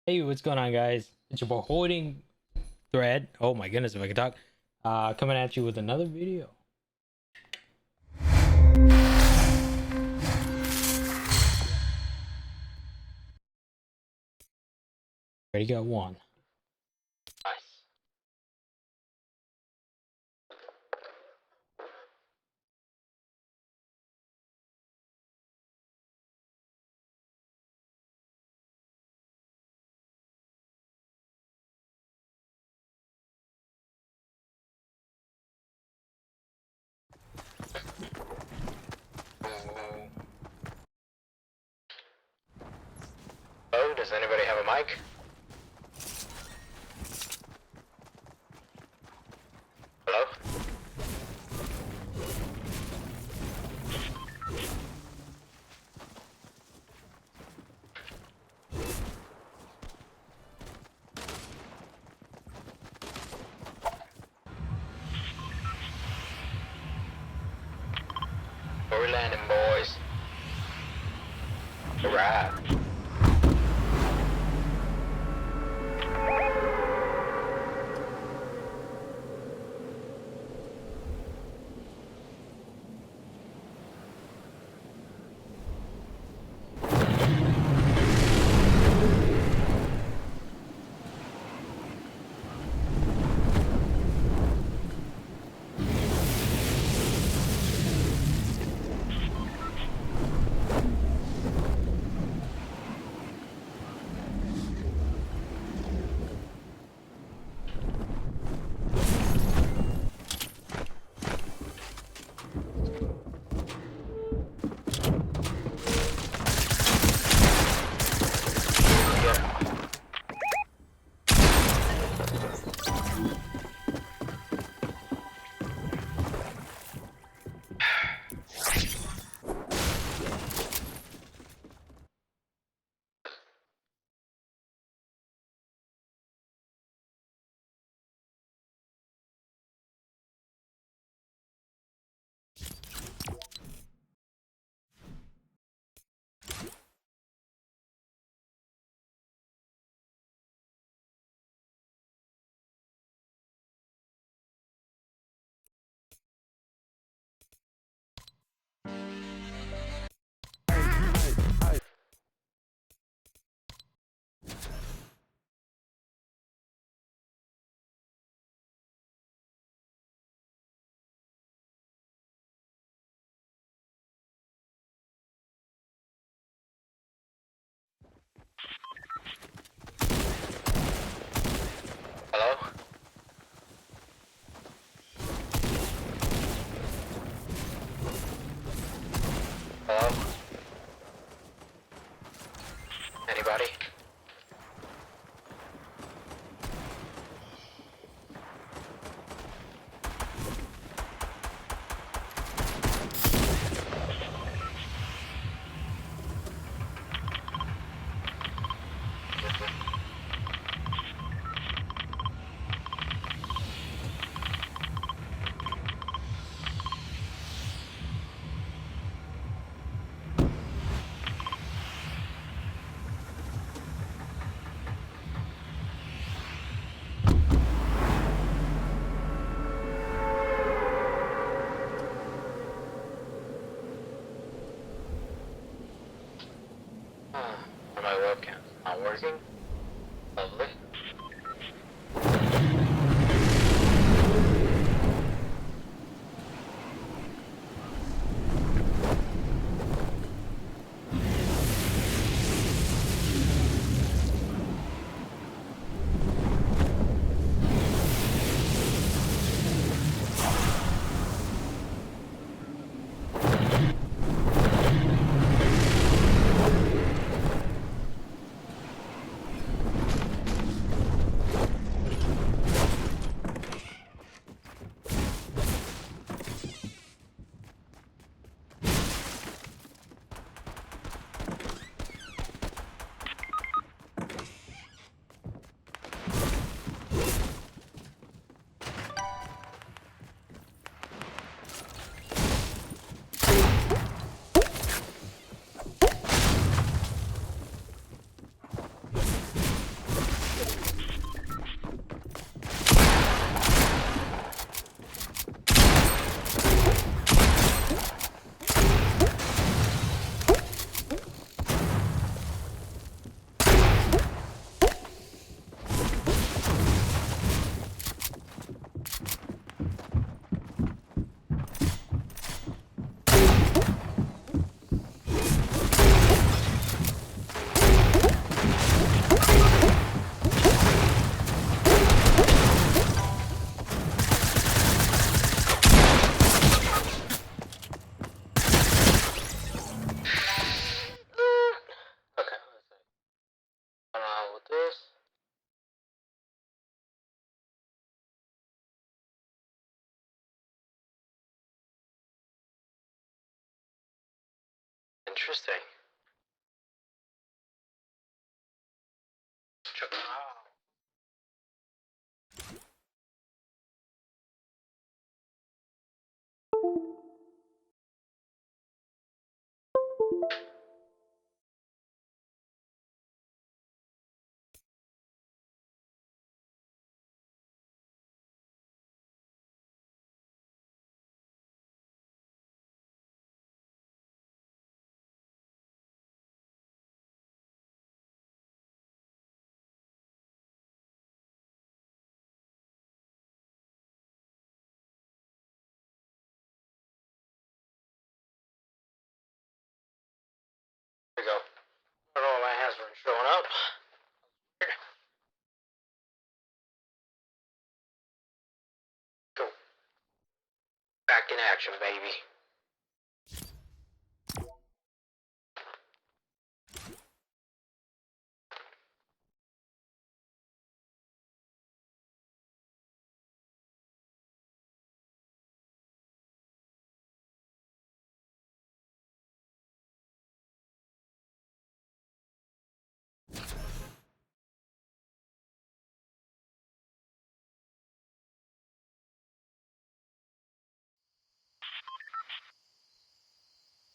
Hey, what's going on, guys? It's your boy Holding Thread. Oh my goodness, if I could talk. Coming at you with another video. Already got one. Nice. Oh, does anybody have a mic? Hello? Where we landing, boys? Alright. Hello? Hello? Anybody? My webcam not working. Lovely. Interesting. Check it out. There we go. I don't know why my hands weren't showing up. Go. Back in action, baby.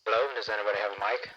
Hello, does anybody have a mic?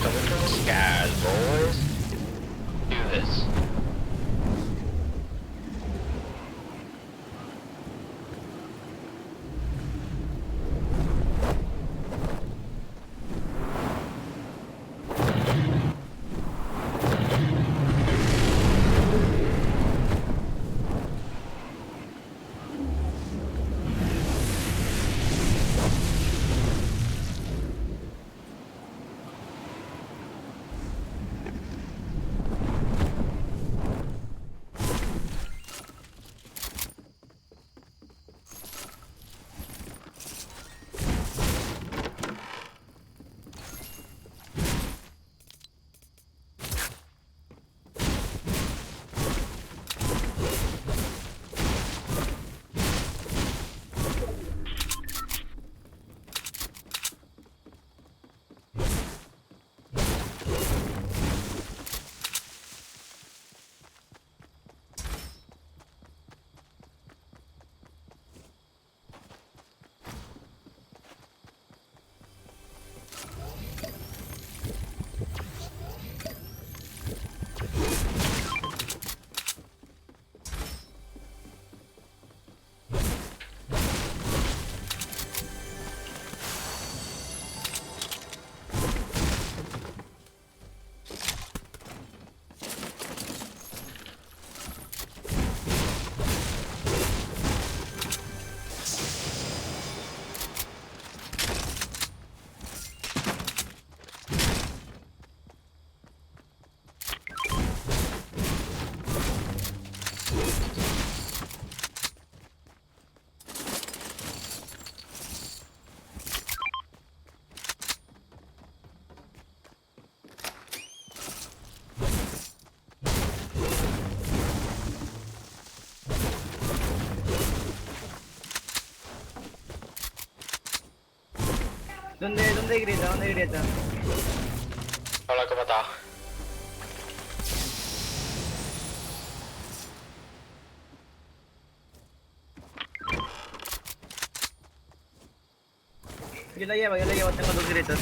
Coming from the skies, boys. Do this. ¿Dónde grieta? ¿Dónde grieta? Hola, ¿cómo está? yo la llevo, tengo 2 gritos.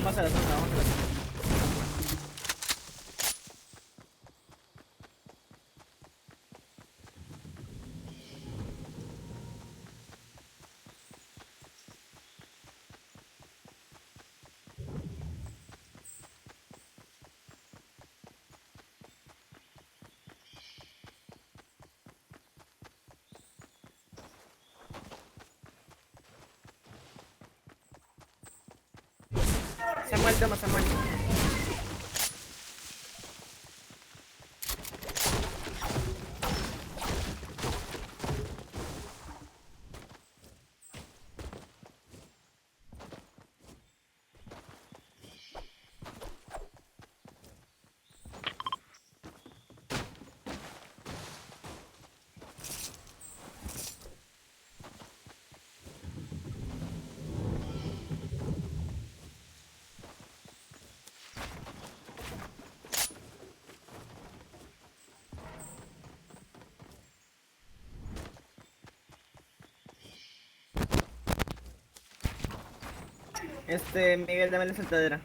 Vamos a la zona, vamos a la zona. Samuel, toma, Samuel. Miguel, dame la saltadera.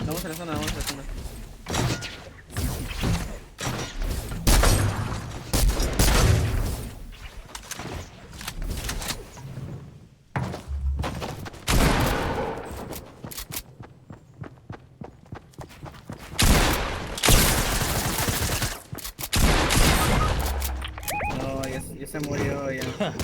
Vamos a la zona, vamos a la zona. No, ya se murió ya.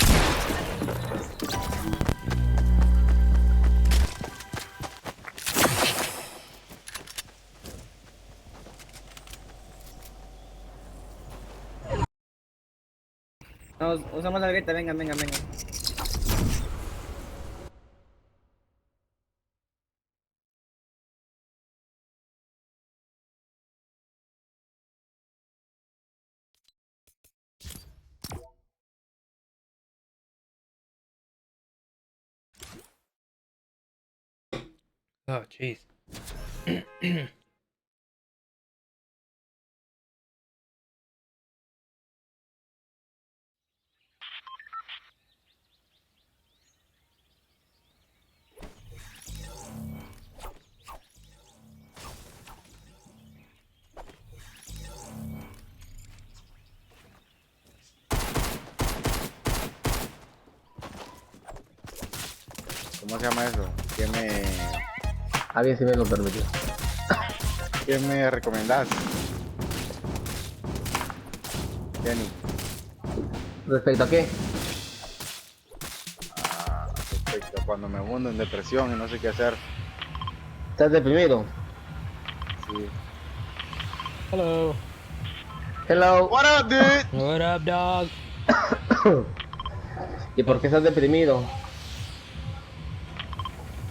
Vamos, usamos la grieta, vengan, vengan, vengan. Oh, jeez. ¿Cómo se llama eso? Alguien sí me lo permitió. ¿Qué me recomendás? Jenny. ¿Respecto a qué? Respecto a cuando me hundo en depresión y no sé qué hacer. ¿Estás deprimido? Sí. Hello. Hello. What up, dude? What up, dog? ¿Y por qué estás deprimido?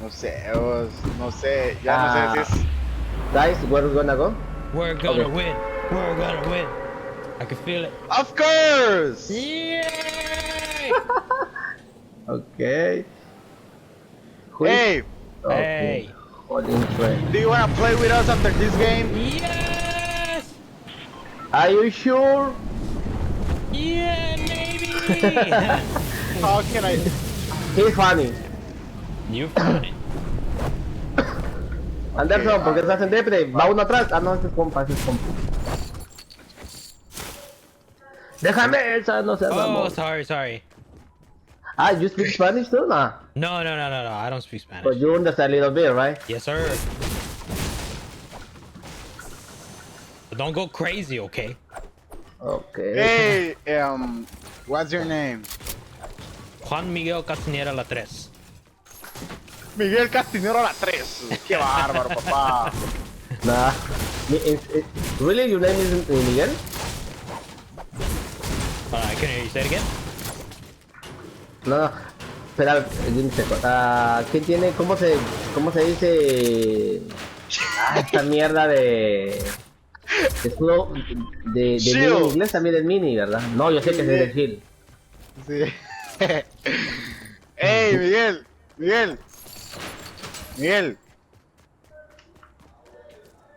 No sé, no sé, ya no sé si es... Guys, where we gonna go? We're gonna Okay. win. We're gonna win. I can feel it. Of course! Yay! Okay. Who is- Hey, Okay. Hey. Holding friend. do you wanna play with us after this game? Yes! Are you sure? Yeah, maybe! How can I... He's funny. You funny. Anderson, ¿por qué estás en depre? Va uno atrás. Ah, no, ese es compa, ese es compa. Déjame esa, no seas Oh, mamón. sorry. Ah, you speak Spanish too? Nah. No. I don't speak But Spanish. you understand a little bit, right? Yes, sir. But don't go crazy, okay? Okay. Hey, what's your name? Juan Miguel Castañeda La Tres. Miguel Castinero la 3. Qué bárbaro, papá. Nah. Really, your name is Miguel? Can you say it again? No. Espera, give me a second. ¿Qué tiene? ¿Cómo se dice? Esta mierda de escudo de mini Shield. en inglés también es mini, ¿verdad? No, yo sé que es de shield. Sí. Hey, Miguel.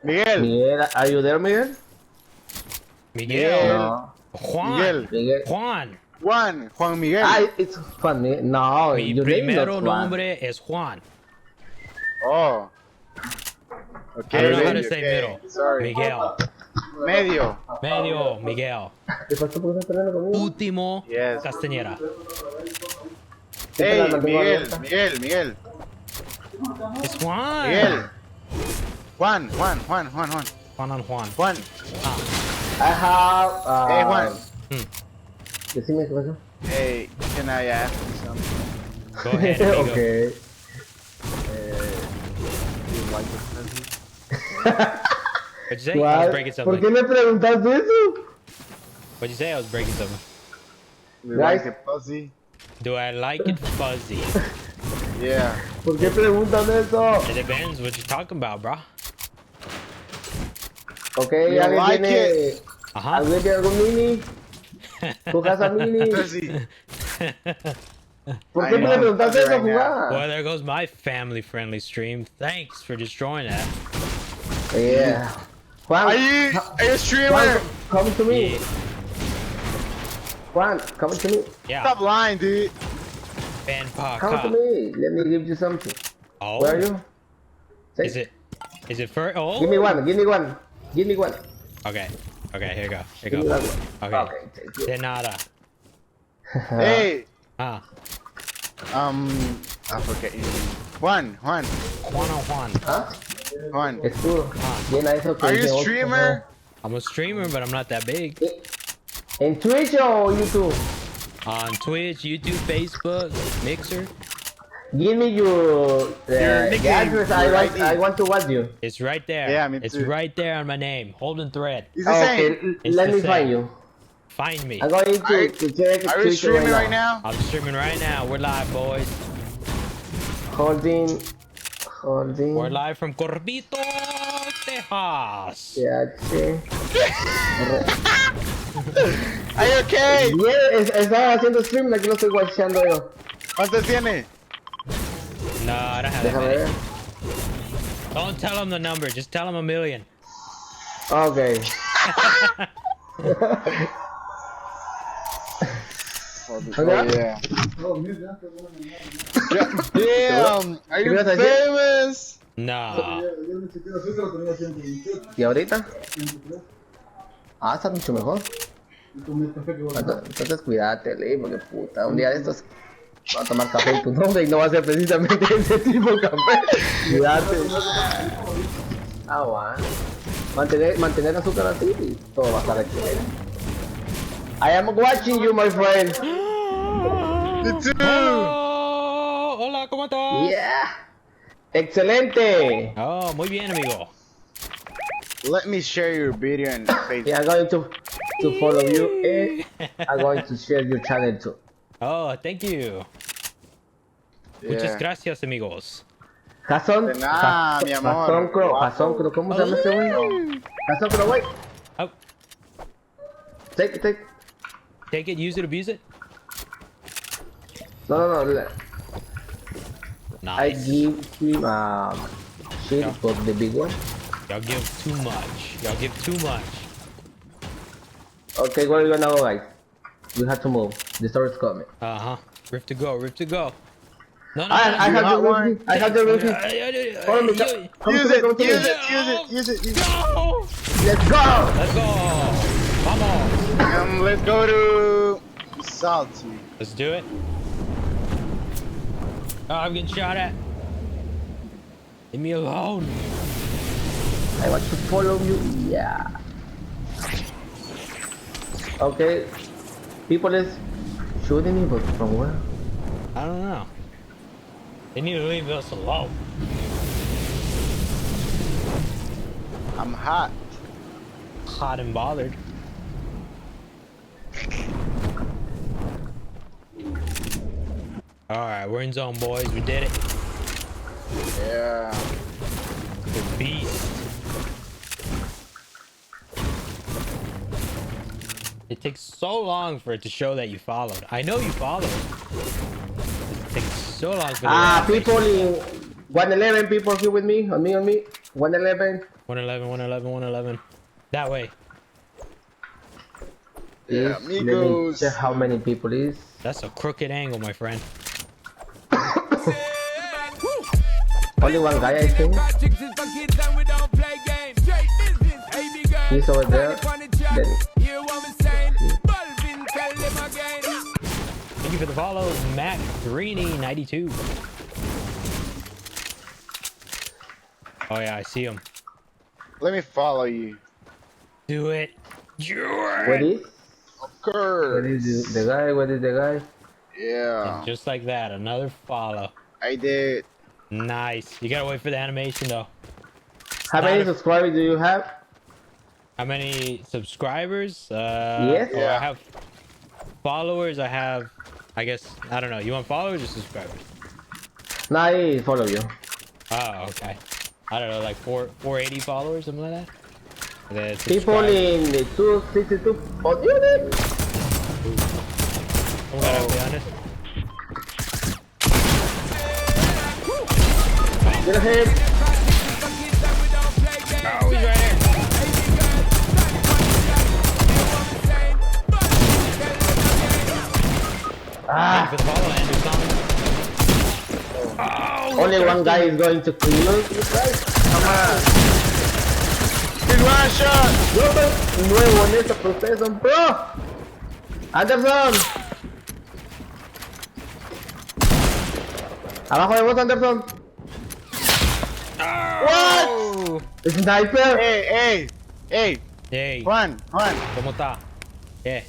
Miguel, are you there, Miguel? Miguel. No. Juan. Miguel. Juan. Juan Miguel. It's funny. No, Mi your name is primero not Juan. nombre es Juan. Oh. Okay, I don't know how baby, to say okay. middle. Sorry. Miguel. Medio. Medio Miguel. ¿Qué pasó? ¿Por qué estás peleando conmigo? Último Yes. Castañeda. Siempre la Hey, mantengo abierta. Miguel. Es Juan. Miguel. Juan. Juan on Juan. Juan. I have. Hey, Juan. Decime qué pasó. Hey, can I ask you something? Go ahead, amigo. Okay. Do you like the present? What'd you say? I was ¿Cuál? breaking ¿Por qué something. me preguntaste eso? What'd you say? I was breaking something. Do you Guys. like it fuzzy? Do I like it fuzzy? Yeah. ¿Por qué preguntan eso? It depends what you're talking about, bro. Okay, You ¿alguien like tiene Ajá. ¿alguien tiene algún mini? ¿Tu casa mini? Fuzzy. ¿Por I qué me know, preguntaste right eso, now. jugar? Well, there goes my family-friendly stream. Thanks for destroying that. Yeah. Juan, Are you a streamer? Juan, come to me. Yeah. Juan, come to me. Yeah. Stop lying, dude. Fan Come to me. Let me give you something. Oh. Where are you? Say. Is it for? Oh. Give me one. Give me one. Give me one. Okay. Okay. Here you go. Here Give you me go. that one. Okay. Okay. Thank you. De nada. Hey, Ah. I forget your name. Juan. Juan on Juan. ¿Ah? Juan. Escudo. Llena eso que Are you dice a ocho, streamer? I'm a streamer, but I'm not that big. ¿no? ¿En Twitch o YouTube? On Twitch, YouTube, Facebook, Mixer. Give me your the nickname, address. your ID. I want to watch you. It's right there. Yeah, me It's too. right there on my name. Holden Thread. He's the same. Okay, It's let the me same. find you. Find me. I'm going Are to check Are you Twitch streaming right now? I'm streaming right now. We're live, boys. Holding. We're live from Corbito, Texas. TH. Are you okay? Bien, estaba haciendo stream, la que lo estoy watchando yo. ¿Cuántos tiene? No, I don't have that Déjame many. ver. Don't tell him the number. Just tell him 1,000,000. Okay. Oh, yeah. Damn, are ¿Qué you ibas a decir? famous? No. ¿Y ahorita? Ah, está mucho mejor. Entonces cuídate, Lee, porque puta, un día de estos Va a tomar café en tu nombre y no va a ser precisamente ese tipo de café. Cuídate. Ah, bueno. Mantener azúcar así y todo va a estar excelente. I am watching you, my friend. Me too. Hello. Hola, ¿cómo estás? Yeah. Excelente. Oh, muy bien, amigo. Let me share your video in Facebook. Yeah, I'm going to follow you and I'm going to share your channel too. Oh, thank you. Muchas Yeah. gracias, amigos. Jason, De nada, mi amor. Jason Crow, ¿cómo se llama este güey? Jason Crow, güey. Oh, Take. take it, use it, abuse it. No. I Nice. give him shit Yeah. for the big one. Y'all give too much. Y'all give too much. Okay, where are you gonna go, guys? We have to move. The store is coming. Uh-huh. Rift to go, rift to go. No, no, I no, have not the one. rookie. I have the rookie. Follow me. Come Use to me, it, come to me. use it. Go! Let's go. Let's go! Vamos! Let's go to Salty. Let's do it. Oh, I'm getting shot at. Leave me alone. I want to follow you. Yeah. Okay. People is shooting me, but from where? I don't know. They need to leave us alone. I'm hot. Hot and bothered. Alright, we're in zone, boys. We did it. Yeah. The beast. It takes so long for it to show that you followed. I know you followed. It takes so long for the People in 111 people here with me. On me. 111. 111. That way. Yeah, Let me amigos. check how many people is. That's a crooked angle, my friend. Only one guy, I think. He's over there. Then Thank you for the follow, Mac Greeny 92. Oh yeah, I see him. Let me follow you. Do it. Do where it. is? Of Where course. is the guy? Where is the guy? Yeah. And just like that, another follow. I did. Nice. You gotta wait for the animation though. How Not many a- subscribers do you have? How many subscribers? Yes. Oh, Yeah. I have followers. I have, I guess, I don't know. You want followers or subscribers? No, I follow you. Oh, okay. I don't know, like 480 followers, something like that. And then People subscribers. in the 262. Oh, you did? I'm gonna be honest. Get ahead. Oh, he's right here. Thank you for the follow, Anderson. Oh, Only one guy is going to kill you guys. Come on. Big one shot. Yo soy nuevo en este proceso, bro. Anderson. Abajo de vos, Anderson. What? Sniper. Hey. Hey, Juan. ¿cómo está? Yeah,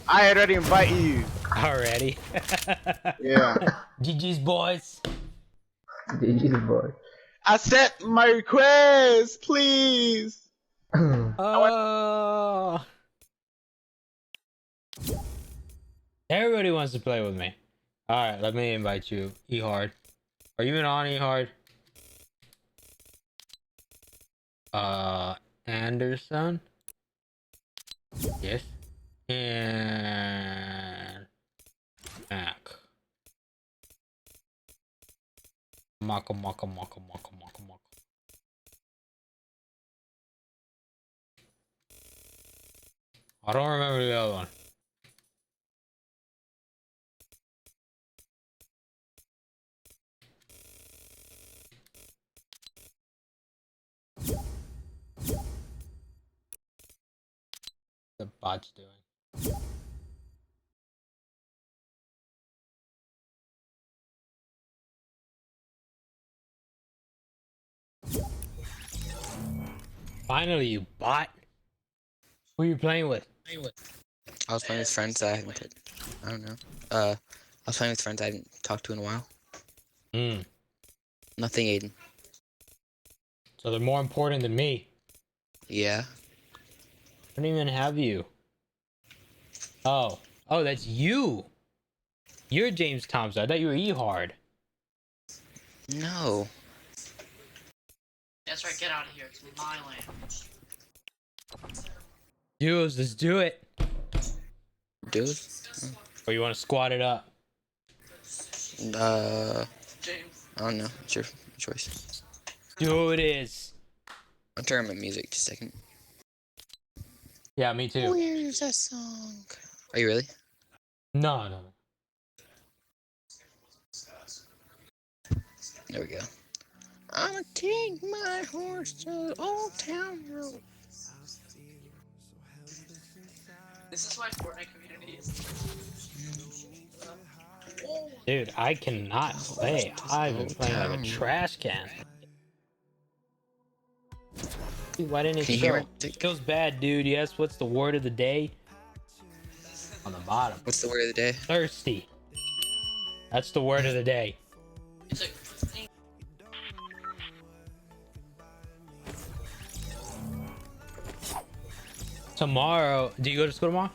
I already invite you. already. Yeah. GG's, boys. GG, boy. Accept my request, please. Oh. Everybody wants to play with me. Alright, let me invite you. Ehard. Are you in on Ehard? Anderson? Yes. And Mac. Maka. I don't remember the other one. The bot's doing. Finally, you bot. Who are you playing with? I was playing with friends that I hadn't. I don't know. I was playing with friends I hadn't talked to in a while. Hmm. Nothing, Aiden. So they're more important than me. Yeah. I don't even have you. Oh. Oh, that's you. You're James Thompson. I thought you were Ehard. No. That's right, get out of here. It's my land. Dudes, let's do it. Dude. Or you want to squat it up? James. I don't know. It's your choice. Do it is. I'll turn my music just a second. Yeah, me too. Where's that song? Are you really? No, no. There we go. I'ma take my horse to Old Town Road. This is why Fortnite community is. Dude, I cannot play. I've been playing like a trash can. Dude, why didn't it Can you show? hear it? It feels bad, dude. Yes, what's the word of the day? On the bottom. What's the word of the day? Thirsty. That's the word of the day. It's like. Tomorrow, do you go to school tomorrow?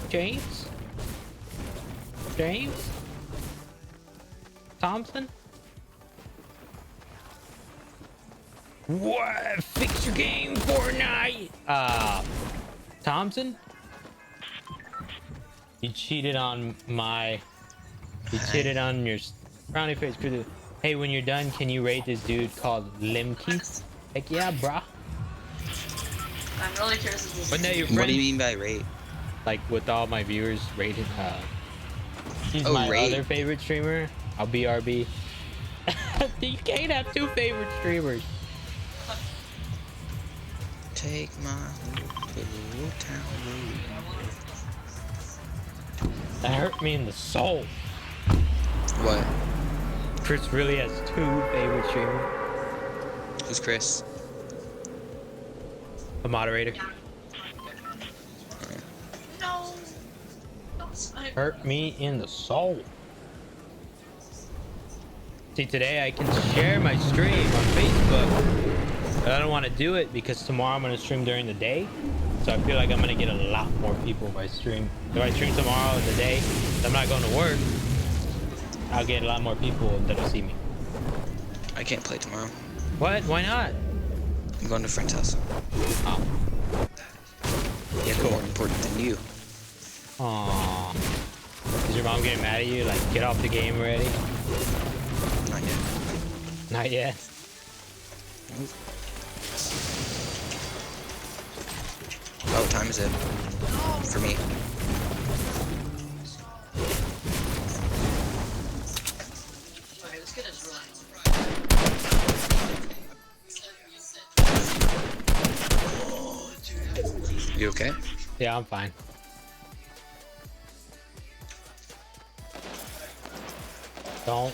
James? James? Thompson? What? Fix your game, Fortnite! Thompson? You cheated on my... You cheated on your brownie face. Hey, when you're done, can you rate this dude called Limkey? Heck yeah, brah. I'm really curious if this But no, your What do friend, you mean by rate? like with all my viewers rated, he's Oh, my rate. other favorite streamer. I'll BRB. You can't have two favorite streamers. Take my horse to Old Town Road. That hurt me in the soul. What? Chris really has two favorite streamers. Who's Chris? The moderator. No. Don't snipe. Hurt me in the soul. See, today I can share my stream on Facebook, but I don't want to do it because tomorrow I'm going to stream during the day. So I feel like I'm going to get a lot more people if I stream. If I stream tomorrow in the day, I'm not going to work. I'll get a lot more people that'll see me. I can't play tomorrow. What? Why not? I'm going to a friend's house. Oh. Yeah, cool. More important than you. Aww. Is your mom getting mad at you? Like, get off the game already? Not yet. Not yet. Oh, what time is it? For me. Okay, this kid is really. You okay? Yeah, I'm fine. Don't.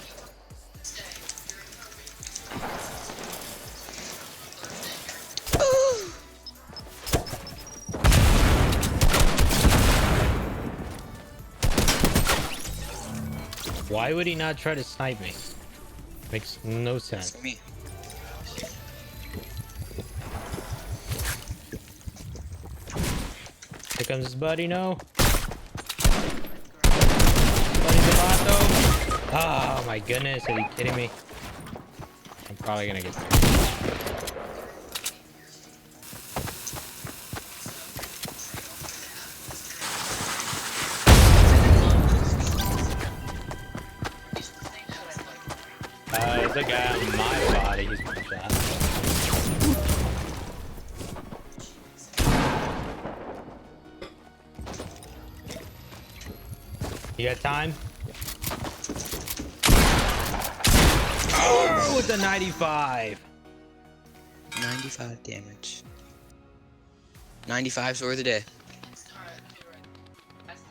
Why would he not try to snipe me? Makes no It's sense. for me. Here comes his buddy, no. Buddy Gelato. Oh my goodness, are you kidding me? I'm probably gonna get there's a guy on my body, he's one shot. You got time? Oh, with the 95. 95 damage. 95's worth of the day. Alright, okay, right. That's the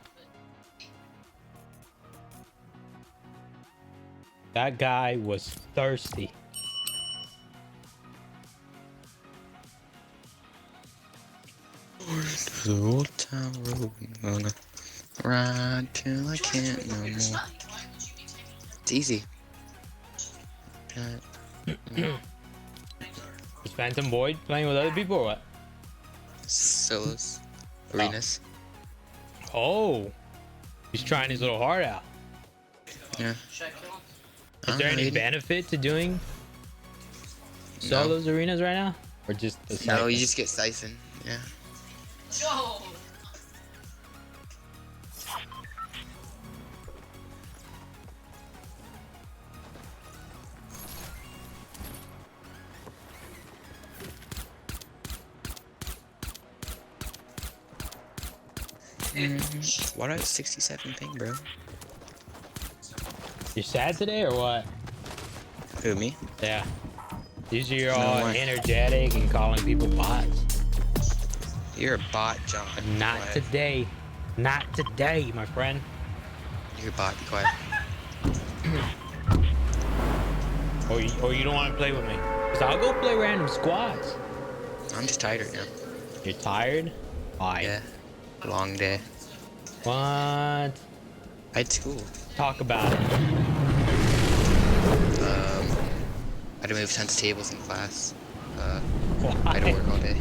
That guy was thirsty. The old town road, I'm gonna ride till I can't no more. It's easy. Is Phantom Void playing with other people or what? Solos, arenas. Oh, he's trying his little heart out. Yeah. Should I kill him? Is there any Alrighty. benefit to doing solos arenas right now, or just the No, cycle? you just get siphon. Yeah. Yo! Why do I have 67 ping, bro? You're sad today or what? Who, me? Yeah. Usually you're No, all why? energetic and calling people bots. You're a bot, John. Not Quiet. today. Not today, my friend. You're a bot, be quiet. Or you don't want to play with me. Cause I'll go play random squads. I'm just tired right now. You're tired? Why? Yeah. Long day. What? I had school. Talk about it. I had to move tons of tables in class. I Why? had to work all day.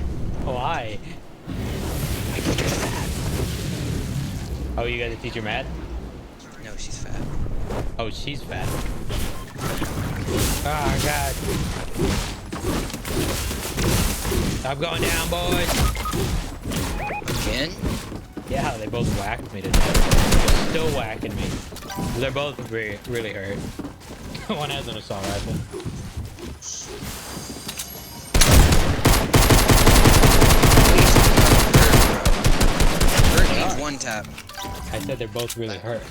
Why? My teacher's fat. Oh, you got a teacher mad? No, she's fat. Oh, she's fat. Oh, God. Stop going down, boys. Again? Yeah, they both whacked me to death. Still whacking me. They're both really hurt. One has an assault rifle. Hurt means one tap. I said they're both really hurt.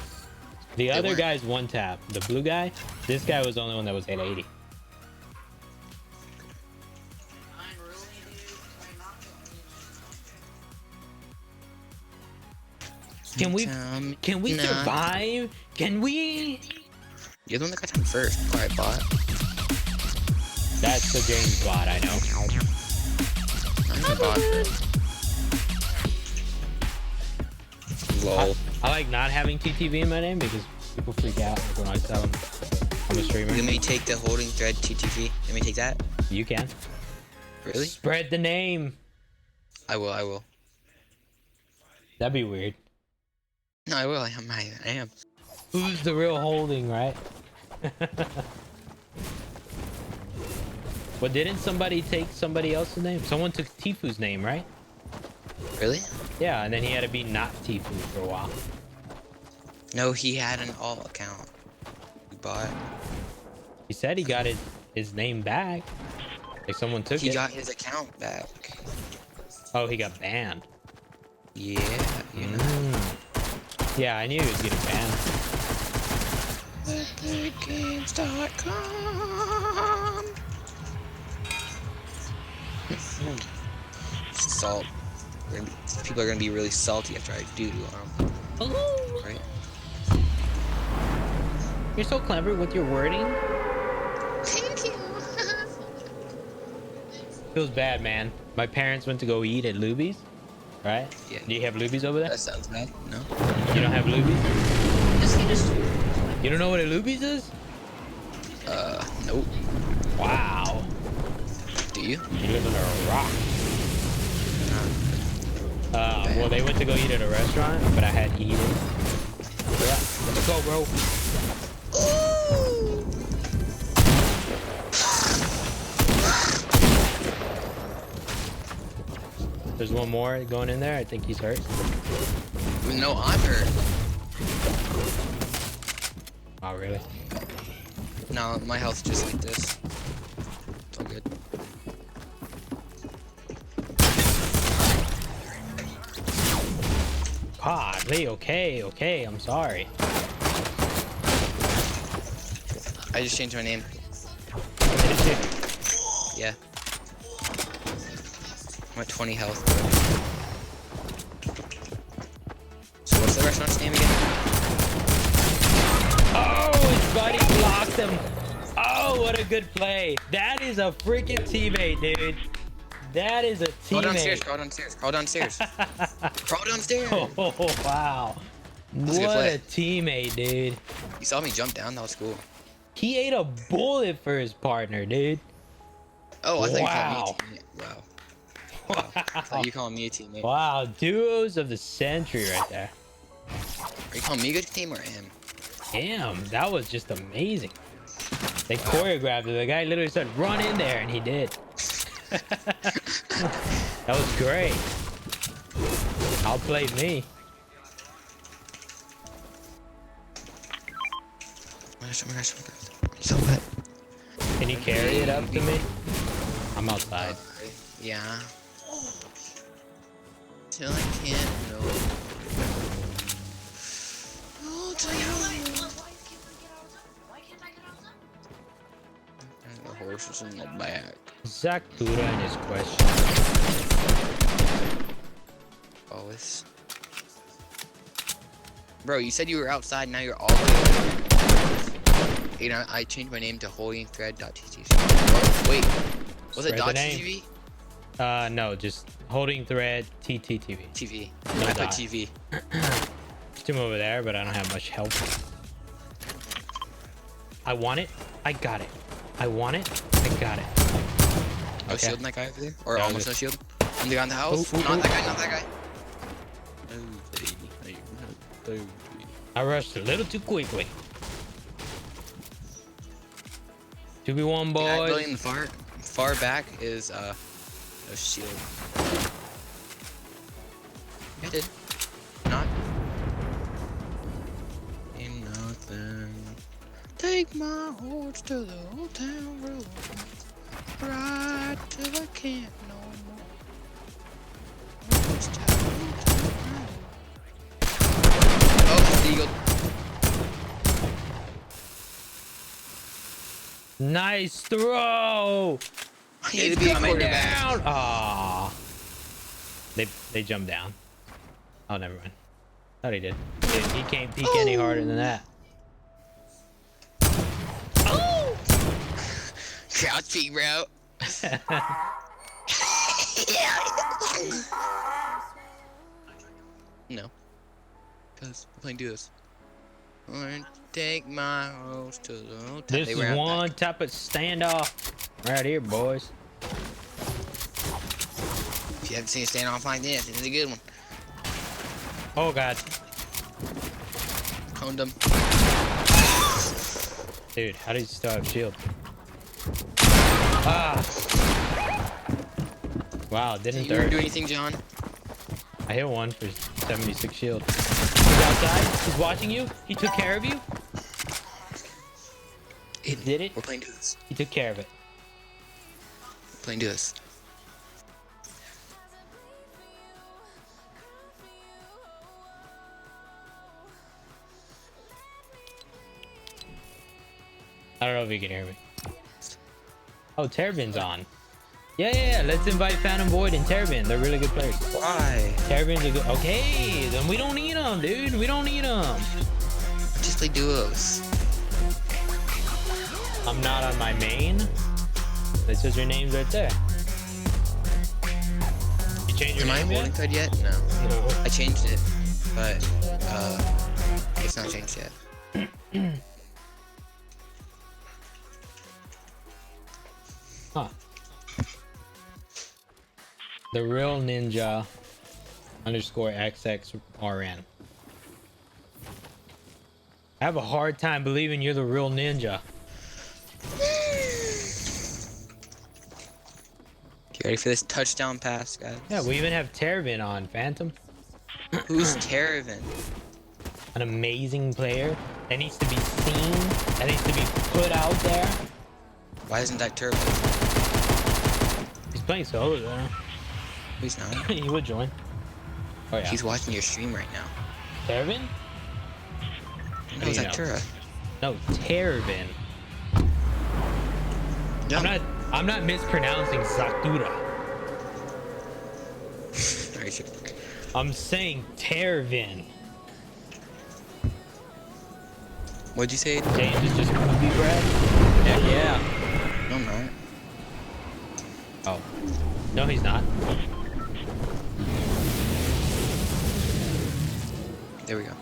The other weren't. guy's one tap. The blue guy, this guy was the only one that was hit 80. I'm really, dude. I'm not Can we Nah. survive? Can we? You're the one that got time first. Quiet bot. That's the James bot, I know. I'm the bot first. Lol. I like not having TTV in my name because people freak out when I tell them I'm a streamer. You may take the holding thread TTV. Let me take that. You can. Really? Spread the name. I will. That'd be weird. No, I will. I am. Who's the real holding, right? But didn't somebody take somebody else's name? Someone took Tifu's name, right? Really? Yeah, and then he had to be not Tifu for a while. No, he had an alt account. You bought. He said he got his name back. Like someone took He it. got his account back. Oh, he got banned. Yeah, you know. Mm. Yeah, I knew he was getting banned. EpicGames.com. Salt. People are gonna be really salty after I do right? You're so clever with your wording. Thank you. Feels bad, man. My parents went to go eat at Luby's, right? Yeah. Do you have Luby's over there? That sounds bad. No. You don't have Luby's? He just. You don't know what a Luby's is? Nope. Wow. Do you? You live under a rock. Well, they went to go eat at a restaurant, but I had to eat it. Yeah, let's go, bro. There's one more going in there. I think he's hurt. No, I'm hurt. Oh, really? No, my health's just like this. It's all good. God, Lee, okay, I'm sorry. I just changed my name. Yeah. I'm at 20 health. So what's the restaurant's name again? Oh, his buddy blocked him. Oh, what a good play. That is a freaking teammate, dude. That is a Crawl downstairs, teammate. crawl downstairs, crawl downstairs. Crawl downstairs. Oh, wow. was a good What play. a teammate, dude. You saw me jump down, that was cool. He ate a bullet for his partner, dude. Oh, I thought Wow. you called me a teammate. Wow. Wow. I thought you calling me a teammate. Wow, duos of the century right there. Are you calling me a good team or him? Damn, that was just amazing. They choreographed it. The guy literally said, run in there, and he did. That was great. Outplayed me. Oh my gosh, oh my gosh, oh my gosh. I'm so wet. Can you carry it up to me? I'm outside. Yeah. Till I can't no. Oh, till Why can't I get outside? the horse is in the back. Zach Tura and his question. Always. Bro, you said you were outside, now you're all the way. You know, I changed my name to holdingthread.ttv. Oh, wait. Was it Spread the name. .ttv? No, just holding thread TTTV. TV. No I put dot. TV. There's two over there, but I don't have much help. I want it. I got it. I want it. I got it. No Okay. shield on that guy over there? Or No, almost no just- shield? On the guy in the house? Ooh, ooh, Not ooh. that guy, not that guy. Oh, baby. Oh, baby. I rushed a little too quickly. 2v1 The guy building in boys. the far back is no shield. I did. Not. Ain't nothing. Take my horse to the old town road. Ride till I can't no more. Horse to the old town road. Oh, eagle. Nice throw. I need He's to be a coming quarterback. down. Ah. They jumped down. Oh, never mind. Thought he did. He can't peek any harder than that. Crouch peek, bro. No. Because we're playing duos. Or take my horse to the hotel. This is one type of standoff right here, boys. If you haven't seen a standoff like this, it's a good one. Oh god, Coned him. dude, how do you still have shield? Ah. Wow, didn't You didn't do third. anything, John? I hit one for 76 shield. He's outside. He's watching you. He took care of you. He did it. We're playing duos. He took care of it. We're playing duos. I don't know if you can hear me. Oh, Terrabin's on. Yeah. Let's invite Phantom Void and Terrabin. They're really good players. Why? Terrabin's a good. Okay, then we don't need them, dude. We don't need them. Just play duos. I'm not on my main. It says your name's right there. You changed your Am I name holding yet? thread yet? No. No. I changed it, but it's not changed yet. Huh. The real ninja underscore XXRN. I have a hard time believing you're the real ninja. You ready for this touchdown pass, guys? Yeah, we even have Terrabin on Phantom. Who's Terravan? An amazing player that needs to be seen, that needs to be put out there. Why isn't that Turbo? He's playing solo though. He's not. He would join. Oh yeah. He's watching your stream right now. Terrabin? No, it's you like know? Tura. No, Terrabin. I'm not mispronouncing Satura. Are you sure? I'm saying Terrabin. What'd you say? James is just movie bread. Heck yeah. No, I'm not. Oh. No, he's not. There we go.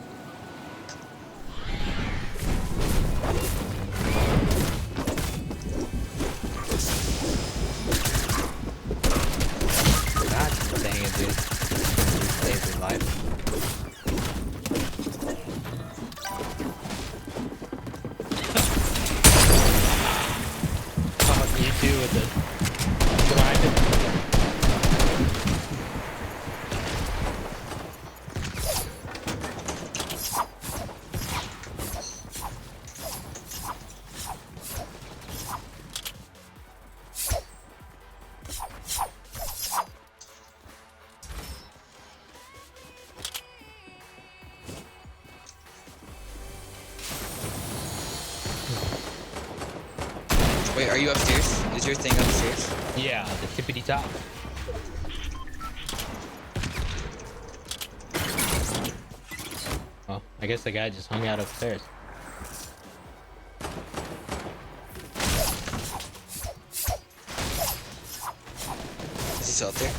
God dang it, dude. Saved his life. Oh, you too with the driving. Wait, are you upstairs? Is your thing upstairs? Yeah, the tippity top. Oh, I guess the guy just hung out upstairs. Is he still up there?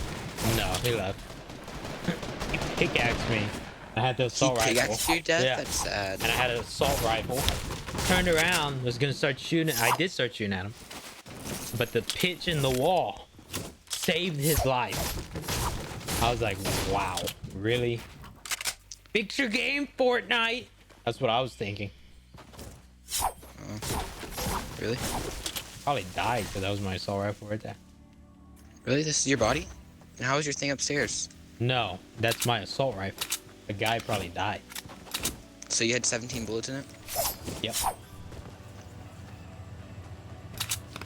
No, he left. He pickaxed me. I had the He assault rifle. pickaxed you to death? Yeah. That's sad. And I had an assault rifle. Turned around, was gonna start shooting. I did start shooting at him, but the pitch in the wall saved his life. I was like, wow, really? Fix your game, Fortnite. That's what I was thinking. Really? Probably died because that was my assault rifle right there. Really? This is your body? And how is your thing upstairs? No, that's my assault rifle. The guy probably died. So you had 17 bullets in it? Yep.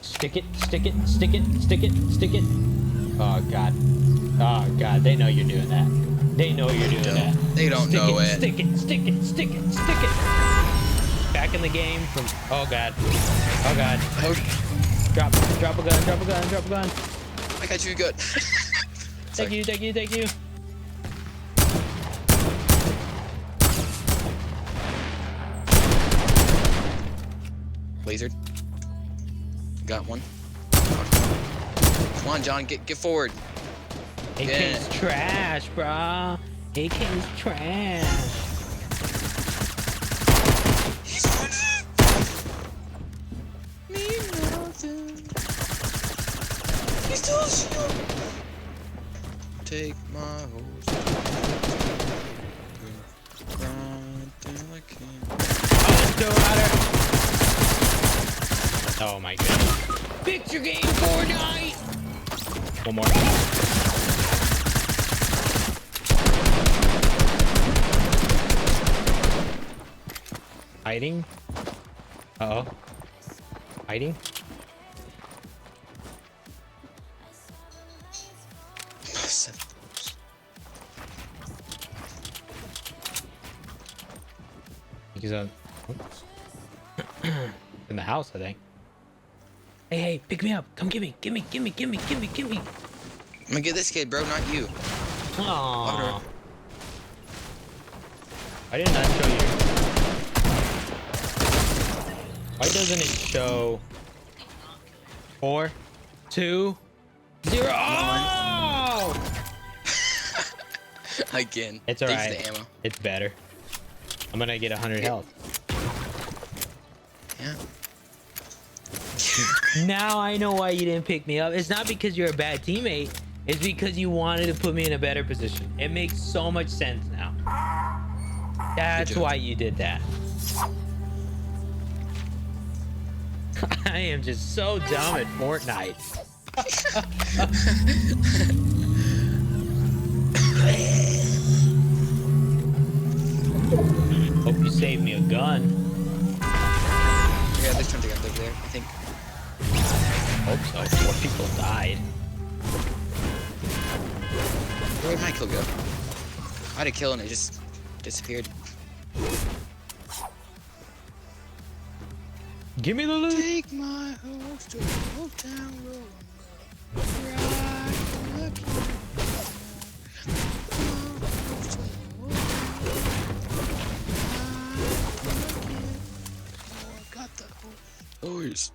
Stick it, stick it, stick it, stick it, stick it. Oh god. Oh god, they know you're doing that. They know you're doing that. They don't Stick know it. Stick it, stick it, stick it, stick it. Back in the game from oh god. Oh god. Oh, Drop a gun, drop a gun, drop a gun. I got you good. Thank you, thank you, thank you. Lasered. Got one. Come on, John, get forward. AK's trash, brah. AK's trash. He's still a shield. Take my horse. Run till I can't. Oh, let's go, Ryder. Oh my goodness. Fix your game, Fortnite. One more. Hiding. Uh-oh. Hiding. Seven bullets. He's in the house, I think. Hey, hey, pick me up. Come get me. Give me, give me, give me, give me, give me. I'm gonna get this kid, bro, not you. Aww. I did not show you. Why doesn't it show 4, 2, 0? Oh! Again. It's Thanks for alright. the ammo. It's better. I'm gonna get 100 health. Yeah. Now I know why you didn't pick me up. It's not because you're a bad teammate. It's because you wanted to put me in a better position. It makes so much sense now. That's job. why you did that. I am just so dumb at Fortnite. Hope you saved me a gun. Yeah, there's something up there, I think. Hope so. 4 people died. Where'd my kill go? I had a kill and it just disappeared. Give me the loot. Take my horse to the old town road. Ride to the king. Got the horse.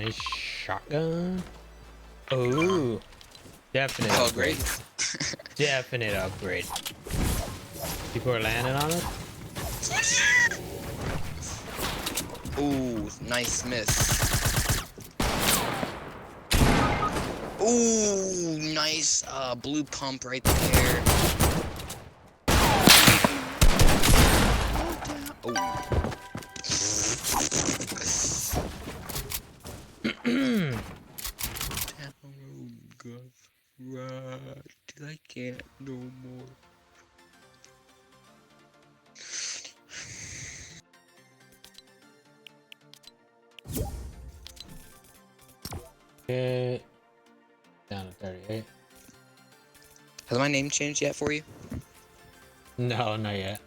Nice shotgun. Oh, definite Oh, upgrade. great. Definite upgrade. People are landing on us. Ooh, nice miss. Ooh, nice blue pump right there. Oh. Right till I can't no more. Okay. Down to 38. Has my name changed yet for you? No, not yet.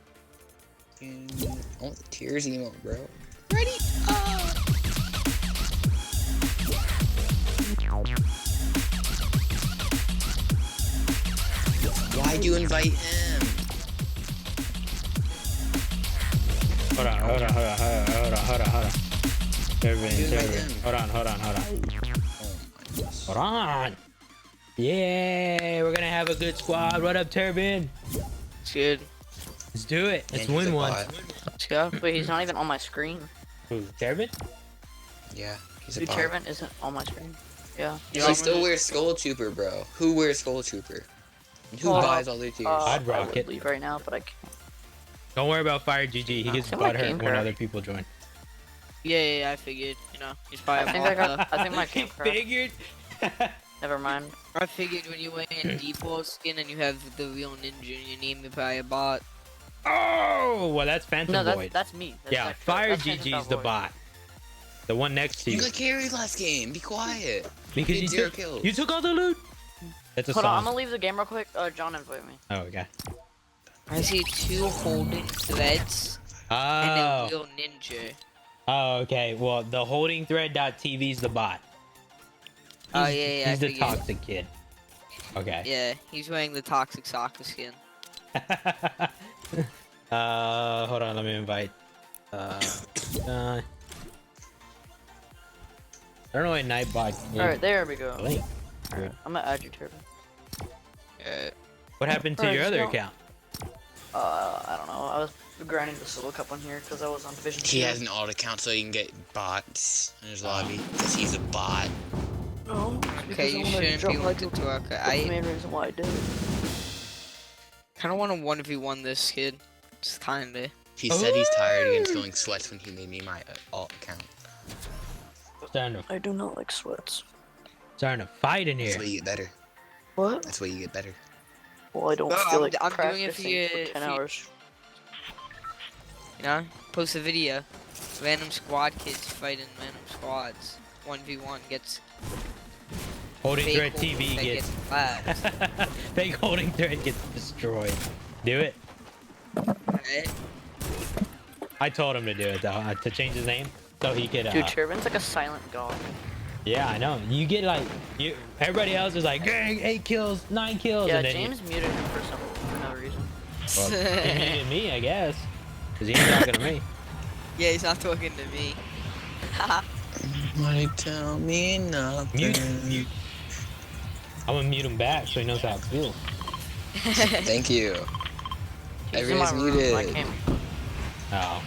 Oh, the tears emo, bro. Why'd you invite him? Hold on. Turbine. Hold on. Oh my gosh. Hold on. Yeah, we're gonna have a good squad. What up, Turbine? It's good. Let's do it. Let's And he's win a one. bot. Let's go. Wait, he's not even on my screen. Who, Turbine? Yeah, he's a Dude, bot. Turbine isn't on my screen. Yeah. He still wears Skull Trooper, bro. Who wears Skull Trooper? And who Well, buys all their tiers? I'd rock I would it. leave right now, but I can't. Don't worry about Fire GG. He gets It's in my butthurt game when crash. other people join. Yeah, I figured, he's probably I think I got. I think my He game crashed. figured. Never mind. I figured when you went in default skin and you have the real ninja in your name, you're probably a bot. Oh, well, that's Phantom No, Void. that's me. That's Yeah, actually- Fire that's Phantom GG's the Void. bot. The one next to You you. got carried last game. Be quiet. Because did you 0 took, kills. you took all the loot. That's a Hold on, I'm song. gonna leave the game real quick. John invite me. Oh, okay. I see 2 holding threads and Oh. a real ninja. Oh, okay. Well, the holding thread.tv's the bot. Oh, He's- yeah, I He's the figured. toxic kid. Okay. Yeah, he's wearing the toxic soccer skin. Hold on. Let me invite. I don't know what Nightbot is. All right, there we go. Link. I'm gonna add your Turbine. What happened to Alright, your other so- account? I don't know. I was grinding the solo cup on here because I was on Division 2. He has an alt account so he can get bots in his lobby. Because he's a bot. No. Okay, you shouldn't be wanting to talk. That's the I main reason why I did it. kind of want to 1v1 this kid. Just kinda. He said he's tired against feeling sweats when he made me my alt account. Starting to, I do not like sweats. starting to fight in That's here. why you get better. What? That's why you get better. Well, I don't No, feel like I'm doing it for practicing you- for 10 for you. hours. Post a video. Random squad kids fighting random squads. 1v1 gets Holding fake thread hold TV that gets. clapped. Fake holding thread gets destroyed. Do it. Right? I told him to do it though, to change his name so he could. Dude, Turbine's like a silent god. Yeah, I know. You get like you. Everybody else is like, gang, 8 kills, 9 kills, Yeah, and then James muted him for no reason. well, he muted me, I guess, because he ain't talking to me. Yeah, he's not talking to me. Money tell me nothing. Mute. I'm gonna mute him back so he knows how it feels. Thank you. He's in my Everyone's room. I muted. can't. Oh,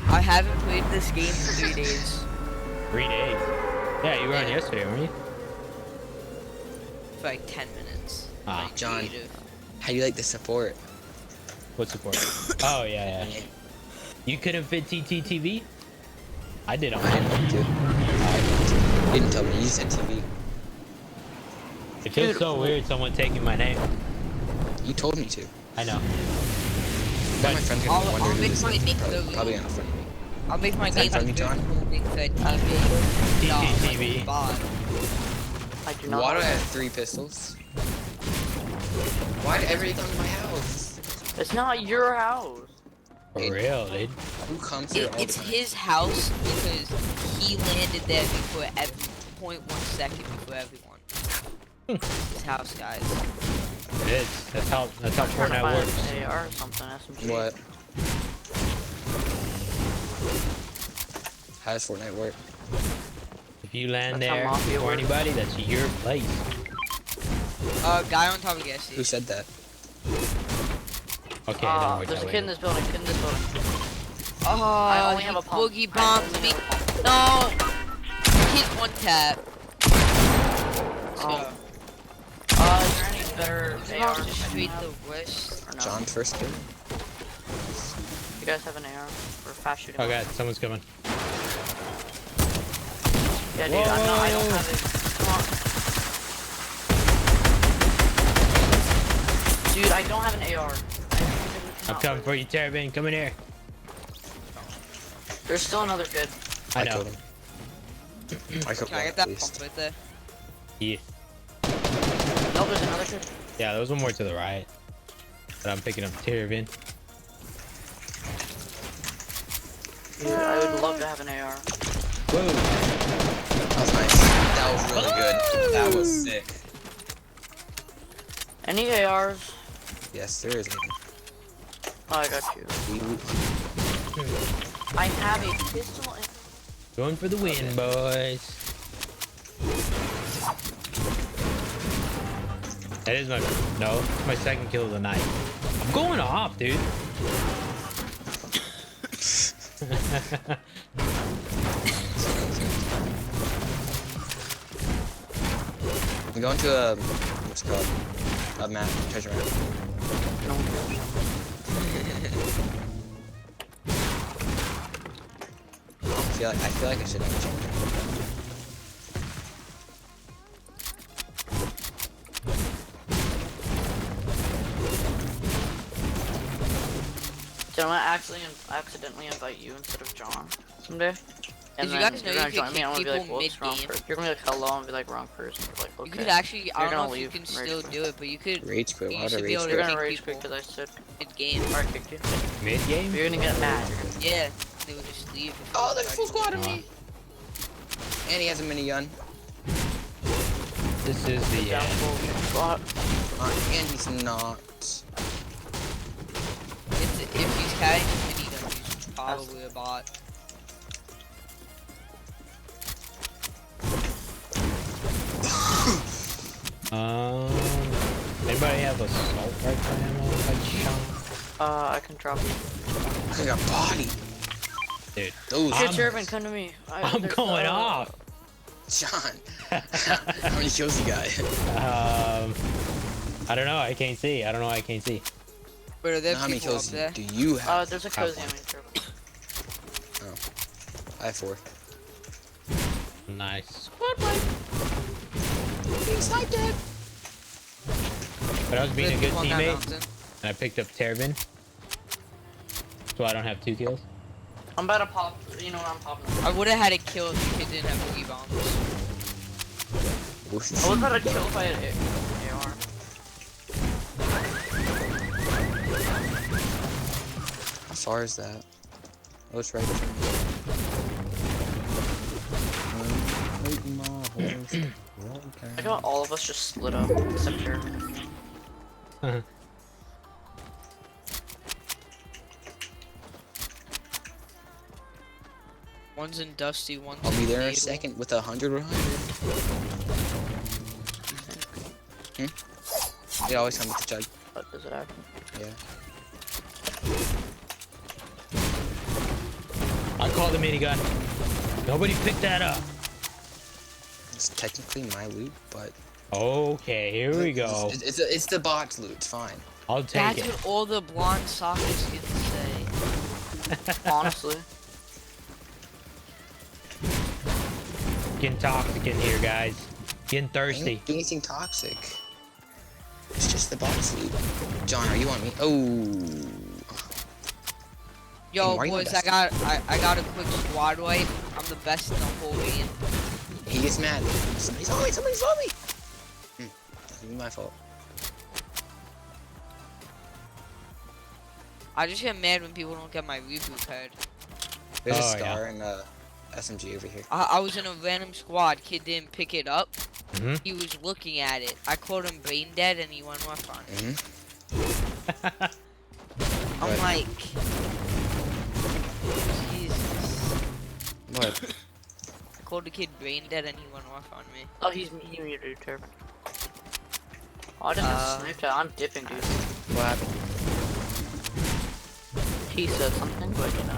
I haven't played this game for 3 days. 3 days. Yeah, you were on yesterday, weren't you? For like 10 minutes. Ah, John, Creative. how do you like the support? what support? Oh yeah, yeah. You couldn't fit TTTV? I did on I mine. didn't do. You didn't tell me. You said TV. It feels Dude. so weird someone taking my name. You told me to. I know. Now my friend's gonna be I'll wondering who make this my is. nick Probably, though. probably gonna friend me. I'll make my Is that name from you, John? holding the TV. TTTV. Bot. I do not. Why do I like have 3 pistols? Why did everything come to my house? it. It's not your house. For real, dude. Who comes here all It's the time? his house because he landed there before 0.1 second before everyone. His house, guys. It is. That's how I'm trying to Fortnite find works. an AR or something. SMG. What? How does Fortnite work? If you land That's how there Mafia before works. anybody, that's your place. Guy on top of gas Who station. said that? Okay, don't worry. There's a that kid in way. this building, Oh, I only have he a pump. boogie I bombed only me. have a No. Kid one tap. Oh. Is there any better He's AR? about to straight the west. Or no? John's first kill. You guys have an AR? Or fast shooting? Oh god, someone's coming. Yeah, dude, I don't have it. Come on. Dude, I don't have an AR. I'm coming for you, Terrabin. Come in here. There's still another kid. I know. killed him. I killed Can I one get at that least. pump right there? Yeah. No, there's another kid. Yeah, there was one more to the right. But I'm picking up Terrabin. Dude, I would love to have an AR. Whoa. That was nice. That was really good. That was sick. Any ARs? Yes, there is. Oh, I got you. I have a pistol and... Going for the win, boys. That is my my second kill of the night. I'm going off, dude. I'm going to a what's it called? A map, treasure map. No. I feel like I should have changed. Did I accidentally invite you instead of John someday? And Did you then guys know you're you gonna join could me, I'm gonna kick be like, people whoops, wrong mid-game? person. You're gonna be like, hello, and be like, wrong person. You're like, okay. You could actually, I You're don't know gonna if you leave can rage still quit. do it, but you could Rage quit. You Why would I should be rage able You're to quit? gonna kick rage quit people because I said, mid-game. alright, kicked you. Mid game? You're gonna get mad. Yeah, they would just leave. Oh, there's a full squad of me. And he has a minigun. This is the Down full squad. And he's not. If he's carrying a minigun, he's probably a bot. Anybody have assault rifle ammo by chance? I can drop you. I got body. Dude, Those. Shit, I'm- Turvin, come to me. I'm There's, going off. John. How many kills you got? I don't know. I can't see. I don't know. I can't see. But are there How many people up kills there? do you have? there's a Have cozy one. on me, Turvin. I have 4. Nice. He's not dead. But I was being a There's good people on that teammate, mountain. and I picked up Terrabin. So I don't have 2 kills. I'm about to pop, you know what I'm popping. I would have had a kill if you kid didn't have boogie bombs. I was about to kill if I had AR. How far is that? Oh, it's right I like how all of us just split up, except Turvin. One's in Dusty, one's I'll be there in a Needle. second with 100 or 100. It always comes with the jug. What does it happen? Yeah. I called the minigun. Nobody picked that up. It's technically my loot, but Okay, here we go. It's the bot's loot. It's fine. I'll take That's it. what all the blonde soccer kids say. Honestly. Getting toxic in here, guys. Getting I thirsty. ain't anything toxic. It's just the bot's loot. John, are you on me? Oh. Yo, Why are you boys, best? I got a quick squad wipe. I'm the best in the whole game. He gets mad. Somebody's on me. Somebody's on me. That's my fault. I just get mad when people don't get my reboot card. There's Oh, a yeah. scar and a SMG over here. I was in a random squad. Kid didn't pick it up. Mhm. He was looking at it. I called him brain dead, and he went off on it. I'm What? like, Jesus. What? called the kid brain dead and he went off on me. Oh, he muted her. Oh, I just got sniped out. I'm dipping, dude. What happened? He said something, but you know.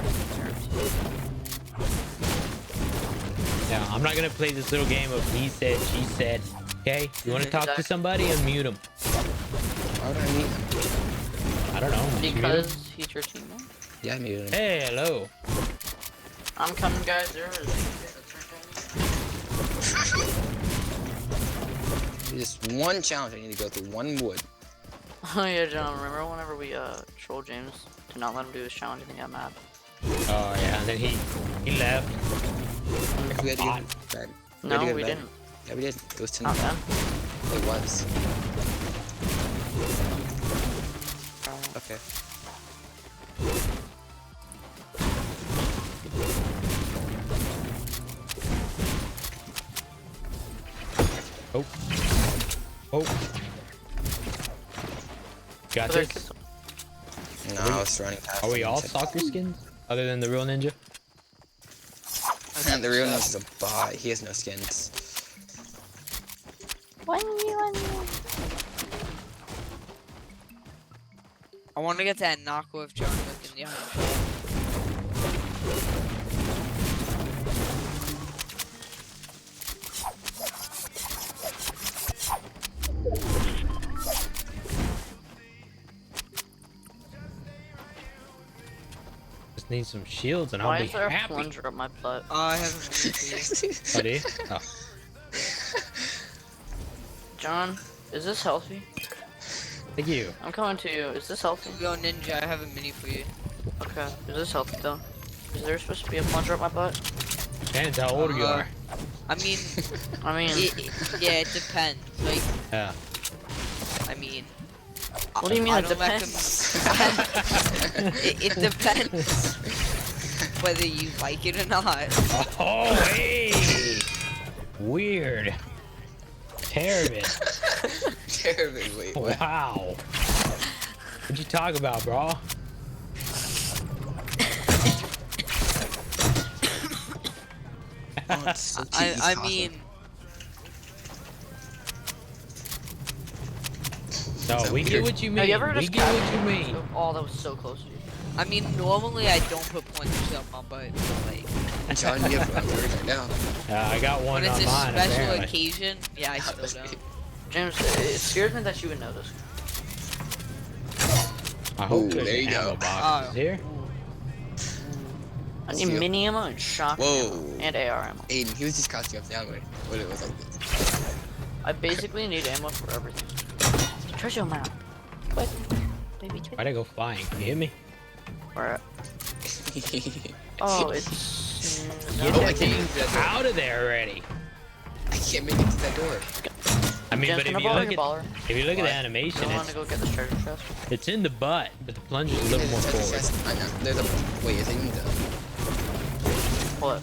Yeah, I'm not gonna play this little game of he said, she said. Okay, you want to talk to somebody, unmute him. Why would I mute him? I don't know. just mute him. Because he's your teammate. Yeah, I muted him. Hey, hello. I'm coming, guys. There is. Just one challenge. I need to go through one wood. Oh yeah, John. Remember whenever we trolled James to not let him do his challenge and he got mad? Oh yeah, and then he left. We had to God. go to bed. No, to go to we bed. didn't. Yeah, we did. It was 10. Not then. It was. Okay. Oh. Oh. Got Okay. this. No, I was running past. Are we him all and said- soccer skins? Other than the real ninja? The real ninja's a bot. He has no skins. I want to get that knockoff John Wick in the Iron Show. Just need some shields and I'll Why be is there a happy. plunger up my butt? I haven't made for you. Oh, do you? Oh. John, is this healthy? Thank you. I'm coming to you. Is this healthy? Yo, Ninja, I have a mini for you. Okay. Is this healthy though? Is there supposed to be a plunger up my butt? Depends how old you are. I mean, I mean, yeah, it depends. Like, Yeah. I mean, what do you mean I it don't depends? it depends whether you like it or not. Oh, hey! Weird. Terrible. Terrible. Wait, what? Wow. What'd you talk about, bro? Oh, it's so cute. He's I talking. mean, No, we get what you Have mean. you ever We just get what you mean. Oh, that was so close, dude. normally I don't put pointers up my butt. But, like, John, you have one right now. I got one when it's on a mine, special apparently. occasion, yeah, I still don't. James, it scares me that you would notice. I hope Ooh, there's there an you ammo go. box. Oh. Is here? I Let's need see. mini ammo and shotgun Whoa. ammo and AR ammo. Aiden, he was just crouching up down when it was like this. I basically need ammo for everything. Treasure map. What? Baby treasure. Why'd I go flying? You hit me? Where at? Oh, it's. Get Oh, I that can't thing get to that door. out of there already. I can't make it to that door. I mean, James, but can if I you borrow look your at baller? if you look at What? the animation, I want to go get this treasure chest. it's in the butt, but the plunger's a little more There's a forward. chest- I know. There's a wait. Is it in the What?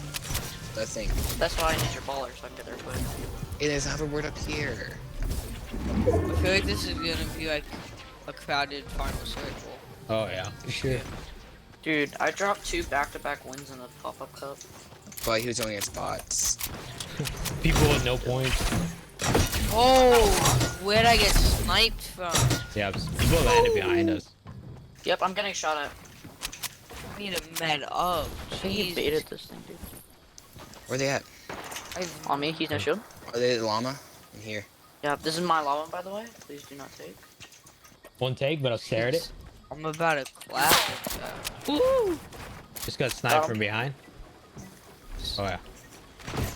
that thing? That's why I need your baller so I can get there quick. It is a hoverboard up here. I feel like this is gonna be like a crowded final circle. Oh yeah, for sure. Dude, I dropped 2 back-to-back wins in the pop-up cup. But he was only against bots. People with no points. Oh, where'd I get sniped from? Yeah, people landed behind us. Yep, I'm getting shot at. I need a med up. I think he Jeez. baited this thing, dude. Where they at? On me, he's no shield. Are they the llama? I'm here. Yeah, this is my lava, by the way. Please do not take. One take, but I'll stare at it. I'm about to clap with that. Woo! Just got sniped Oh. from behind. Oh yeah.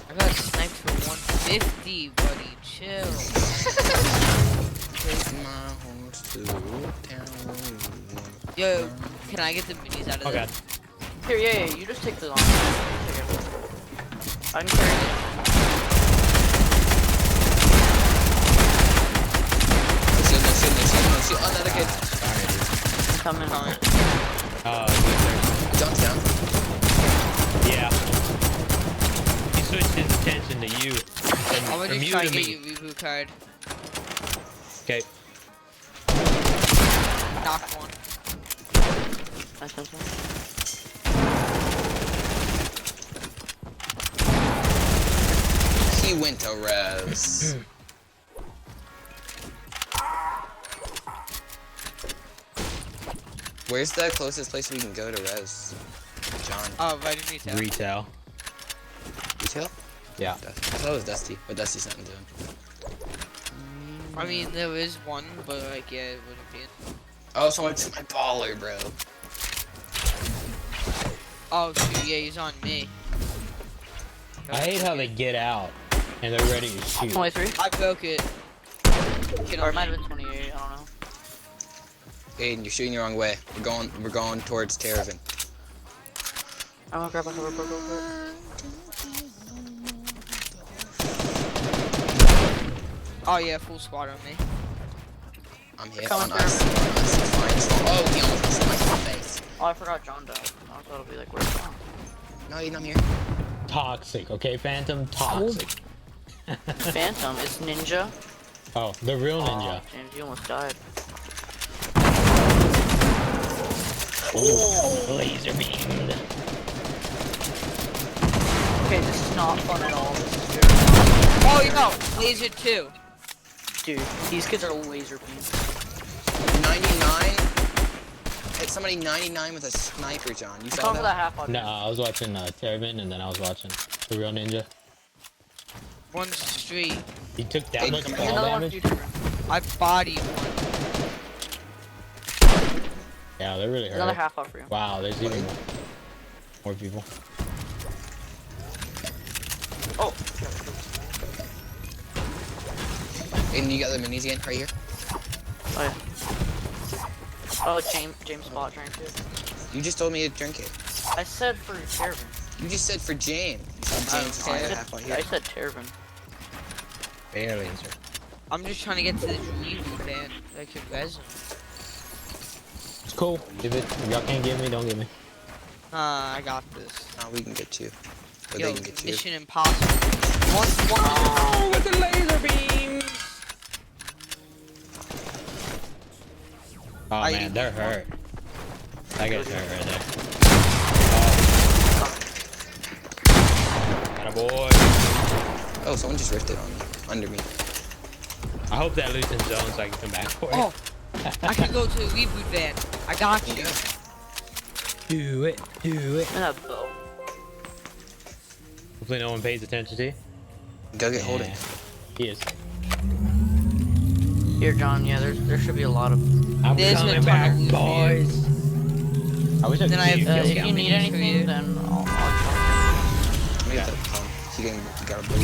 I got sniped for 150, buddy. Chill. Take my horse to town. Yo, can I get the minis out of Oh there? god. Here, yeah, you just take the lava. Take it. I can carry it. No shield. Oh, not again. Sorry, dude. I'm coming. Jump's down. Yeah. He switched his attention to you. And I'm gonna from just you try to to get me. you reboot card. Okay. Knocked one. Nice, nice, nice. We went to res. Where's the closest place we can go to res? John. Oh, right in retail. Retail. Retail? Yeah. I thought it was Dusty, but Dusty's not doing. I mean, there is one, but like, yeah, it wouldn't be. Oh, someone took my baller, bro. Oh, shoot, yeah, he's on me. I hate how they get out and they're ready to shoot. 23? I broke it. Get Or on it might me. have been 28, I don't know. Aiden, you're shooting the wrong way. We're going towards Terravan. I'm gonna grab my cover, go. Oh yeah, full squad on me. I'm hit Coming on us. It's fine, it's fine. Oh, he almost missed my face. Oh, I forgot John died. I thought it'll be like, where's John? No, Aiden, I'm here. Toxic, okay, Phantom? Toxic. Phantom is Ninja. Oh, the real ninja. Oh, James, you almost died. Ooh, laser beamed. Okay, this is not fun at all. This is very Oh, you know, laser 2. Dude, these kids are laser beams. 99. Hit somebody 99 with a sniper, John. You saw Talk for that that? half on No, I was watching Terravan and then I was watching the real ninja. One's street. He took that Hey, much come fall here. Another one damage. future. I bodied one. Yeah, they're really Another hurt. half up for you. Wow, there's even more people. Oh, Aiden, you got the minis again? Right here? oh yeah. Oh, James bought drink it. You just told me to drink it. I said for Terravan. You just said for James. You said James is Okay. only half out here. I said Terravan. Barely, sir. I'm just trying to get to the reboot band. Like your guys. It's cool. If y'all can't get me, don't get me. I got this. No, we can get you. Or Yo, they can get you. Mission Impossible. One. Oh, with the laser beams! Oh I- man, they're hurt. That guy's hurt right there. Oh. Attaboy. Oh, someone just rifted on me. Under me. I hope that loosens zone so I can come back for it. Oh, I can go to the reboot van. I got you. Do it, do it. And a bow. Hopefully no one pays attention to you. Go get Holden. Yeah, He is. Here, John. Yeah, there should be a lot of. I'm There's a coming ton back, of loot boys. I wish I could Then I see have, you. If Kill you need me. anything, then I'll Let me get the He got a blue.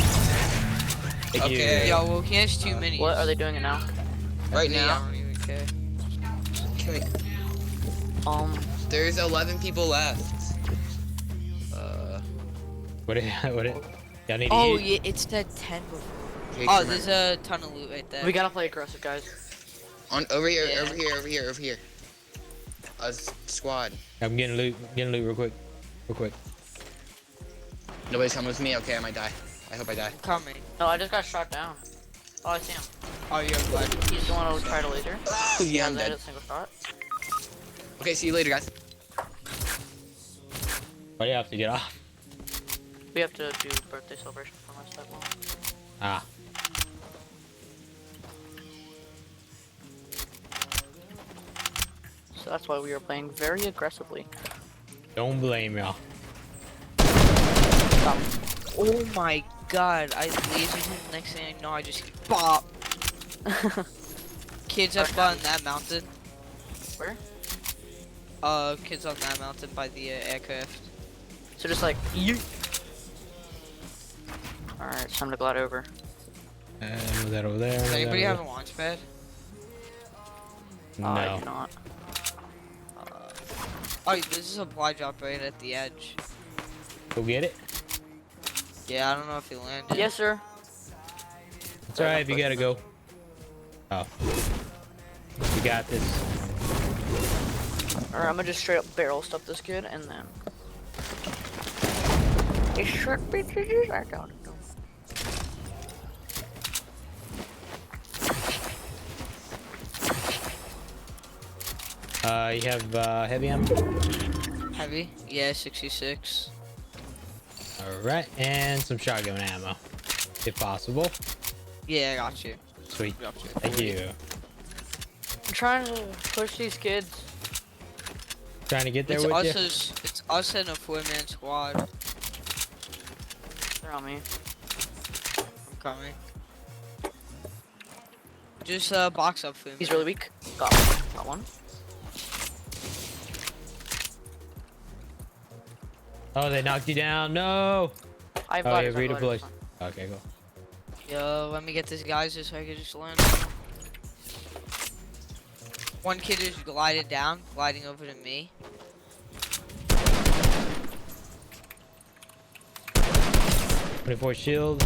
Thank you. Okay. Yo, well, he has 2 minis. What are they doing it now? Right I now, don't even care. can we, there's 11 people left. What it? Y'all need to Oh eat? yeah, it's that 10 before. Jake, Oh, remember. there's a ton of loot right there. We gotta play aggressive, guys. Over here, Yeah. over here. Squad. I'm getting loot real quick. Nobody's coming with me. Okay, I might die. I hope I die. coming. No, I just got shot down. Oh, I see him. Oh, you're glad. He's the one who tried a laser. Yeah, I'm They hit dead. a single shot. Okay, see you later, guys. Why do you have to get off? We have to do birthday celebration for my stepmom. Ah. So that's why we are playing very aggressively. Don't blame y'all. Oh my god, I lasered him. Next thing I know, I just bop. Kids up on that mountain. Where? Kids on that mountain by the aircraft. So just like, yeet. Alright, it's time to glide over. And move that over there. Does move anybody that have a over launch pad? there. I No. do not. Oh, this is a supply drop right at the edge. Go get it. Yeah, I don't know if he landed. Yes, sir. It's alright if you gotta go. Oh. You got this. Alright, I'm gonna just straight up barrel stuff this kid and then. It should be GG's. I doubt it. You have heavy ammo? Heavy? Yeah, 66. Alright, and some shotgun ammo. if possible. Yeah, I got you. Sweet. Got you. Thank you. I'm trying to push these kids. Trying to get there It's with you. us, it's us and a 4-man squad. They're on me. I'm coming. Just box up for me. He's really weak. Got one. Oh, they knocked you down. No. I have Oh, yeah, gliders, I have redeploy. gliders. Okay, cool. Yo, let me get this guy just so I can just land. One kid is glided down, gliding over to me. 24 shield.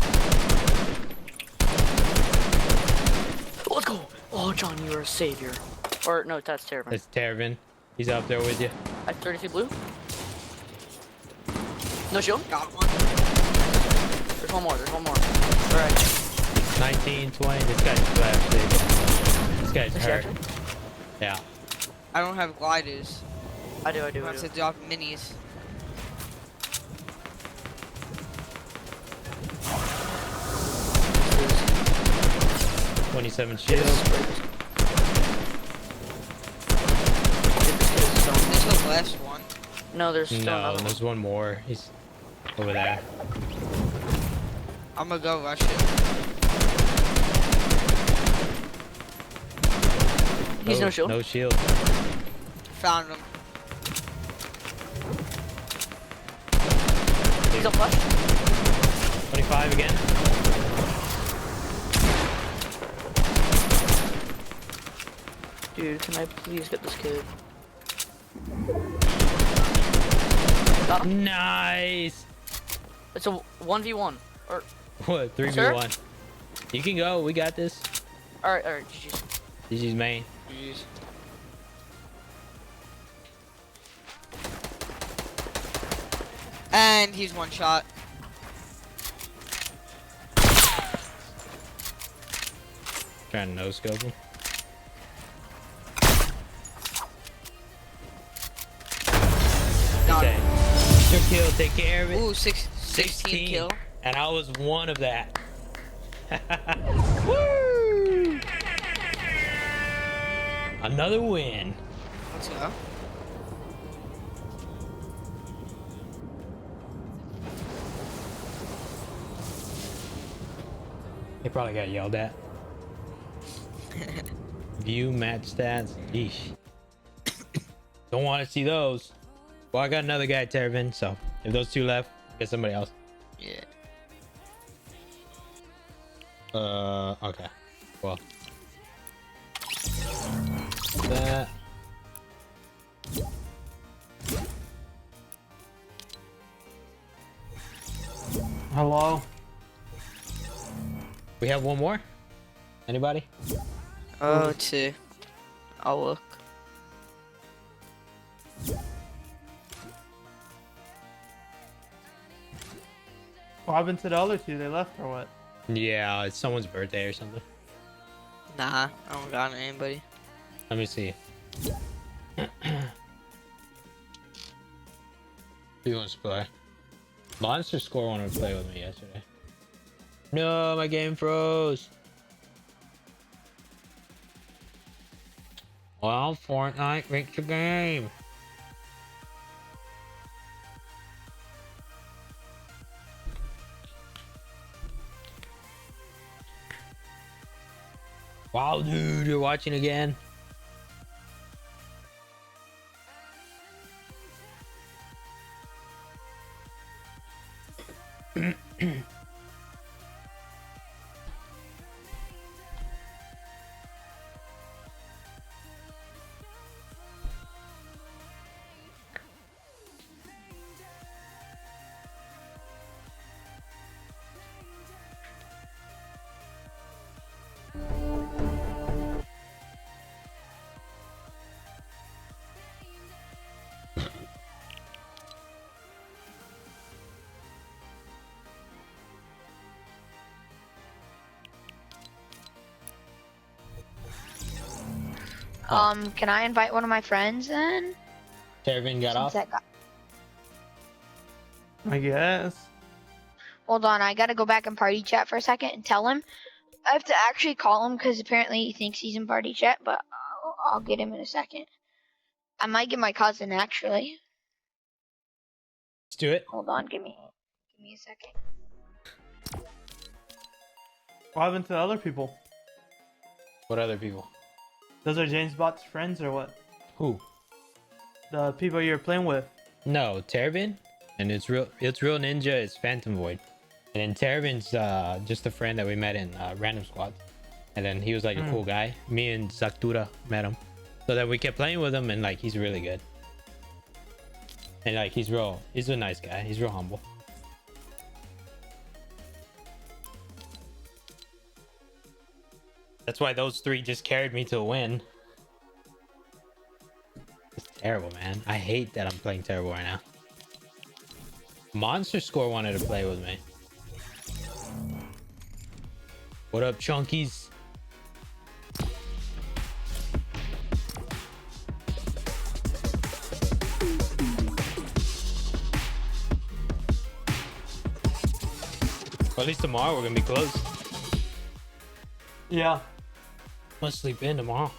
Let's go. Oh, John, you are a savior. Or no, that's terrible. That's Tervin. He's up there with you. I have 32 blue. No shield. Got one. There's one more. There's one more. All right. 19, 20. This guy's flat, dude. This guy's Is he hurt. actually? Yeah. I don't have gliders. I do. I have to drop minis. This 27 shield. is great. This is the last one. No, there's still No, another one. there's one more. He's over there. I'm gonna go rush it. He's no Oh, shield. No shield. Found him. He's on flash. 25 again. Dude, can I please get this kid? Got him. Nice. It's a 1v1. Or What? 3v1. Sir? You can go. We got this. all right. GG's. GG's main. Jeez. And he's one shot. Trying to no scope him. Got Okay. him. Your kill. Take care of it. Ooh, 16 kill. And I was one of that. Woo! Another win. Let's go. They probably got yelled at. View match stats. Yeesh. Don't want to see those. Well, I got another guy, Tervin. So if those two left, get somebody else. Yeah. Okay. Well. That. Hello. We have one more. Anybody? Let's see. I'll look. What happened to the other two? They left or what? Yeah, it's someone's birthday or something. Nah, I don't got anybody. Let me see. Who wants to play? Monster Score wanted to play with me yesterday. No, my game froze. Well, Fortnite rigged your game. Wow, dude, you're watching again? Can I invite one of my friends then? Tervin got Since off. that guy- I guess. Hold on, I gotta go back in party chat for a second and tell him. I have to actually call him because apparently he thinks he's in party chat, but I'll get him in a second. I might get my cousin actually. Let's do it. Hold on, give me a second. What happened to the other people? What other people? Those are James Bot's friends or what? Who? The people you're playing with. No, Terrabin, and it's real ninja is Phantom Void, and then Terrabin's just a friend that we met in Random Squad, and then he was like a cool guy. Me and Zaktura met him, so that we kept playing with him, and like he's really good, and like he's a nice guy. He's real humble. That's why those three just carried me to a win. It's terrible, man. I hate that I'm playing terrible right now. Monster Score wanted to play with me. What up, Chunkies? Well, at least tomorrow we're gonna be close. Yeah. Must sleep in tomorrow.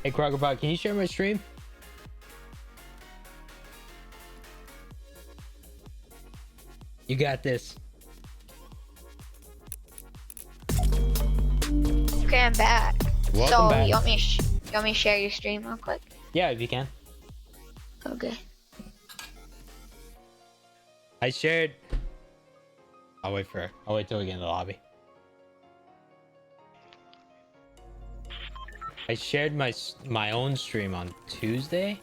Hey Crocobot, can you share my stream? You got this. Okay, I'm back. Welcome back. You want me to share your stream real quick? Yeah, if you can. Okay. I shared. I'll wait till we get in the lobby. I shared my own stream on Tuesday,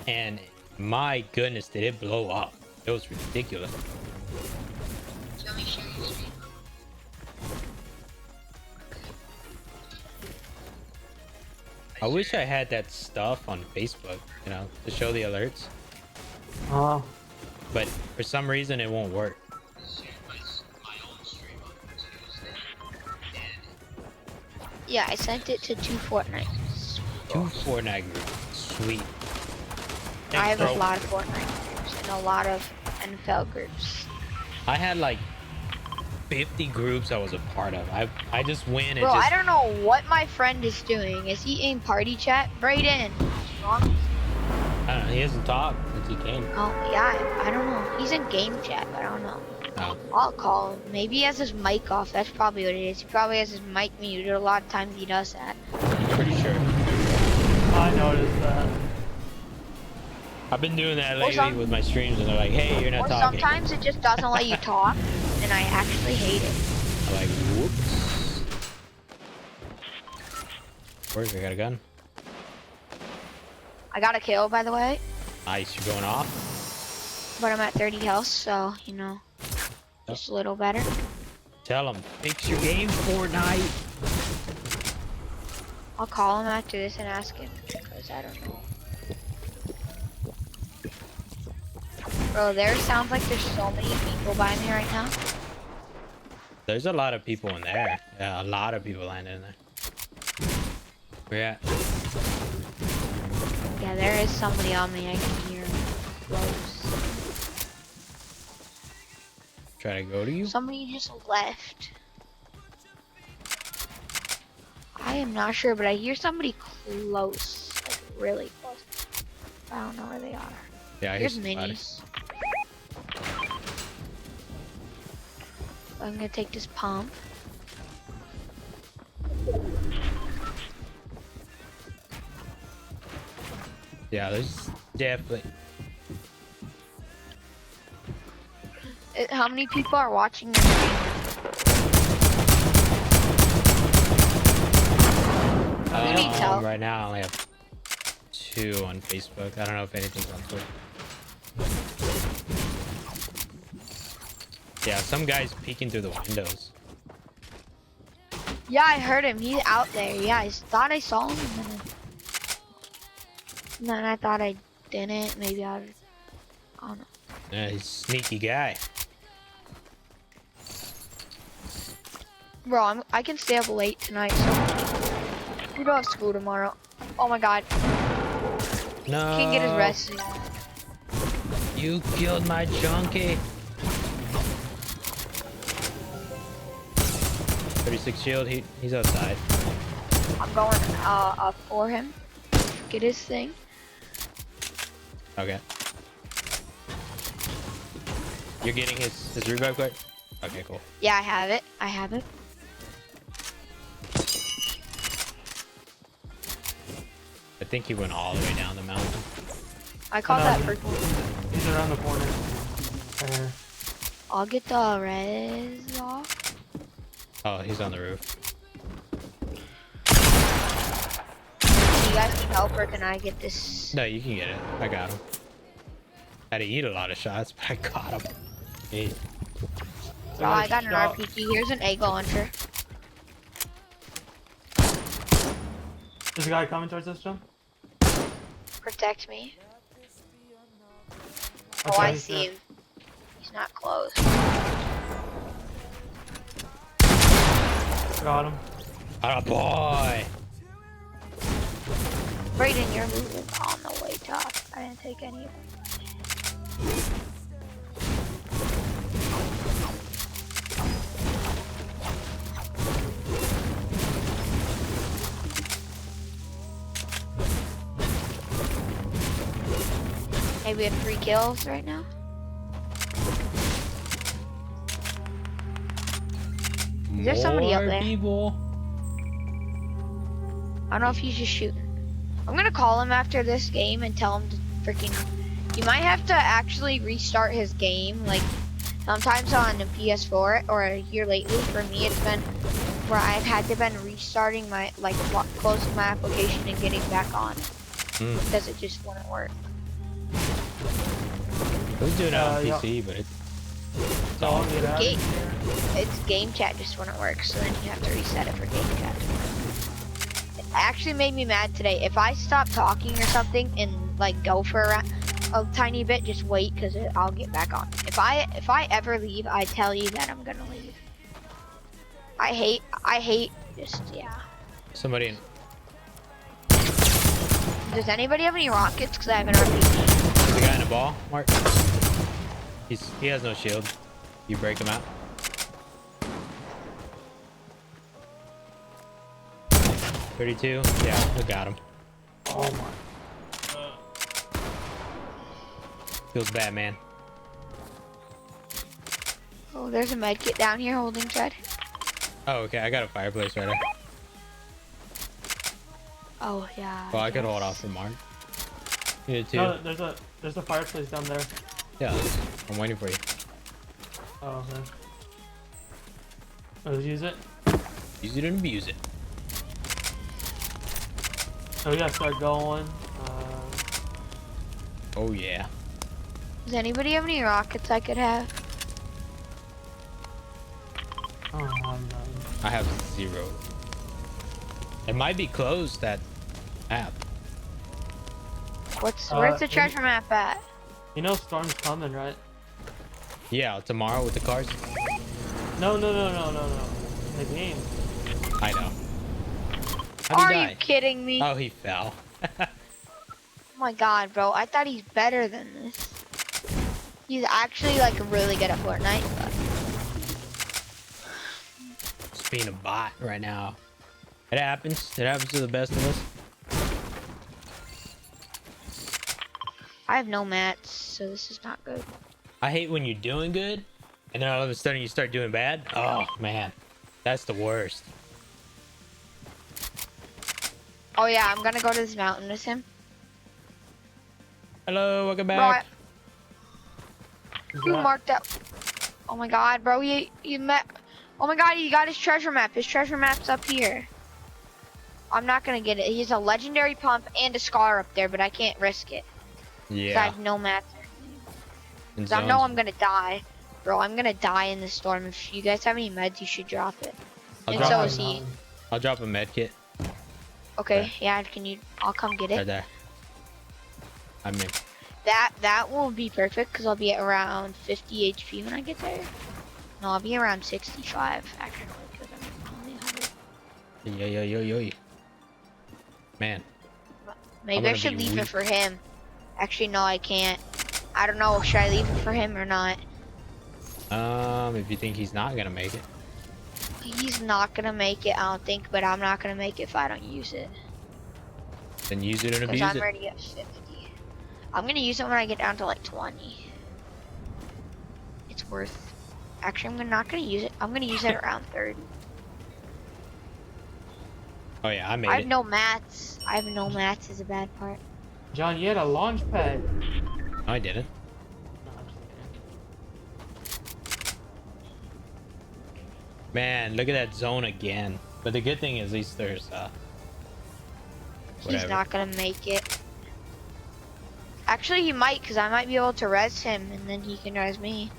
and my goodness, did it blow up? It was ridiculous. Let me share your stream. I wish I had that stuff on Facebook, you know, to show the alerts. Oh. But for some reason, it won't work. Yeah, I sent it to 2 Fortnite. 2 Fortnite groups. Sweet. I have Thanks, a bro. lot of Fortnite groups and a lot of NFL groups. I had like 50 groups I was a part of. I just win and Bro, just I don't know what my friend is doing. Is he in party chat? Brayden. What's wrong? I don't know, he hasn't talked since he came. Oh, yeah, I don't know. He's in game chat, but I don't know. No. I'll call him. Maybe he has his mic off. That's probably what it is. He probably has his mic muted. A lot of times he does that. Pretty sure. I noticed that. I've been doing that Or lately some- with my streams, and they're like, "Hey, you're not Or talking." sometimes it just doesn't let you talk, and I actually hate it. I'm like, whoops. Where's I got a gun? I got a kill, by the way, Nice, you're going off. but I'm at 30 health, so, you know, just a little better. Tell him, fix your game, Fortnite. I'll call him after this and ask him, because I don't know. Bro, there sounds like there's so many people by me right now. There's a lot of people in there. Yeah, a lot of people landed in there. Where you at? Yeah, there is somebody on me. I can hear him close. Try to go to you? Somebody just left. I am not sure, but I hear somebody close. Like, really close. I don't know where they are. Yeah, I hear Here's somebody. minis. I'm gonna take this pump. Yeah, there's definitely. How many people are watching your stream? You need help. Right now, I only have 2 on Facebook. I don't know if anything's on Twitter. Yeah, some guy's peeking through the windows. Yeah, I heard him. He's out there. Yeah, I thought I saw him. And then I thought I didn't. Maybe I don't know. Yeah, he's a sneaky guy. Bro, I can stay up late tonight, so we don't have school tomorrow. Oh my god. No. Can't get his rest. You killed my chunky. 36 shield. He's outside. I'm going up for him. Get his thing. Okay. You're getting his revive quick? Okay, cool. Yeah, I have it. I have it. I think he went all the way down the mountain. I caught that first one. He's around the corner. Right here. I'll get the res off. Oh, he's on the roof. You guys need help, or can I get this? No, you can get it. I got him. Had to eat a lot of shots, but I got him. Hey. Oh, I got an RPG. Here's an egg launcher. There's a guy coming towards us, John. Protect me. Oh, Okay, I he's see there. him. He's not close. Got him. Oh boy. Brayden, your loot is on the way top. I didn't take any of it. Hey, we have 3 kills right now. Is there somebody up More there? people. I don't know if he's just shooting. I'm gonna call him after this game and tell him to freaking. You might have to actually restart his game. Like sometimes on the PS4 or here lately, for me it's been where I've had to been restarting my closing my application and getting back on because it just wouldn't work. It was doing it on Yeah. PC, but it's So I'll get out of Game, here. it's game chat just wouldn't work, so then you have to reset it for game chat to work. It actually made me mad today. If I stop talking or something and like go for a tiny bit, just wait because I'll get back on. If I ever leave, I tell you that I'm gonna leave. I hate just somebody in. Does anybody have any rockets? Because I have an RPG. The guy in the ball, Mark. He has no shield. You break him out. $32. Yeah, we got him. Oh my. Feels bad, man. Oh, there's a med kit down here holding tread. Oh, okay. I got a fireplace right there. Oh yeah. Well, I could hold off for Mark. You did too. No, there's a fireplace down there. Yeah, I'm waiting for you. Oh, okay. Let's use it. Use it and abuse it. So we gotta start going. Oh yeah. Does anybody have any rockets I could have? Oh, I'm done. I have 0. It might be closed, that app. Where's the treasure map at? You know storm's coming, right? Yeah, tomorrow with the cars. No. In the game. I know. How'd Are he you die? kidding me? Oh, he fell. Oh my god, bro. I thought he's better than this. He's actually like really good at Fortnite. But... Just being a bot right now. It happens. It happens to the best of us. I have no mats, so this is not good. I hate when you're doing good, and then all of a sudden you start doing bad. Oh, man. That's the worst. Oh yeah, I'm gonna go to this mountain with him. Hello, welcome Bro, back. who marked that? Oh my god, bro, you met. Oh my god, he got his treasure map. His treasure map's up here. I'm not gonna get it. He has a legendary pump and a scar up there, but I can't risk it. 'Cause I Yeah. have no mats. in 'Cause I know zones. I'm gonna die. Bro, I'm gonna die in the storm. If you guys have any meds, you should drop it. I'll And drop so it. is he. I'll drop a med kit Okay, yeah, can you? I'll come get right it. there. I'm in. That will be perfect because I'll be at around 50 HP when I get there. No, I'll be around 65 actually because I'm only 100. Yo. Man. Maybe I gonna should be leave it weak. for him. Actually, no, I can't. I don't know. Should I leave it for him or not? If you think he's not gonna make it. He's not gonna make it, I don't think, but I'm not gonna make it if I don't use it. Then use it and Because abuse I'm it. already at 50. I'm gonna use it when I get down to like 20. It's worth. Actually, not gonna use it. I'm gonna use it around 30. Oh yeah, I made I have it. no mats. I have no mats is a bad part. John, you had a launch pad. No, I didn't. No, I'm just kidding. Man, look at that zone again. But the good thing is, at least there's He's whatever. not gonna make it. Actually, he might, because I might be able to res him, and then he can res me.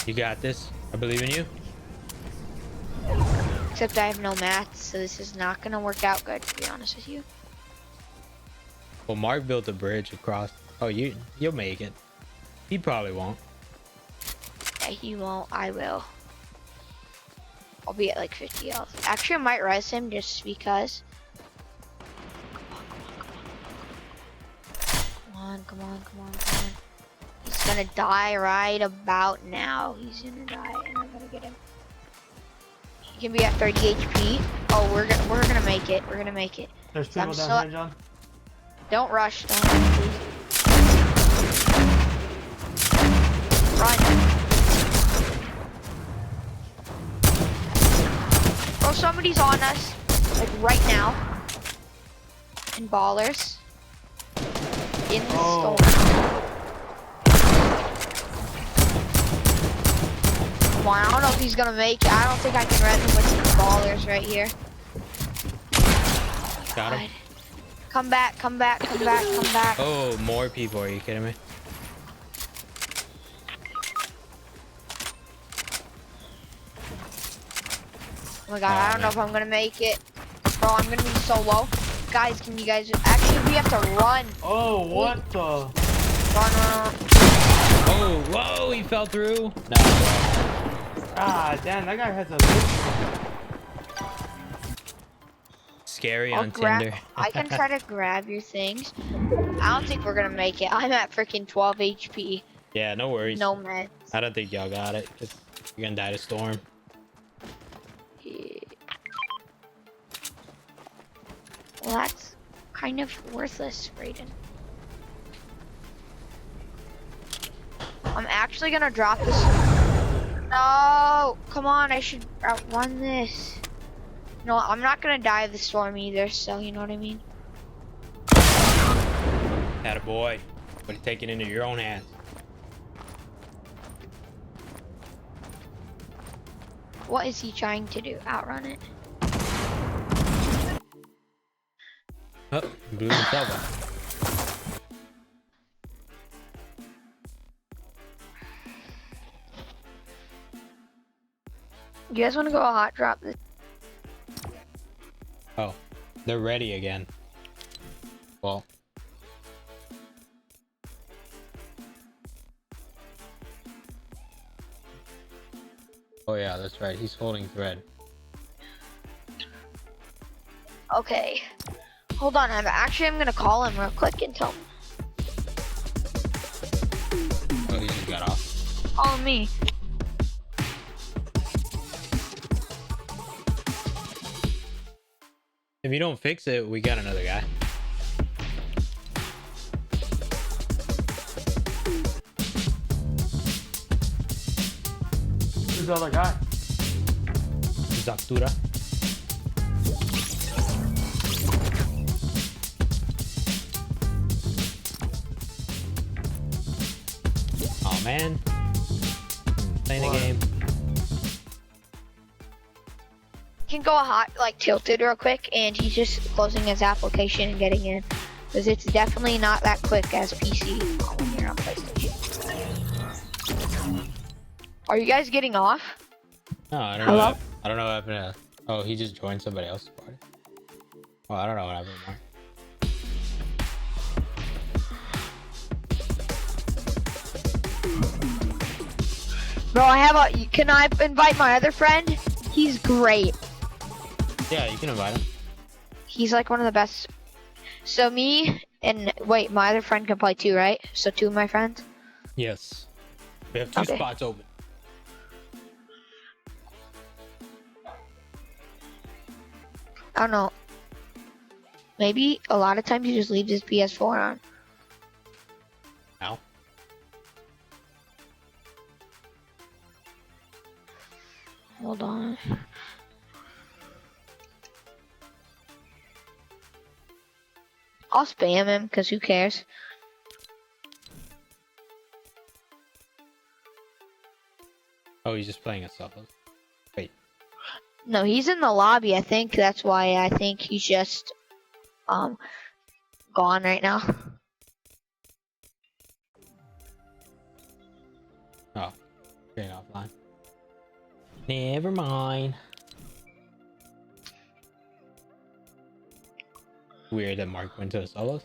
You got this. I believe in you. Except I have no mats, so this is not gonna work out good, to be honest with you. Well, Mark built a bridge across. Oh, you'll make it. He probably won't. Yeah, he won't. I will. I'll be at like 50 health. Actually, I might res him just because. Come on. He's gonna die right about now. He's gonna die, and I'm gonna get him. He can be at 30 HP. Oh, we're gonna make it. We're gonna make it. There's people I'm down here, John. Don't rush. Don't rush, please. Run. Bro, somebody's on us. Like right now. In ballers. In the Oh. storm. Come on, I don't know if he's gonna make it. I don't think I can res him with some ballers right here. Got him. Come back. Oh, more people. Are you kidding me? Oh my god, I don't know if I'm gonna make it. Bro, I'm gonna be so low. Guys, can you guys actually we have to run. Oh, what the? Run. Oh, whoa! He fell through. No. Ah, damn, that guy has a. Scary on Tinder. I can try to grab your things. I don't think we're gonna make it. I'm at freaking 12 HP. Yeah, no worries. No meds. I don't think y'all got it. Just, you're gonna die to storm. Yeah. Well, that's kind of worthless, Brayden. I'm actually gonna drop this. No, come on, I should outrun this. No, I'm not gonna die of the storm either, so you know what I mean? Attaboy. But take it into your own hands. What is he trying to do? Outrun it? Oh, he blew himself up. You guys wanna go a hot drop this? Oh, they're ready again. Well. Oh yeah, that's right. He's holding thread. Okay. Hold on, I'm gonna call him real quick and tell him. Oh, he just got off. Call me. If you don't fix it, we got another guy. Who's the other guy? Zactura. Oh man. Playing the game. Can go a hot like tilted real quick, and he's just closing his application and getting in, because it's definitely not that quick as PC when you're on PlayStation. Are you guys getting off? No, I don't know. Hello? I don't know what happened to. Oh, he just joined somebody else's party. Oh, I don't know what happened to Mark. Bro, I have a. Can I invite my other friend? He's great. Yeah, you can invite him. He's like one of the best So me and wait, my other friend can play too, right? So 2 of my friends. Yes. We have 2 Okay. spots open. I don't know. Maybe a lot of times he just leaves his PS4 on. Ow. Hold on. I'll spam him because who cares? Oh, he's just playing a solo. Wait. No, he's in the lobby. I think that's why I think he's just gone right now. Oh, straight offline. Never mind. Weird that Mark went to the solos.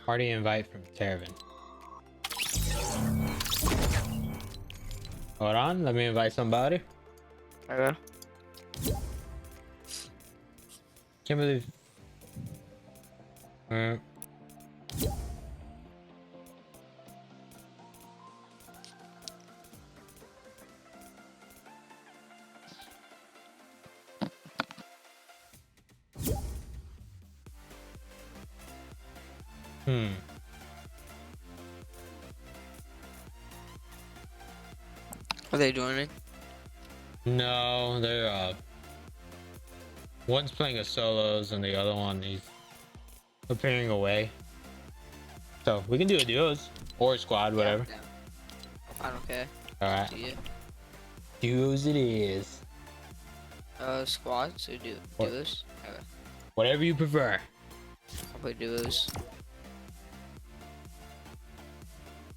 Party invite from Tervin. Hold on, let me invite somebody. Okay. Can't believe. Are they joining? No, they're one's playing a solos and the other one is appearing away. So we can do a duos or a squad, whatever. I don't care. Alright. Do you? Duos it is. Squad, so duos. Okay. Whatever you prefer. I'll play duos.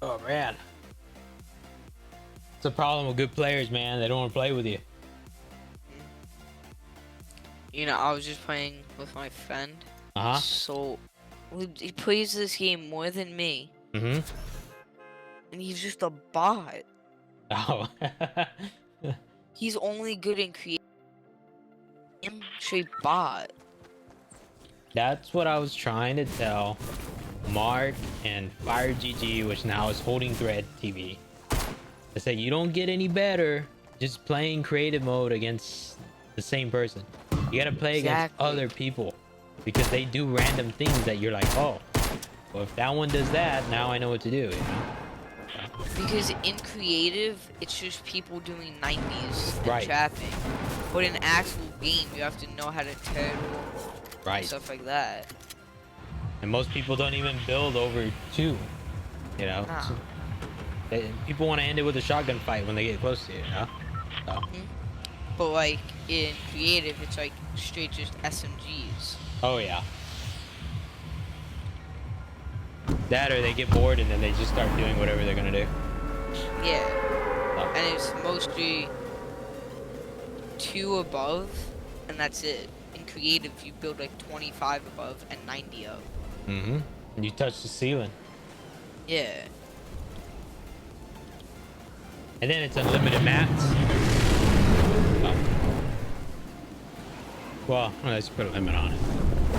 Oh man. It's a problem with good players, man. They don't want to play with you. You know, I was just playing with my friend. Uh-huh. So, he plays this game more than me. Mm-hmm. And he's just a bot. Oh. He's only good in creating. Straight bot. That's what I was trying to tell Mark and FireGG, which now is Holding Thread TV. I said, you don't get any better just playing creative mode against the same person. You gotta play against other people because they do random things that you're like, oh, well, if that one does that, now I know what to do, you know? Because in creative, it's just people doing 90s and Right. trapping. But in actual game, you have to know how to turtle, Right. stuff like that. And most people don't even build over 2, you know? Nah. So, people want to end it with a shotgun fight when they get close to you, you know? So. But like in creative, it's like straight just SMGs. Oh yeah. That or they get bored and then they just start doing whatever they're gonna do. Yeah. Oh. And it's mostly 2 above, and that's it. In creative, you build like 25 above and 90 up. Mm-hmm. And you touch the ceiling. Yeah. And then it's unlimited mats. Oh. Well, let's put a limit on it.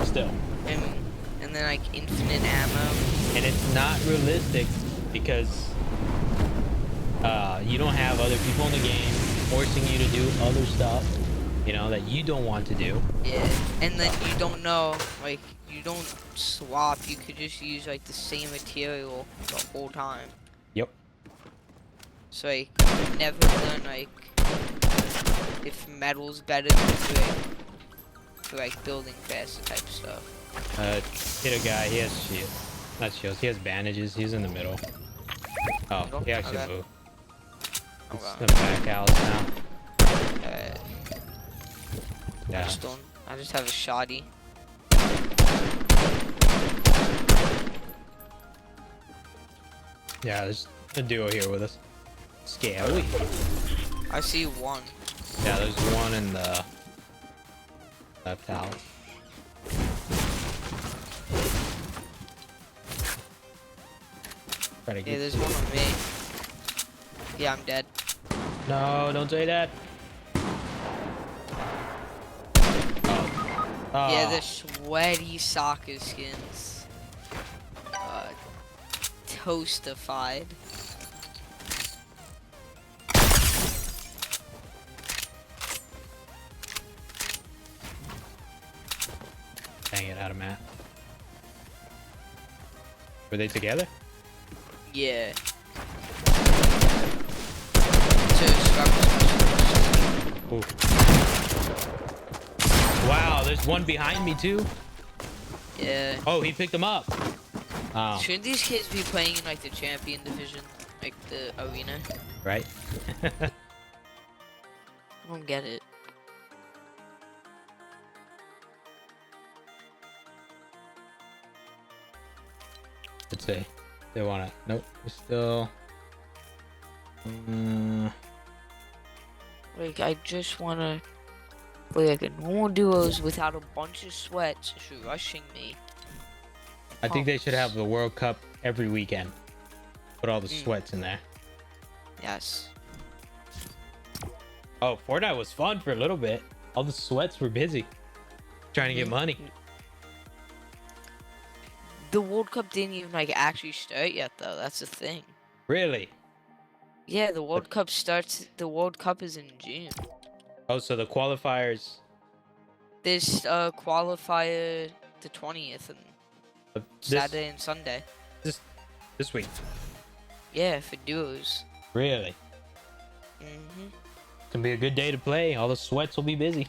Still. And then like infinite ammo. And it's not realistic because you don't have other people in the game forcing you to do other stuff, you know, that you don't want to do. Yeah. And then you don't know, like, you don't swap. You could just use like the same material the whole time. Yep. So like, you never learn like if metal's better than brick for like building faster type stuff. Hit a guy, he has shield. Not shields, he has bandages, he's in the middle. Oh, he actually Okay. moved. It's Okay. the back house now. Yeah. I just have a shoddy. Yeah, there's a duo here with us. Scary. I see one. Yeah, there's one in the left house. Try to Yeah, get. there's one on me. Yeah, I'm dead. No, don't say that. Yeah, Ah, the sweaty soccer skins. Toastified. dang it, out of Matt. Were they together? Yeah. So Ooh. Wow, there's one behind me too. yeah. Oh, he picked him up. Oh, Shouldn't these kids be playing in like the champion division, like the arena? right. I don't get it. Let's see. They wanna. Nope. We're still. Like, I just wanna play like a normal duos without a bunch of sweats rushing me. I think they should have the World Cup every weekend. Put all the Mm. sweats in there. Yes. Oh, Fortnite was fun for a little bit. All the sweats were busy trying to get money. The World Cup didn't even like actually start yet, though. That's the thing. Really? Yeah, the World Cup starts. The World Cup is in June. Oh, so the qualifiers. This qualifier the 20th and This, Saturday and Sunday. this week. Yeah, for duos. Really? Mhm. It's gonna be a good day to play. All the sweats will be busy.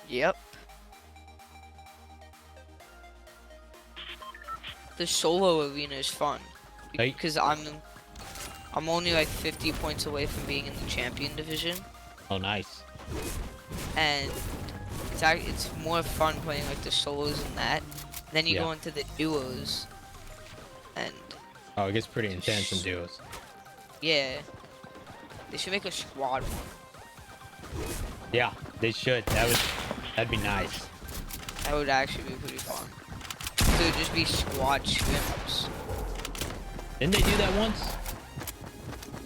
Yep. The solo arena is fun Hey. because I'm only like 50 points away from being in the champion division, Oh, nice. and it's more fun playing like the solos and that. Then you Yeah. go into the duos, and Oh, it gets pretty intense in duos. yeah, they should make a squad one. Yeah, they should. That'd be nice. That would actually be pretty fun. So it'd just be squad scrims. Didn't they do that once?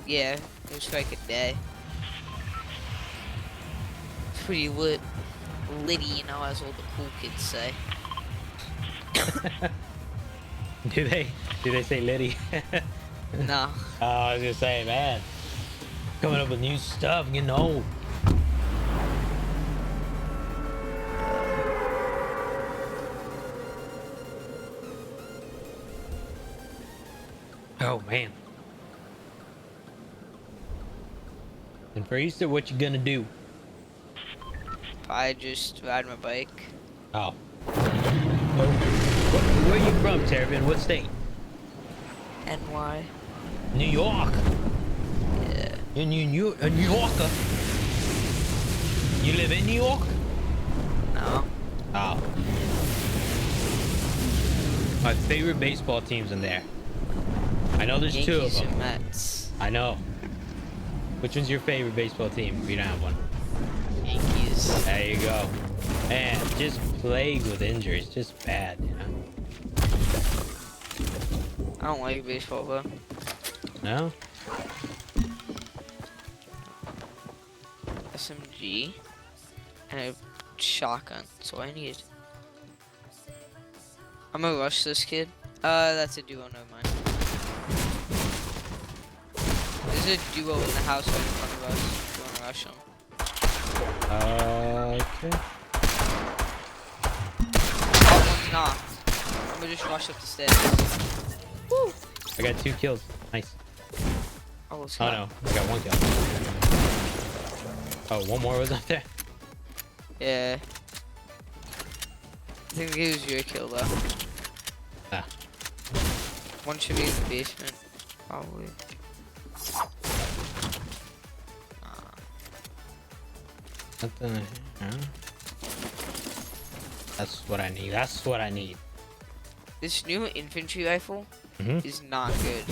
Yeah, it was for like a day. It's pretty lit, litty, you know, as all the cool kids say. Do they say Liddy? No. Oh, I was gonna say, man, coming up with new stuff, getting old. Oh man. And for Easter, what you gonna do? I just ride my bike. Oh. Where are you from, Tervin? What state? NY. New York. Yeah. You're a New Yorker. You live in New York? No. Oh. My favorite baseball team's in there. I know there's two of Yankees them. and Mets. I know. Which one's your favorite baseball team if you don't have one? Yankees. There you go. Man, just plagued with injuries. Just bad, you know? I don't like baseball though. No? SMG and a shotgun. That's all I need. I'm gonna rush this kid. That's a duo, never mind. There's a duo in the house right in front of us. If you wanna rush them. Okay. Oh, one's knocked. I'm gonna just rush up the stairs. Woo! I got 2 kills. Nice. Oh, let's Oh go. no, I got 1 kill. Oh, one more was up there? Yeah. I think it was your kill though. Ah. One should be in the basement. Probably. Nothing. Huh? That's what I need. That's what I need. This new infantry rifle Mhm. is not good.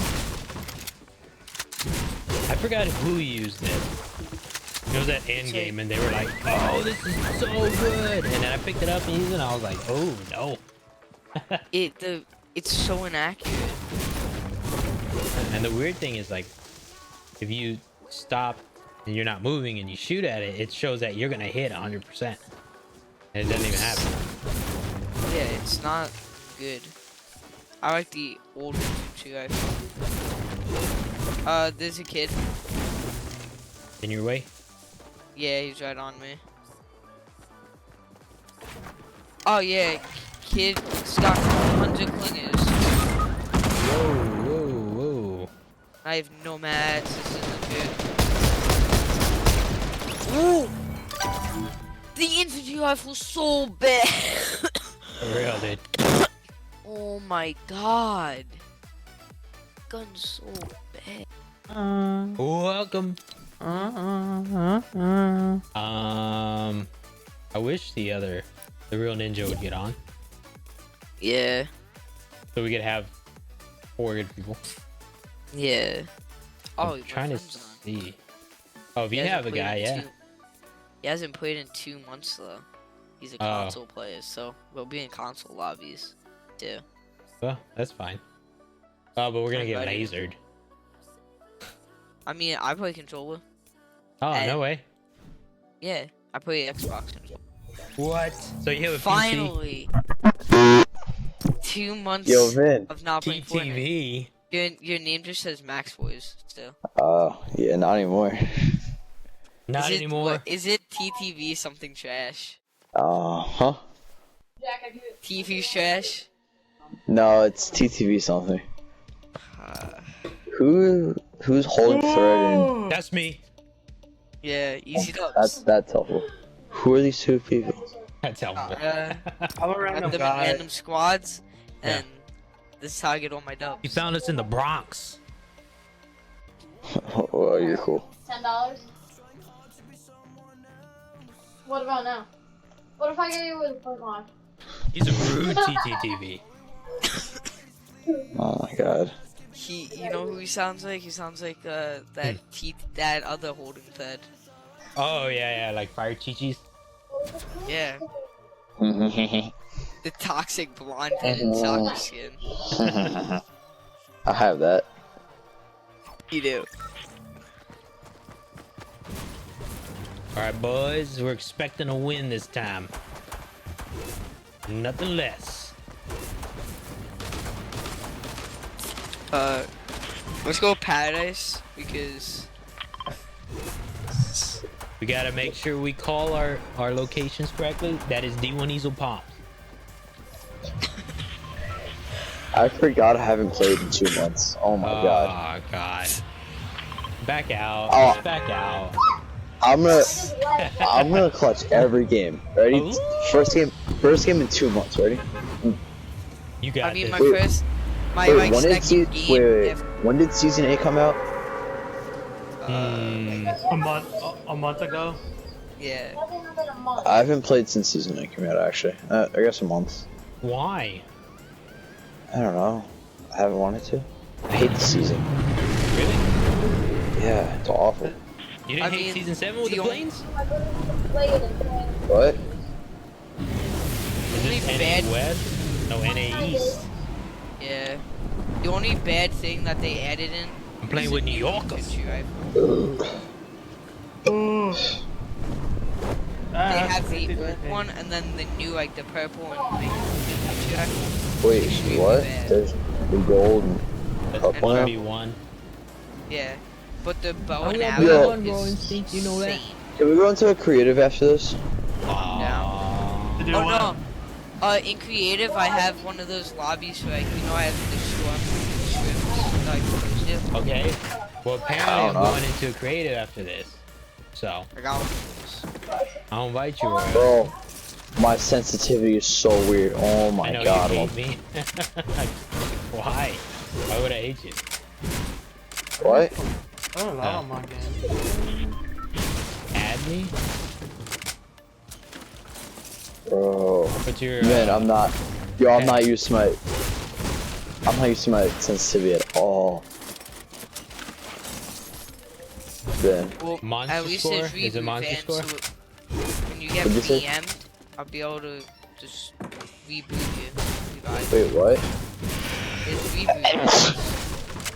I forgot who used it. It was at Endgame, and they were like, "Oh, this is so good!" And then I picked it up and used it, and I was like, "Oh no!" It's so inaccurate. And the weird thing is, like, if you stop and you're not moving and you shoot at it, it shows that you're gonna hit 100%, and it doesn't even happen. It's not good. I like the old two iPhone. There's a kid. In your way? Yeah, he's right on me. Oh yeah, kid got 100 clingers. Whoa, whoa, whoa. I have no mats. This isn't good. Ooh! The infantry rifle's so bad. For real, dude. Oh my god. Gun's so bad. Welcome. I wish the real ninja would get on, Yeah. so we could have 4 good people. Yeah. Oh, I'm trying to see. Oh, if He you hasn't have a played guy, in yeah. He hasn't played in 2 months though. He's a Oh. console player, so we'll be in console lobbies too. Well, that's fine. Oh, but we're gonna get Invited. lasered. I mean, I play controller. Oh, And- no way. Yeah, I play Xbox controller. What? So you have a Finally, 2 months Yo, Vin. of not playing Fortnite. TTV? Your name just says Max Boys still. Oh, yeah, not anymore. Not Is it, anymore. what, is it TTV something trash? Huh? TV trash? No, it's TTV something. Uh, Who's holding thread and That's me. yeah, easy dubs. that's helpful. Who are these 2 people? That's helpful. I'm a Got random them in guy. random squads, Yeah. and this is how I get all my You dubs. found us in the Bronx. Oh, you're cool. $10. What about now? What if I get you with a Pokemon? He's a rude TTTV. Oh my god. You know who he sounds like? He sounds like that other holding thread. Oh yeah, like fire chichis. Yeah, I the toxic blonde-headed soccer skin. have that. You do. All right, boys, we're expecting a win this time. Nothing less. Let's go Paradise because We gotta make sure we call our locations correctly. That is D1 Easel Pops. I forgot I haven't played in 2 months. Oh my god. Oh god. Back out. Oh. Just back out. I'm gonna clutch every game. Ready? Ooh. First game in 2 months. Ready? You got I mean this. my Wait. first, my Wait, like when did second game. when did season 8 come out? A month ago. Yeah. I haven't played since season 8 came out. Actually, I guess a month. Why? I don't know. I haven't wanted to. I hate the season. Really? Yeah, it's awful. You didn't I hate mean, season 7 with the the only- planes? What? Is only this NA bad- West? No, NA East. Yeah. The only bad thing that they added in. I'm playing with New Yorkers. They have the old one and then the new, like the purple and like the jack. Wait, Extremely what? bad. There's the gold and That's purple now? NW1. Yeah. But the bow and love arrow Yo. One, bro, is Instinct, you know that? insane. Can we go into a creative after this? Aw. To do Oh what? no. In creative, I have one of those lobbies where, like, you know, I have the shrimps, like, ship. Okay. Well, apparently I I'm don't know. going into a creative after this. So, I got one of I'll invite you, Roy. Bro, my sensitivity is so weird. Oh I my know god. you hate me. Why? Why would I hate you? What? I don't know Oh. my game. Add me? Bro. What's your Man, I'm not. Yo, I'm not used to my. I'm not used to my sensitivity at all. Then. Well, Monster at least score? there's Is it reboot monster fans, score? so when you get What'd you say? PM'd, I'll be able to just reboot you. Revive. Wait, what? It's reboot.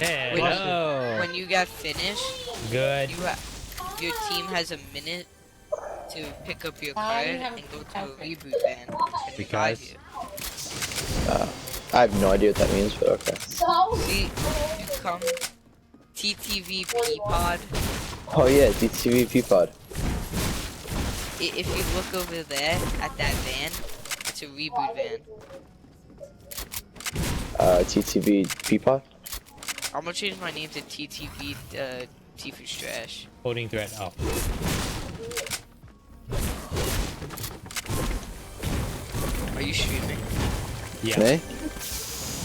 Hello. When you get finished, Good. your team has a minute to pick up your card and go to a reboot van and revive Because? you. I have no idea what that means, but okay. See, you come TTVP pod. Oh yeah, DTV Peapod. If you look over there at that van, it's a reboot van. TTV Peapod? I'm gonna change my name to TTV Tifu's Trash. Holding threat. Oh. Are you streaming? Yeah. Me?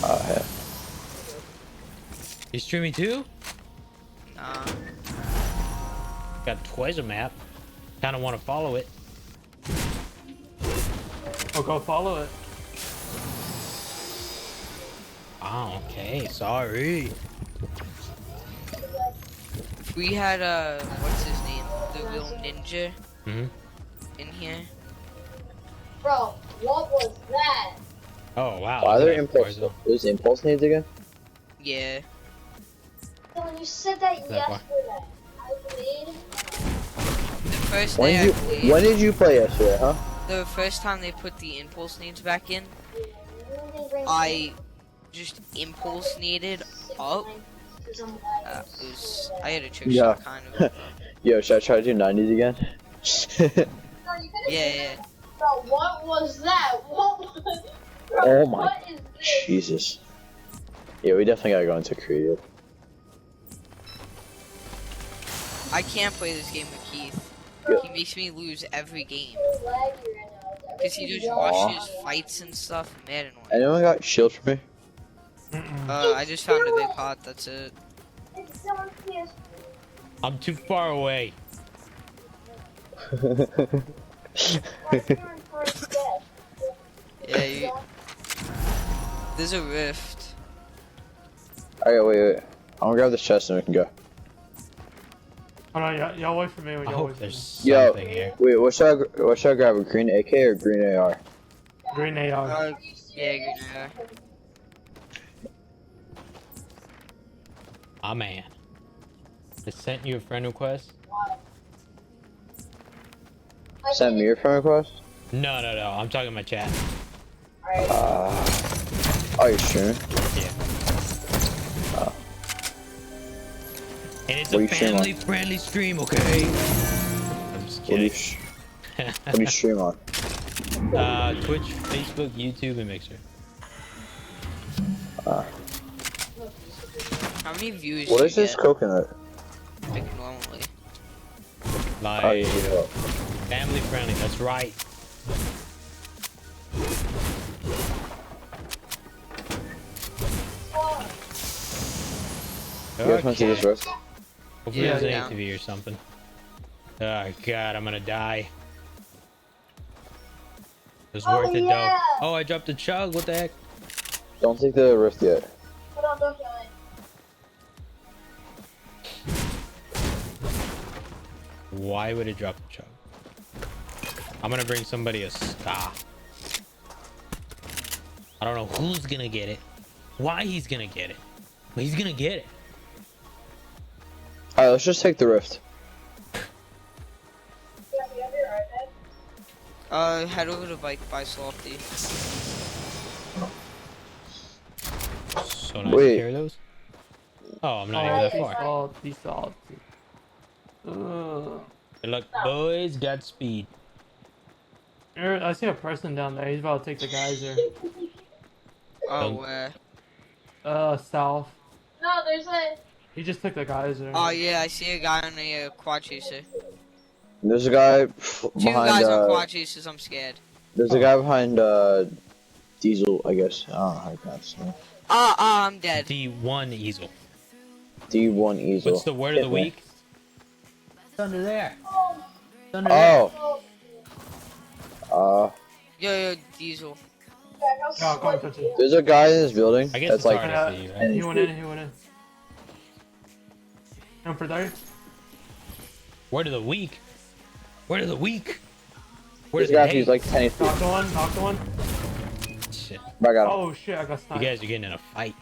Oh, yeah. You streaming too? Nah. Got twice a map. Kind of want to follow it. Oh, go follow it. Oh, okay. Sorry. If we had what's his name? The real ninja Mm-hmm. in here. Bro, what was that? Oh wow. Why are look there at that impulse? Warzone. There's impulse needs again? Yeah. When you said that That yesterday, I played. The first day I played, When did you play yesterday, huh? the first time they put the impulse needs back in, I just impulse needed up. I had a trick Yeah. shot kind of. Yo, should I try to do 90s again? Yeah. Bro, what was that? What was? Bro, Oh my- What is this? Jesus. Yeah, we definitely gotta go into creative. I can't play this game with Keith. Yeah. He makes me lose every game. It's laggy right now. Because he just Aw. rushes fights and stuff. Mad annoying. Anyone got shield for me? I just found a big pot, that's it. It's on PS4. I'm too far away. Yeah, you... There's a rift. Okay, wait. I'm gonna grab this chest and we can go. Hold on, y'all wait for me. I Y'all hope wait for there's Yo, something here. wait, what should I grab? A green AK or green AR? me. Green AR. Yeah, good. Ah man. I sent you a friend request. Send me your friend request? No. I'm talking my chat. Oh, you're streaming? Yeah. And it's What are a you streaming on? family-friendly stream, okay? I'm just What do you, kidding. what do you stream on? Twitch, Facebook, YouTube, and Mixer. How many views What do is you this get? coconut? Like normally. Like, Oh, yeah. family-friendly, that's right. You guys want to see this rift? Hopefully Yeah, there's an yeah. ATV or something. Oh god, I'm gonna die. It was worth it yeah. though. Oh, I dropped a chug, what the heck? Don't take the rift yet. Hold on, don't kill it. Why would it drop the chug? I'm gonna bring somebody a star. I don't know who's gonna get it, why he's gonna get it, but he's gonna get it. Alright, let's just take the rift. Head over to buy Salty. So nice Wait. to carry those. Oh, I'm not even that far. Default. Good luck, boys. Godspeed. I see a person down there. He's about to take the geyser. Oh, where? South. No, there's a. He just took the geyser. Oh yeah, I see a guy on a quad chaser. There's a guy Two behind, guys on quad chasers, I'm scared. there's a guy behind, Diesel, I guess. I don't know how to pronounce his name. I'm dead. D1 easel. D1 Easel. What's the word of the Hit me. week? It's under there. It's under there. Oh. Yo, Diesel. Oh, go and touch it. There's a guy in this building I guess that's it's like, hard to see, right? He went in. And for 30? Word of the week. Word of the week. Word this of guy the who's day. like 10 feet. Knocked one. Shit. I got him. Oh shit, I got You sniped. guys are getting in a fight.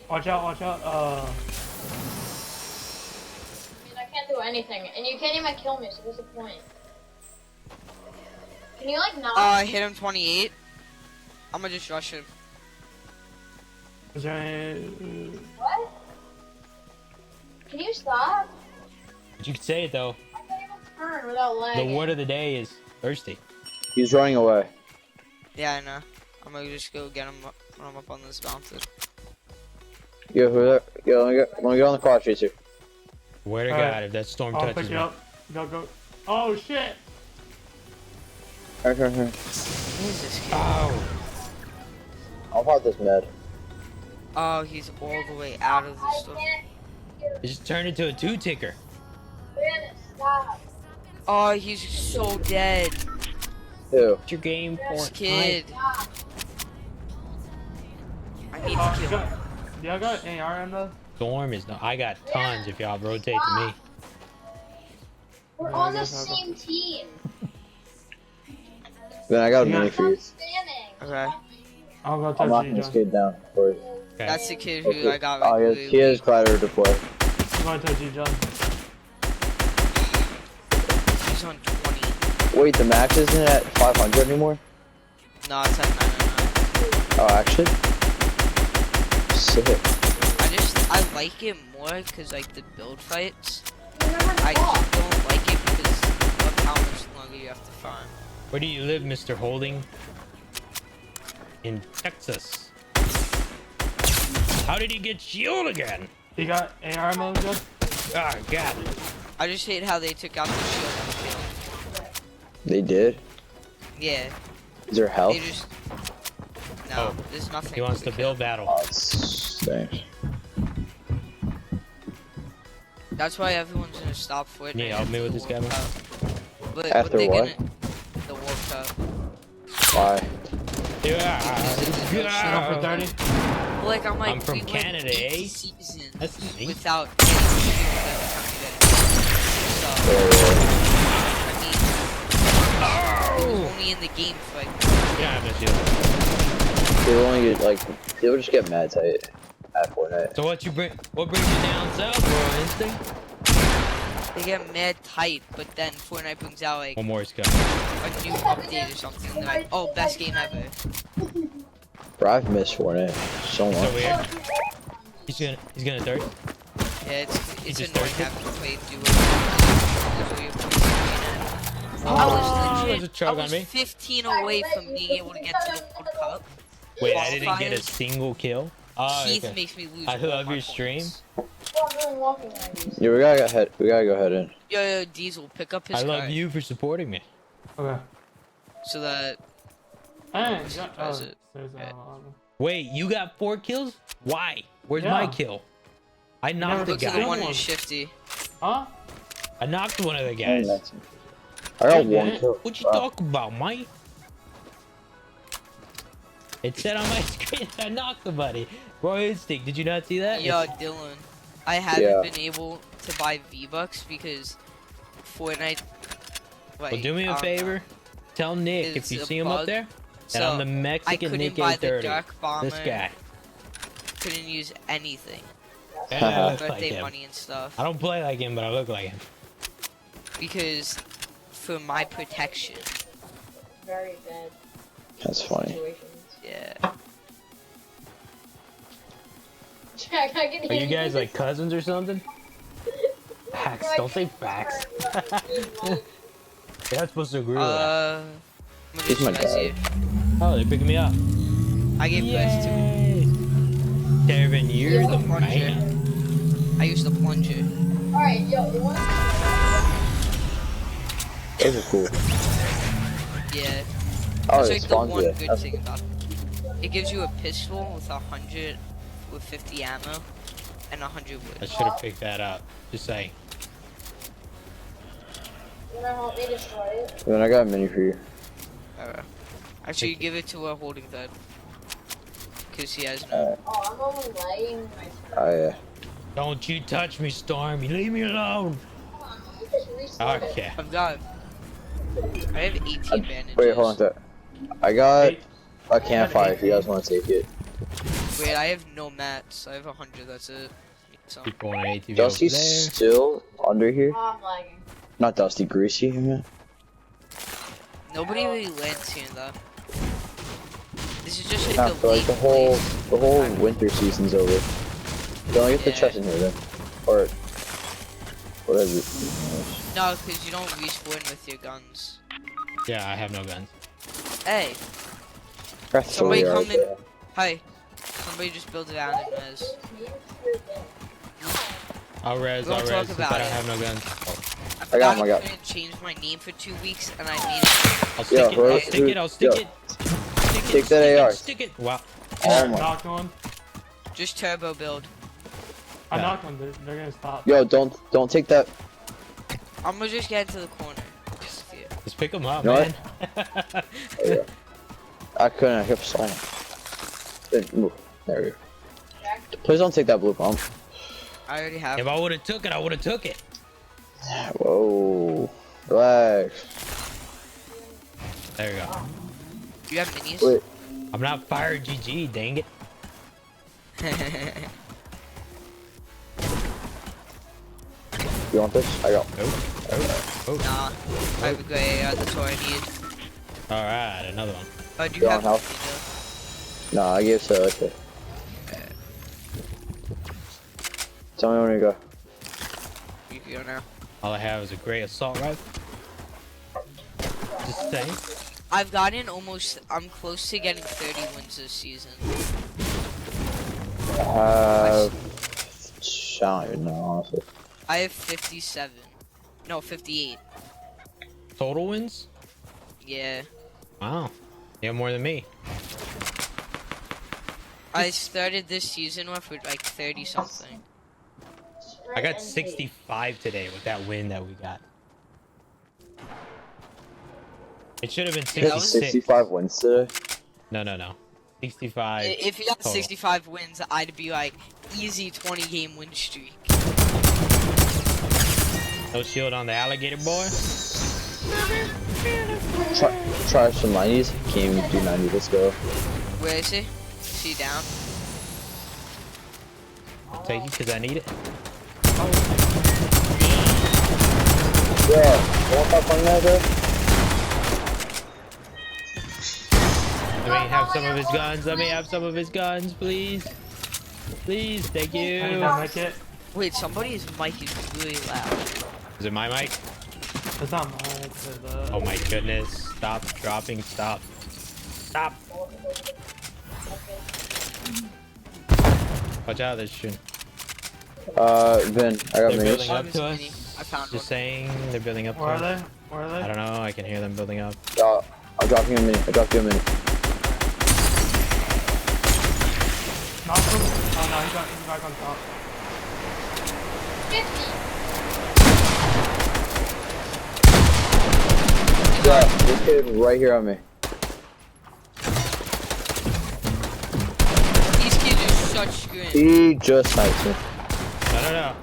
Watch out. I mean, I can't do anything, and you can't even kill me, so what's the point? Can you like not? I hit him 28. I'm gonna just rush him. Is there any... What? Can you stop? But you could say it though. I can't even turn without The lagging. word of the day is thirsty. He's running away. Yeah, I know. I'm gonna just go get him up, run him up on this mountain. Yo, who there? Yo, let me get on the car chaser. Where to Alright. God if that storm I'll touches pick me. you up. Go, go. Oh, shit! Here. Who is this kid? Oh, I'll pop this med. Oh, he's all the way out of the store. it just turned into a 2-ticker. Brandon, stop. Oh, he's so dead. Who? What's your game This for? kid. I need Oh, to kill him. y'all got AR ammo? Storm is no. I got tons if y'all rotate to me. We're Yeah, on I the guess I'll go. same team. Then I got a Yeah. mini for you. Stop spamming. Okay. I'll go I'm touch knocking you, this John. kid down first. Okay. That's the kid who I got. Oh, Like, he has glider to play. I'm gonna touch you, John. He's on 20. Wait, the max isn't at 500 anymore? No, it's at 999. Oh, actually? Sick. I like it more because like the build fights. Remember I the ball. just don't like it because of how much longer you have to farm. Where do you live, Mr. Holding? In Texas. How did he get shield again? You got AR ammo, John? Oh, God. I just hate how they took out the shield and the shield. They did? Yeah, Is there health? they just. No, Oh, there's nothing. He wants to build battle. Oh, it's... Thanks. That's why everyone's gonna stop Fortnite. Can you help me after with the this guy, World man? Cup. But After they're what? Gonna, the World Cup. Why? Shut up for 30. Well, like I'm like. I'm from we went Canada, 8 eh? Seasons That's neat. without any shield every time we did it. So I mean, it was only in the game for like. Yeah, I'm gonna do it. They'll only get, like, they'll just get mad tight at Fortnite. So what brings you down south, bro? Instinct? They get mad tight, but then Fortnite brings out like One more is coming. a new update or something. And they're like, oh, best game ever. Bro, I've missed Fortnite so It's much. over here. He's gonna dirt. Yeah, it's just annoying thirsty? having to play I was there's a legit. chug I on was me. 15 away from being able to get to the World Cup. Wait, I didn't get a Qualifiers. single kill. Oh, Keith okay. makes me lose. I all love my your stream. points. Well, I'm really walking like this. Yeah, we gotta go ahead in. Yo, Diesel, pick up his I love card you for supporting me. Okay. so that. Hey, Just got, press oh, it. there's Okay. Wait, you got 4 kills? Why? Where's Yeah. my kill? I knocked the Look to the guy. one One. in Shifty. Huh? I knocked one of the guys. I got You one did? kill. What you Wow. talking about, Mike? It said on my screen I knocked somebody. Roy Instinct, did you not see that? Yo, It's- Dylan, I haven't Yeah. been able to buy V-Bucks because Fortnite. Like, Well, do me I a don't favor. know. Tell Nick It's if you a see him up bug. there, So that I'm the I Mexican couldn't Nick buy the 830. Dark Bomber. This guy. Couldn't use anything. And I look like Birthday him. money and stuff. I don't play like him, but I look like him. Because for my protection. Very bad That's funny. situations. Yeah. Jack, I can Are you guys like cousins or something? Facts. Don't say facts. You're not supposed to agree with that. I'm gonna He's just my guys dad. here. Oh, they're picking me up. I gave birth to Yay! Devin, you're the plunger. man. I used the plunger. Alright, yo, you want Those are cool. Yeah. Oh, That's it like the spawns one it. good That's thing about it. It gives you a pistol with 100 with 50 ammo and 100 I wood. should have picked that up. Just saying. You wanna help me destroy it? Then I got a mini for you. Actually, give it to a holding that. Cause he has no. Oh, I'm only lighting my Oh yeah. Don't you touch me, Stormy. Leave me alone. You just reset it. Okay. I've got. I have 18 bandages. Wait, hold on. I got a campfire if you guys want to take it. Wait, I have no mats. I have 100. That's it. So, Keep going ATV over Dusty's there. still under here. Oh, I'm lagging. Not Dusty, Greasy. I mean. Nobody really lands here though. This is just like Nah, a but like lake the whole place. winter season's over. Don't get the Yeah. chest in here then, or whatever. No, because you don't respawn with your guns. Yeah, I have no guns. Hey, That's somebody really come hard, in. yeah. Hi. Somebody just build it out in res. I'll res, We'll I'll talk res, since about I don't it. have no guns. I I forgot got him, I I got couldn't change my name for 2 weeks, and I need it. I'll stick Yo, it, who- I'll stick it, I'll stick yo. it. Stick Take it, that stick AR. it, stick it. Wow. Oh my. Knocked one. Just turbo build. I Yeah. knocked one. They're gonna stop. Yo, don't take that. I'm gonna just get into the corner. Yeah. Just pick them up, You know man. Oh, yeah. I couldn't. I kept stalling. Then move. There we go. Please don't take that blue bomb. I already have. If I would've took it, I would've took it. Whoa. Relax. There you go. Do you have minis? Wait. I'm not fire GG, dang it. You want this? I got. Nah. I have a gray AR, that's all I need. Alright, another one. Oh, do you You have want Nah, I gave so okay. Tell me when to go. You can go now. All I have is a gray assault rifle. Just saying. I've gotten almost. I'm close to getting 30 wins this season. I don't even know, honestly. I have 57. No, 58. Total wins? Yeah. Wow. You have more than me. I started this season with like 30 something. I got 65 today with that win that we got. It should have been Yeah, that was 66. 65 wins today. No. 65. If you got total. 65 wins, I'd be like easy 20 game win streak. No shield on the alligator boy. Try some 90s. Can't even do 90. Let's go. Where is he? Is he down? I'll take it because I need it. Yeah. Don't stop playing that, bro. Let me have some of his guns. Let me have some of his guns, please. Please, thank I need you. that mic kit. Wait, somebody's mic is really loud. Is it my mic? It's not mine. It's Oh my goodness. Stop dropping. Stop. Stop. Watch out, they're shooting. Vin, I got They're minis. building up Miss to Mini. us. I found Just one. saying, they're building up to Where are us. they? Where are they? I don't know, I can hear them building up. I'll drop you a mini. I'll drop you a mini. Knocked him? Oh no, he's back on top. 50. Yeah, this kid right here on me. These kids are such screens. He just sniped me. No.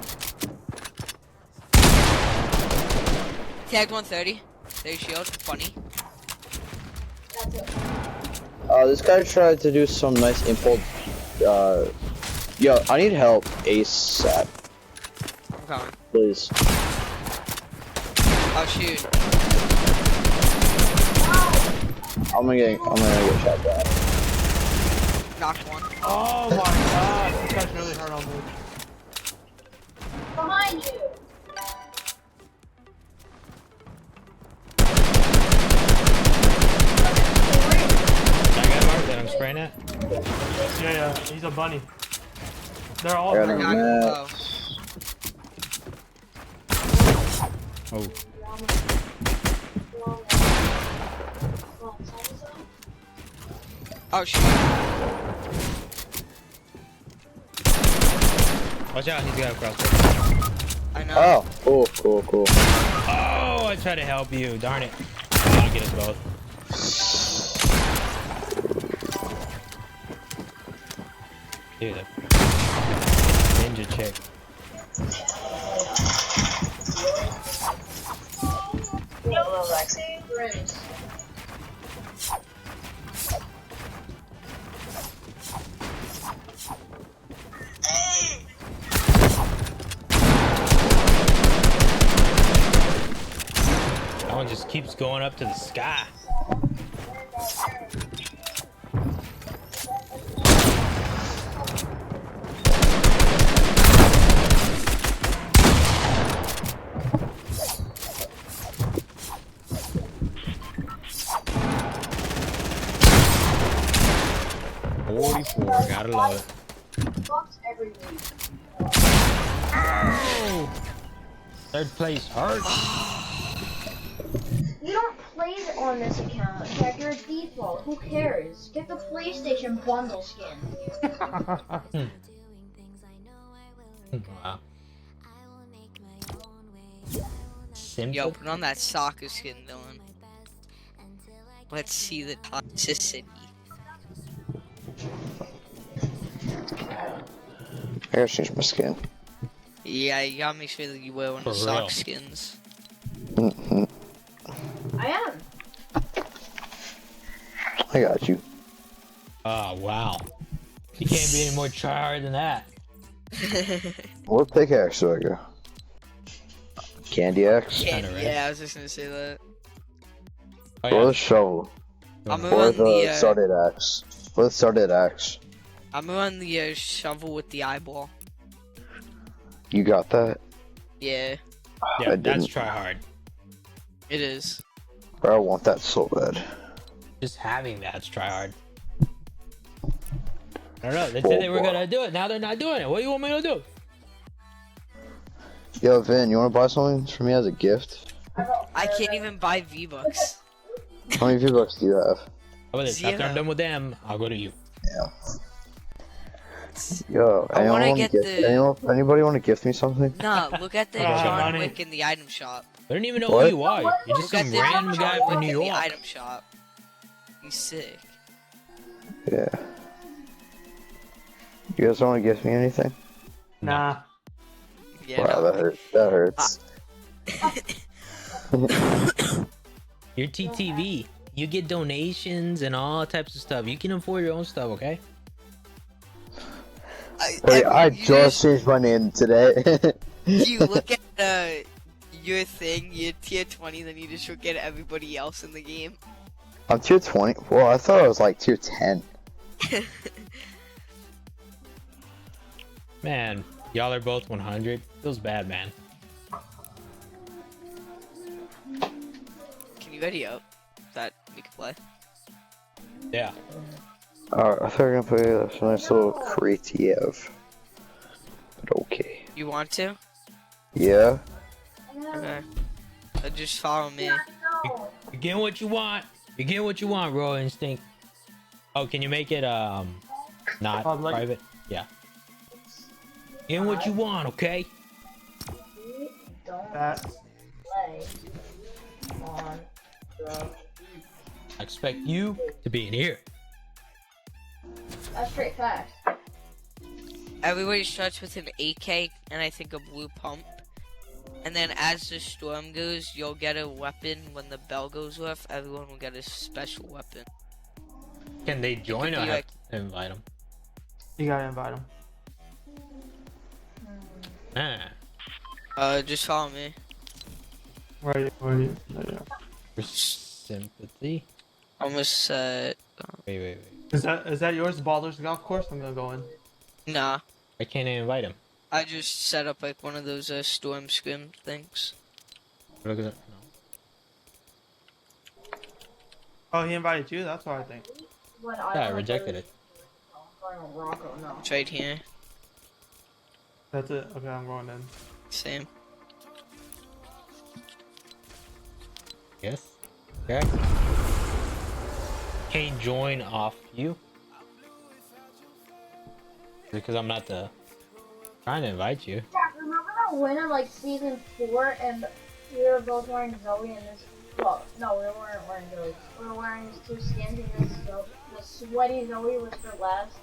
Tagged 130. There's shield. Funny. That's it. This guy tried to do some nice impulse. Yo, I need help ASAP, I'm coming. please. Oh shoot. I'm gonna get shot down. Knocked one. Oh my god, this guy's really hard on me. Behind you. I got mark that I'm spraying at. Yeah, he's a bunny. They're all Yeah, hurt. no. Knocked low. Oh. Oh shoot. Watch out, he's got a crossbow. I know. Oh, cool. Oh, I tried to help you. Darn it. I'll get us both. Dude, that ninja chick. YOLO, Lexi. Grims. That one just keeps going up to the sky. 44. Gotta love it. Bucks every week. Oh! Third place hurt. You don't play it on this account. Check your default. Who cares? Get the PlayStation bundle skin. Wow. Simple. Yo, put on that soccer skin, Dylan. Let's see the toxicity. I gotta change my skin. Yeah, you gotta make sure that you wear one For of the real. sock skins. Mm-hmm. I am. I got you. Oh, wow. You can't be any more tryhard than that. What pickaxe do I go? Candy axe? Kinda right. Yeah, I was just gonna say that. Oh, Or yeah. the shovel? I'm Or gonna run the the started axe? Or the started axe? I'm gonna run the shovel with the eyeball. You got that? Yeah, Yeah, I that's didn't. tryhard. it is. Bro, I want that so bad. Just having that's tryhard. I don't know. They said they were gonna do it. Now they're not doing it. What do you want me to do? Yo, Vin, you wanna buy something for me as a gift? I can't even buy V-Bucks. How many V-Bucks do you have? How about this? After I'm done with them, I'll go to you. Yo, I anyone wanna wanna get gift, the- anybody wanna gift me something? Nah, look at the Oh, John money. Wick in the item shop. I don't even know What? who you are. You're just Look at some the random guy John from Wick New in the York. item shop. He's sick. Yeah. You guys wanna gift me anything? Nah. Yeah. Wow, that hurt. That hurts. You're TTV. You get donations and all types of stuff. You can afford your own stuff, okay? Wait, I you just changed my name today. You look at your thing, you're tier 20, then you just look at everybody else in the game. I'm tier 20. Well, I thought I was like tier 10. Man, y'all are both 100. Feels bad, man. Can you ready up? That we can play. Yeah. Alright, I thought we were gonna play this nice little creative. But okay. You want to? Yeah? Okay. Just follow me. You get what you want. You get what you want, Raw Instinct. Oh, can you make it not Public? private? Yeah. Get what you want, okay? That. Play on the. I expect you to be in here. That's straight facts. Everybody starts with an AK and I think a blue pump. And then as the storm goes, you'll get a weapon. When the bell goes off, everyone will get a special weapon. Can they join be or I have like- to invite them? You gotta invite him. Ah. Just follow me. Where are you? Where are you? There you go. For sympathy. Almost set. Wait. Is that yours, Baldur's Golf Course? I'm gonna go in. Nah. I can't invite him. I just set up like one of those storm scrim things. Look at that. No. Oh, he invited you? That's what I think. What Yeah, I rejected it. Rocco, no. It's right here. That's it. Okay, I'm going in. Same. Yes. Okay. Can you join off you? Because I'm not trying to invite you. Jack, remember that winner like season 4 and we were both wearing Zoe and this. Well, no, we weren't wearing Zoe. We were wearing these two skins and this Zoe. The sweaty Zoe was for last.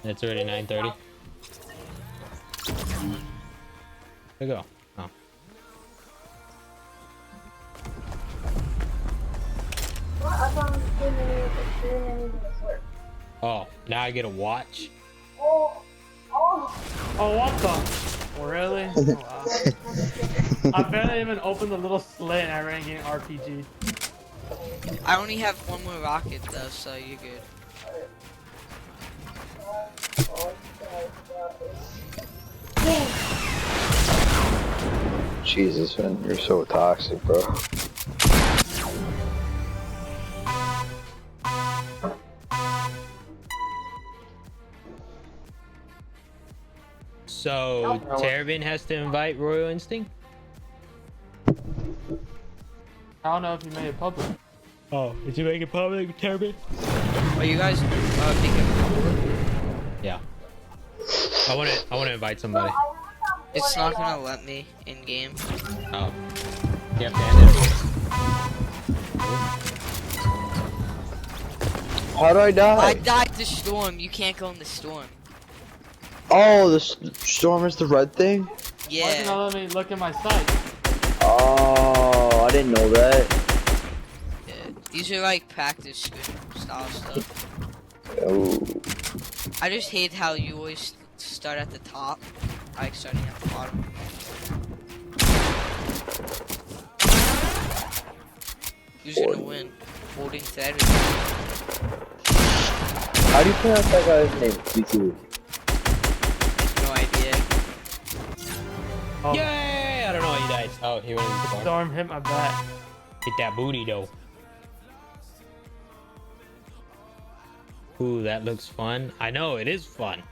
It's already 9:30. There you go. Oh. What? I thought it didn't even work. Oh, now I get a watch. Oh. Oh, what the? Really? Oh, wow. I barely even opened the little slit and I ran getting RPG. I only have one more rocket though, so you're good. Jesus, man, you're so toxic, bro. So Tervin has to invite Royal Instinct? I don't know if you made it public. Oh, did you make it public, Tervin? Are you guys making it public? Yeah. I wanna invite somebody. It's not gonna let me in game. Oh. You have to end it. How do I die? I died to storm. You can't go in the storm. Oh, the storm is the red thing? Why isn't it Yeah. let me look at my site? Oh, I didn't know that. Yeah. These are like practice style stuff. Oh. I just hate how you always start at the top. I like starting at the bottom. Who's gonna win? Holding to everything. How do you pronounce that guy's name? BQ. No idea. Oh, Yay! I don't know why he died. Oh, he went into the bar. Storm hit my back. Hit that booty though. Ooh, that looks fun. I know it is fun.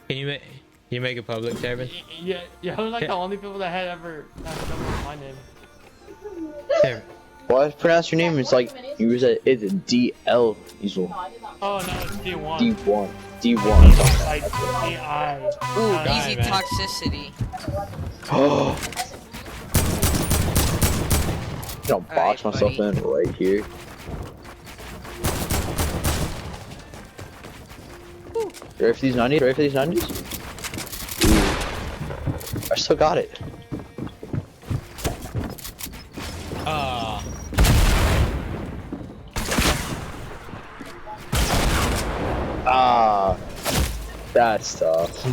Can you make it public, Tervin? Yeah, I was like the only people that had ever known my name. Tervin. Well, I pronounce your name. It's like you said. It's DL. Easel. Oh no, it's D1. D1. D1. Like D-I. Ooh, Die, easy man. toxicity. Oh. I'm gonna box Alright, myself buddy. in right here. Ready for these 90s? Ready for these 90s? Ooh. I still got it. Ah, that's tough.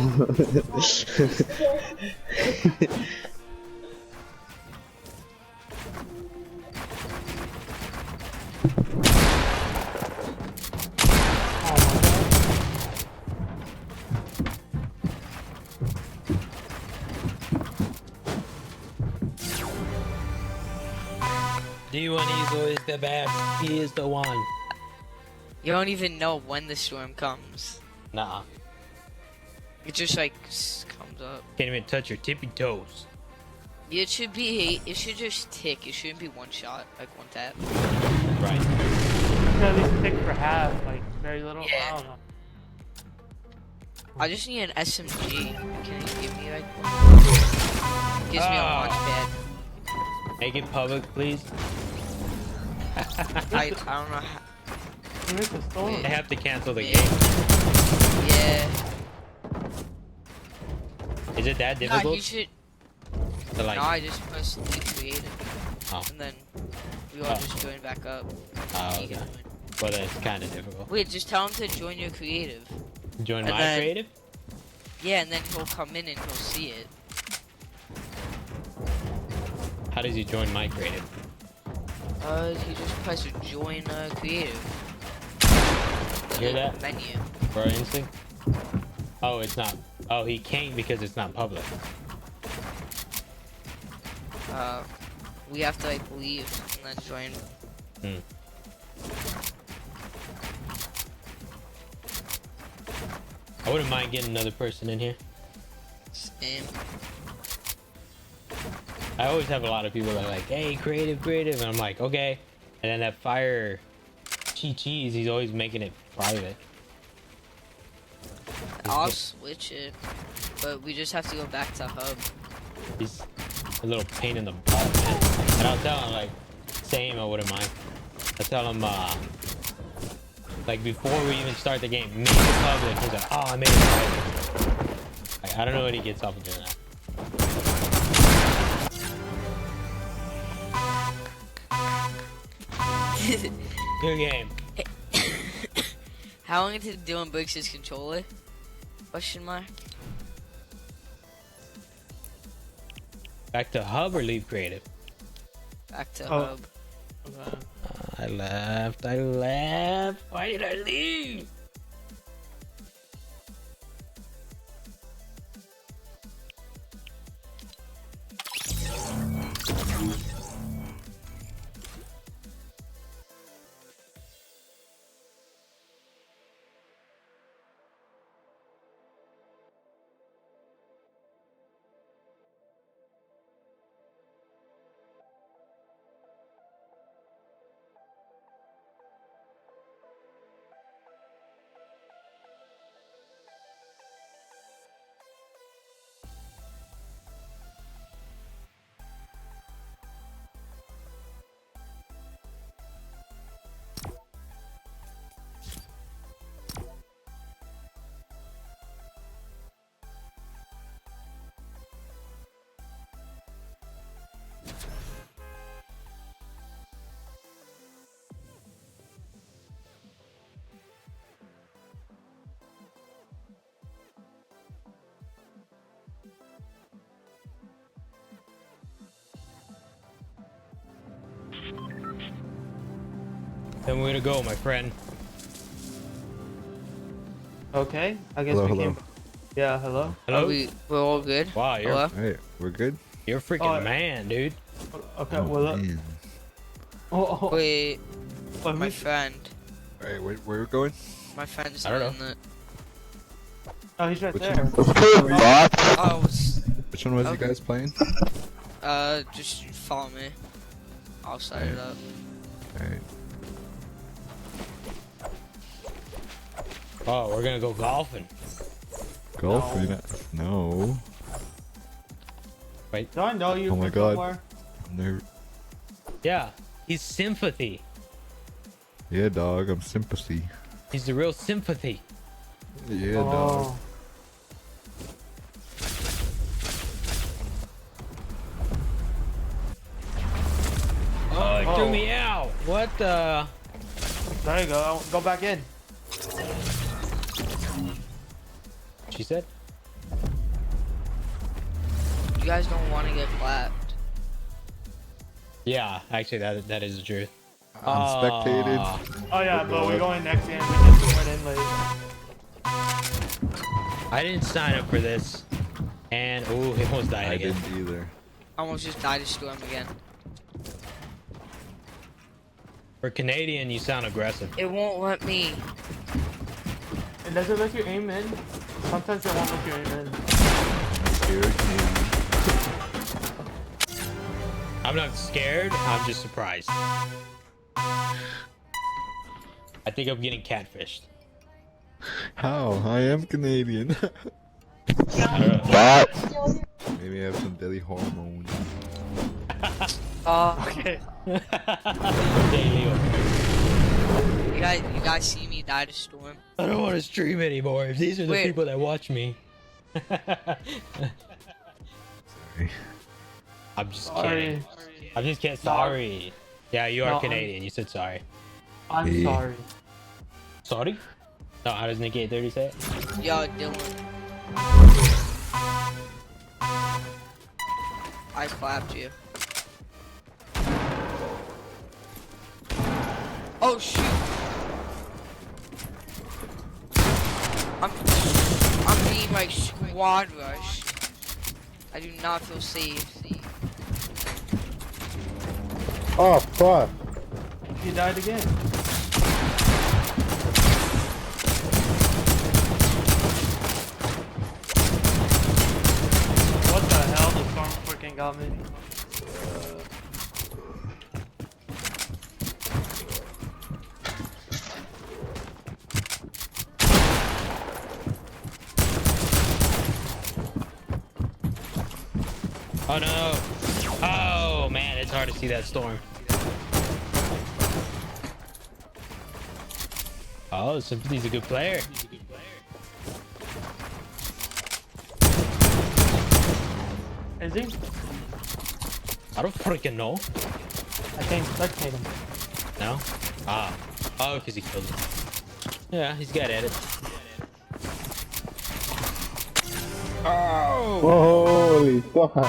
D1 Easel is the best. He is the one. You don't even know when the storm comes. Nah. It just like comes up. Can't even touch your tippy toes. It should just tick. It shouldn't be one shot, like one tap. Right. You can at least pick for half, like very little. Yeah. I don't know. I just need an SMG. Can you give me like one? Gives me a launch pad. Make it public, please. I don't know how. You missed the storm. They have to cancel the Yeah. game. Yeah. Is it that Nah, difficult? you should. To like, No, I just pressed be creative. Oh. And then we all just join back up. Oh, You okay. can join. But it's kind of difficult. Wait, just tell him to join your creative. Join And my then- creative? Yeah, and then he'll come in and he'll see it. How does he join my creative? He just press join creative. You hear that? Menu. For instinct? Oh, it's not. Oh, he can't because it's not public. We have to like leave and then join. Hmm. I wouldn't mind getting another person in here. Same. I always have a lot of people that are like, hey, creative, and I'm like, okay. And then that fire cheese, he's always making it private. I'll switch it, but we just have to go back to hub. He's a little pain in the butt, man. And I'll tell him, like, same, I wouldn't mind. I'll tell him, like, before we even start the game, make it public. He's like, oh, I made it private. Like, I don't know what he gets off of doing that. Good game. How long did Dylan breaks his controller? Question mark. Back to hub or leave creative? Back to Oh. hub. I left. Why did I leave? Then we're gonna go, my friend. Okay, I guess Hello, we hello. can. Yeah, hello. Hello. We're all good. Wow, you're Hello? Hey, we're good? you're a freaking Oh, man, dude. Okay, Oh, well, man. Wait, well, my who's- friend. Alright, where we going? My friend's I don't not in the. oh, he's right Which there. Oh, Which one was Okay. you guys playing? just follow me. I'll set it up. Alright. Oh, we're gonna go golfing. Golf? No. Wait. Do I know you Oh my from God. somewhere? No. Yeah, he's sympathy. Yeah, dog, I'm sympathy. He's the real sympathy. Yeah, dog. Oh. Oh, he Oh. threw me out. What the? There you go. Go back in. She said. You guys don't want to get clapped. Yeah, actually, that is the truth. I'm spectated. Oh yeah, Oh, but we're God. going next game. We just went in late. I didn't sign up for this, and oh, he almost died I again. didn't either. I almost just died to Storm again. For Canadian, you sound aggressive. It won't let me. It doesn't let you aim in. Sometimes it won't let you aim in. Scared Canadian. I'm not scared. I'm just surprised. I think I'm getting catfished. How? I am Canadian. I don't know. Maybe I have some belly hormones. Okay. Hey, Leo. You guys see me die to Storm? I don't want to stream anymore. If these are the Wait. people that watch me. Sorry. I'm just Sorry. kidding. I'm just kidding. Sorry. Yeah, you are No, Canadian. You said sorry. I'm Hey. sorry. Sorry? No, how does Nicky 830 say it? Yo, Dylan. I clapped you. Oh shoot! I'm being like squad rushed. I do not feel safe. Oh, fuck. You died again. What the hell? The storm freaking got me. Oh no! Oh man, it's hard to see that storm. Oh, Sympathy's a good player. Is he? I don't freaking know. I can't spectate him. No? Ah. Oh, because he killed him. Yeah, he's good at it. Oh! Holy fuck. Wait,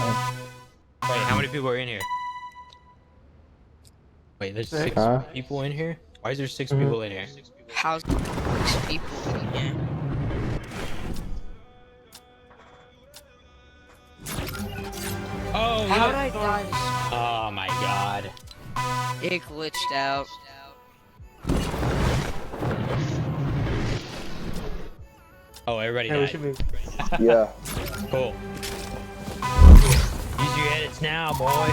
how many people are in here? Wait, there's six Huh? people in here? Why is there 6 people in here? How's people in here? Oh, How look. did I die? Oh my god. It glitched out. Oh, everybody Hey, we died. should be. Yeah. Cool. Use your edits now, boy.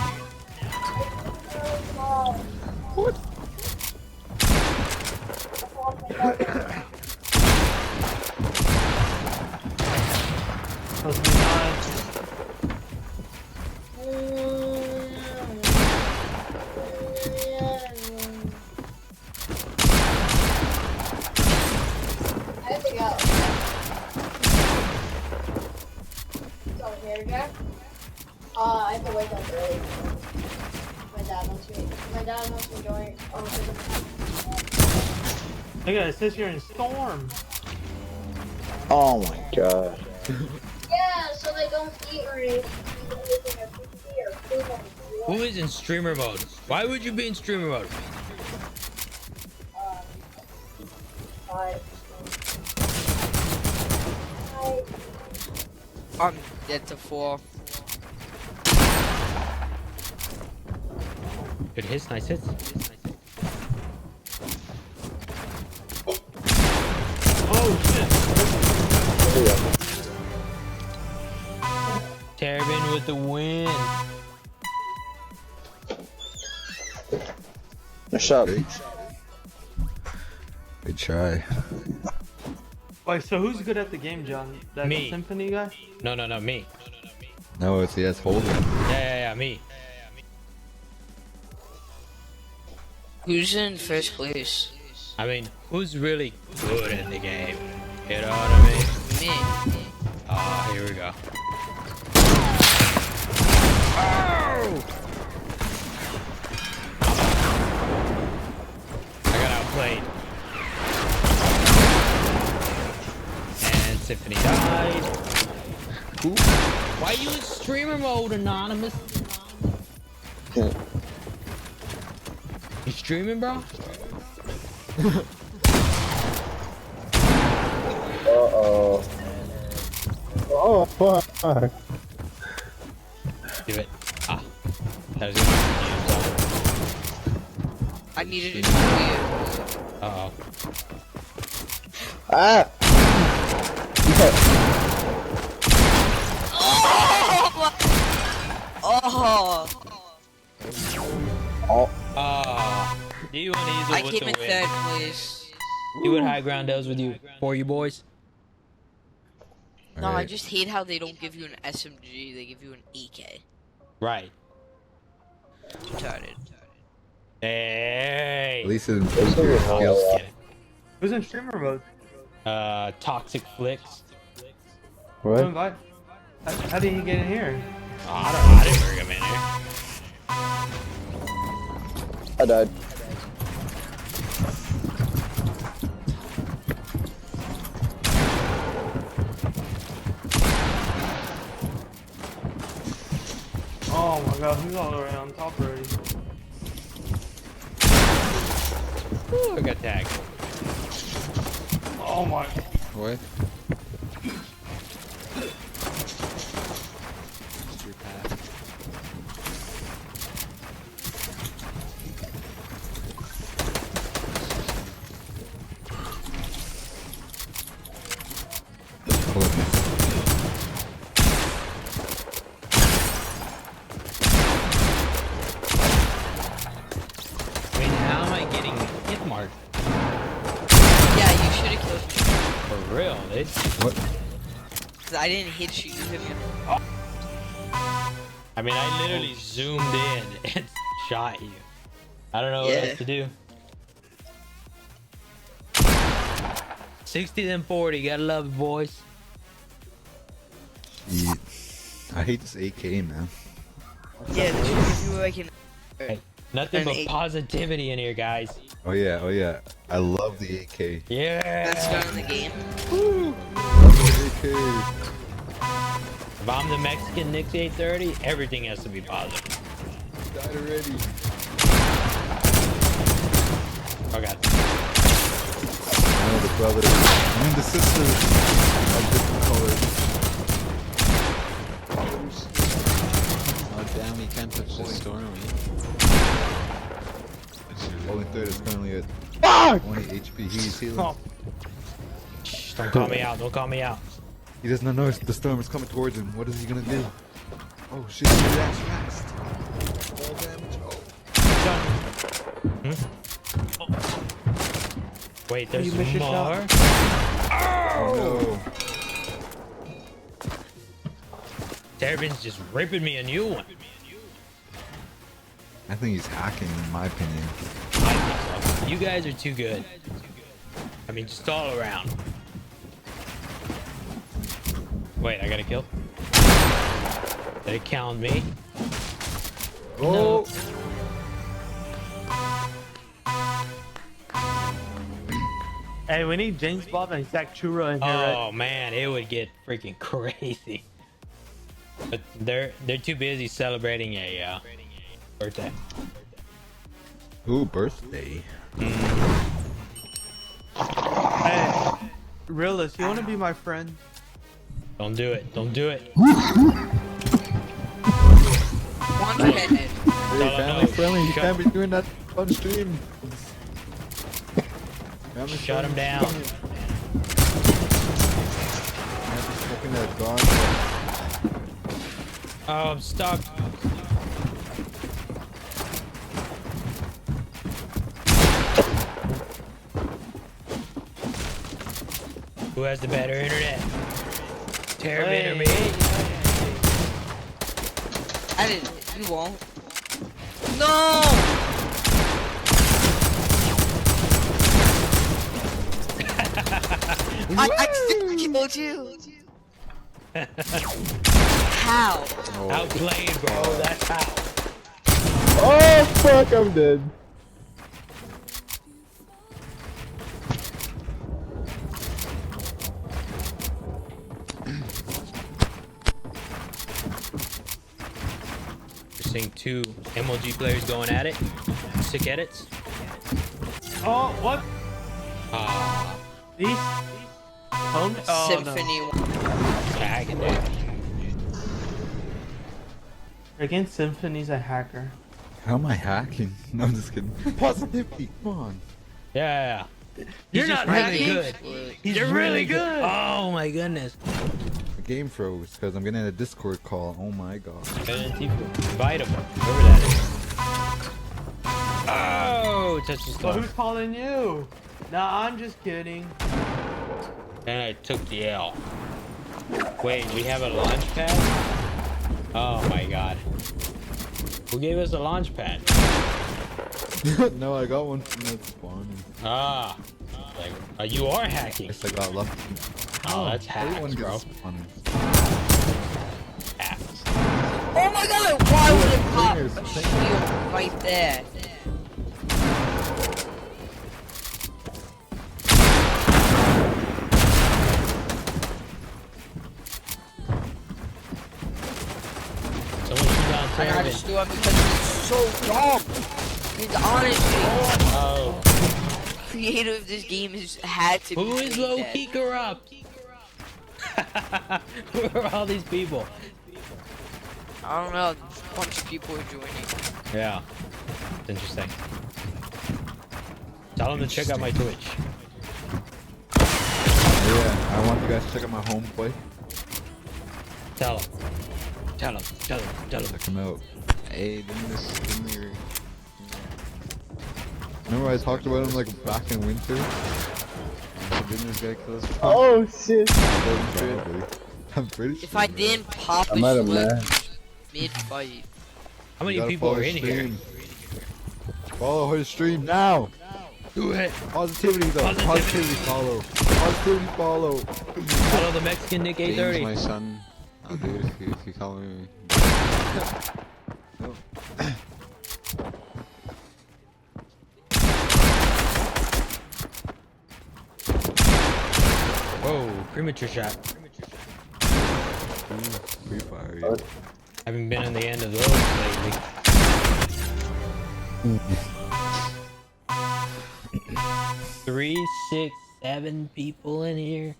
Supposed to be nice. I have to go. So here, Jack. I have to wake up early. My dad wants me to join. Look at it, it says you're in storm. Oh my god. Yeah, so they don't eat or anything. Who is in streamer mode? Why would you be in streamer mode? I'm dead to 4. Good hits, nice hits. Oh shit! Terrabin with the win. Nice shot. Good try. Wait, so who's good at the game, John? That Me. Symphony guy? No, me. No, it's yes, Holden. Yeah, me. Who's in first place? I mean, who's really good at the game? You know what I mean? Me. Ah, here we go. Oh! I got outplayed. And Symphony died. Ooh. Why are you in streamer mode, Anonymous? You streaming, bro? Uh-oh. Oh, fuck. Give it. Ah. That was gonna I needed to do it. Uh-oh. Ah! Oh! Oh. Ah. D1 Easel I with came the in win. 3rd place. See what high ground does with you, for you boys? No, I Alright. just hate how they don't give you an SMG, they give you an EK. Right. Retarded. Hey. At least it improves Let's your do it. skills. Just kidding. Who's in streamer mode? Toxic Flicks. Who invite? How did he get in here? Oh, I don't know. I didn't bring him in here. I died. Oh my god, who's all the way on top already? Ooh, I got tagged. Oh my. What? I mean, how am I getting hit mark? Yeah, you should have killed me. For real, dude. What? Cause I didn't hit you, you hit me. I mean, I literally zoomed in and shot you. I don't know what Yeah. else to do. 60 then 40. Gotta love it, boys. Yeah. I hate this AK, man. Yeah, they should give you like an. Hey, nothing An but eight. positivity in here, guys. Oh yeah, oh yeah. I love the AK. Yeah. Best gun in the game. Love the AK. If I'm the Mexican Nix 830, everything has to be positive. Died already. Oh god. Oh, the brothers. I mean the sisters of different colors. Oh damn, we can't touch the storm. Only third is currently at 20 HP. He's healing. Oh. Shh, don't call me out. Don't call me out. He does not know if the storm is coming towards him. What is he gonna do? Oh shit, he reacts fast. All damage. Oh. Wait, there's You missed your more? Oh no. Terrabin's just ripping me a new one. I think he's hacking, in my opinion. I think so. You guys are too good. I mean, just all around. Wait, I got a kill? Did it count me? Oh! Hey, we need James Bob and Zach Chura in here, right? Oh man, it would get freaking crazy. But they're too busy celebrating a birthday. Ooh, birthday. Hey, Realist, you want to be my friend? Don't do it. Don't do it. One-handed. Hey, family friendly. You can't be doing that on stream. Family Shut him friendly. down. Can't be smoking that gone. Oh, I'm stuck. Who has the better internet? Terminator me. I didn't. You won't. No! I killed you. How? Outplayed, bro. That's how. Oh fuck, I'm dead. You're seeing two MLG players going at it. Sick edits. Oh, what? Ah. These? Oh, Symphony. Tagging, dude. Freaking Symphony's a hacker. How am I hacking? No, I'm just kidding. Positivity. Come on. Yeah. You're just not really hacking. good. He's You're really good. Oh my goodness. The game froze because I'm getting a Discord call. Oh my god. Invite him. Whoever that is. Oh, touch his Well, glove. who's calling you? Nah, I'm just kidding. And I took the L. Wait, we have a launch pad? Oh my god. Who gave us a launch pad? No, I got one from that spawning. Ah. Like, you are hacking. Guess I got lucky. Oh, that's Everyone hacks, bro. gets spawning. Hacks. Oh my god, why would it pop Fingers, a fingers. shield right there? Someone shoot down I gotta Terran. do it because it's so dumb. It's honestly, Oh. creator of this game has had to Who be is made low that. key corrupt? Who are all these people? I don't know, a bunch of people are joining. Yeah. It's interesting. Tell them to check out my Twitch. Yeah, I want you guys to check out my home play. Tell them. Tell them. Tell them. Tell them. Check them out. Hey, remember I talked about him like back in winter? Didn't this guy kill us? Oh shit. Probably. I'm pretty sure. If I didn't pop a I'm at him, switch man. mid-fight. How many You gotta people follow are his in here? stream. Follow his stream now! Do it. Positivity though. Positivity follow. Positivity follow. Follow the Mexican Nick James, 830. my son. I'll do it if you call me. No. Whoa, premature shot. Free fire. Yeah. Haven't been on the end of those lately. Three, 6, 7 people in here.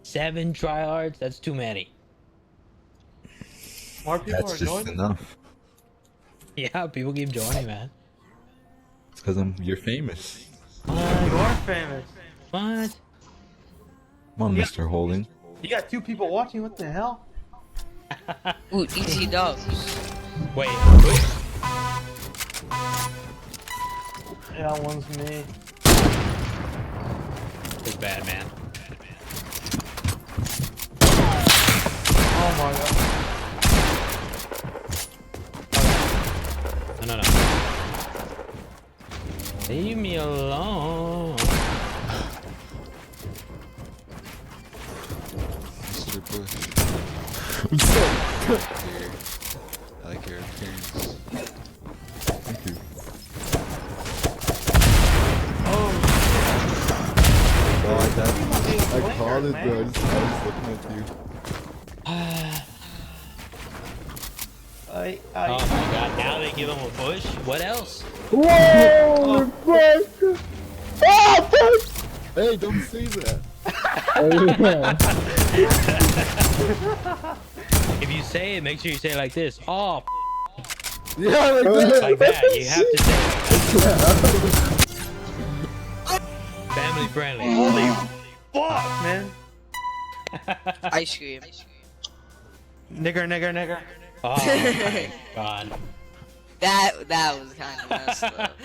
7 tryhards. That's too many. More people That's are just joining. enough. Yeah, people keep joining, man. It's because you're famous. You are famous. What? Come on, Yeah. Mr. Holding. You got 2 people watching. What the hell? Ooh, easy dubs. Wait, what? Yeah, one's me. It's bad, man. Oh my god. No. Leave me alone. Mr. Bush. I like your appearance. Thank you. Oh, God, I called it, bro. I was looking at you. Oh my god, now they give him a push? What else? Whoa! Fuck! Oh, fuck! Hey, don't say that. If you say it, make sure you say it like this. Oh, Yeah, like that. You have to say it like that. Family friendly. Holy fuck, man. Ice cream. Nigger. Oh my god. That was kind of messed up.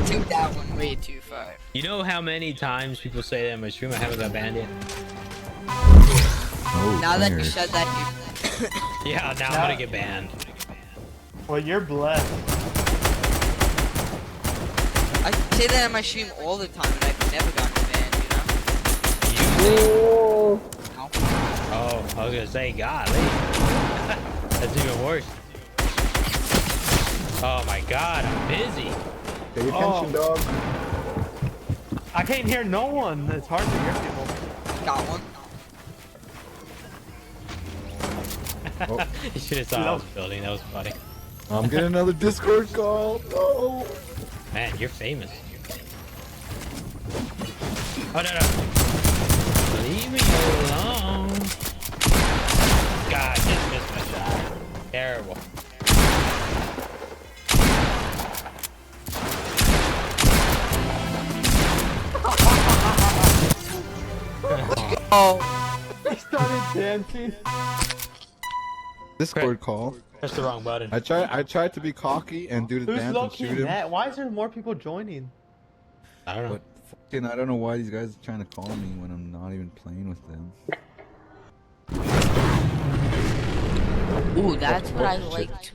Took that one way too far. You know how many times people say that in my stream I haven't got banned yet? Oh, Now that you players. said that, Yeah, now I'm gonna get banned. Well, you're blessed. I say that on my stream all the time, and I've never gotten banned. Oh, I was gonna say, golly. That's even worse. Oh my god, I'm busy. Pay attention, dog. I can't hear no one. It's hard to hear people. Got one. You should have saw I was building. That was funny. I'm getting another Discord call. No. Man, you're famous. Oh no. Leave me alone. God, just missed my shot. Terrible. Oh. I started dancing. Discord call. Press the wrong button. I tried to be cocky and do the Who's dance and low-key shoot him. that? Why is there more people joining? I don't know. But fucking, I don't know why these guys are trying to call me when I'm not even playing with them. Ooh, that's what I shit. like to.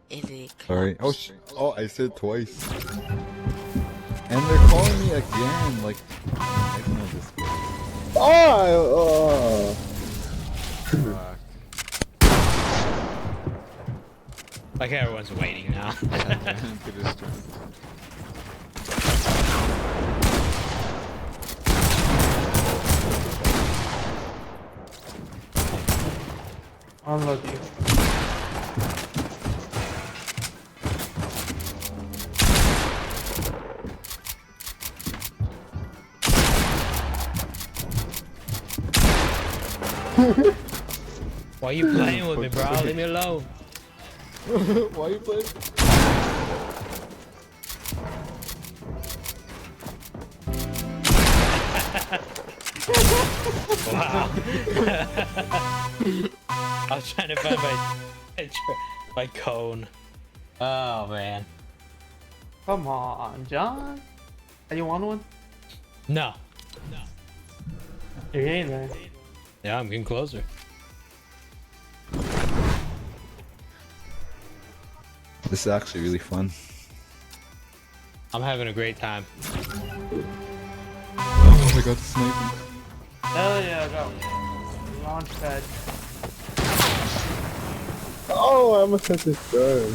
If it Sorry. Oh oh, I said twice. And they're calling me again. Like, I don't know this. Oh. Fuck. Like everyone's waiting now. Unlucky. Why you playing with me, bro? Leave me alone. Why you playing? Wow. I was trying to find my cone. Oh man. Come on, John. Are you on one? No. You're getting there. Yeah, I'm getting closer. This is actually really fun. I'm having a great time. Oh, I got the sniper. Hell yeah, go. Launch pad. Oh, I almost hit this bird.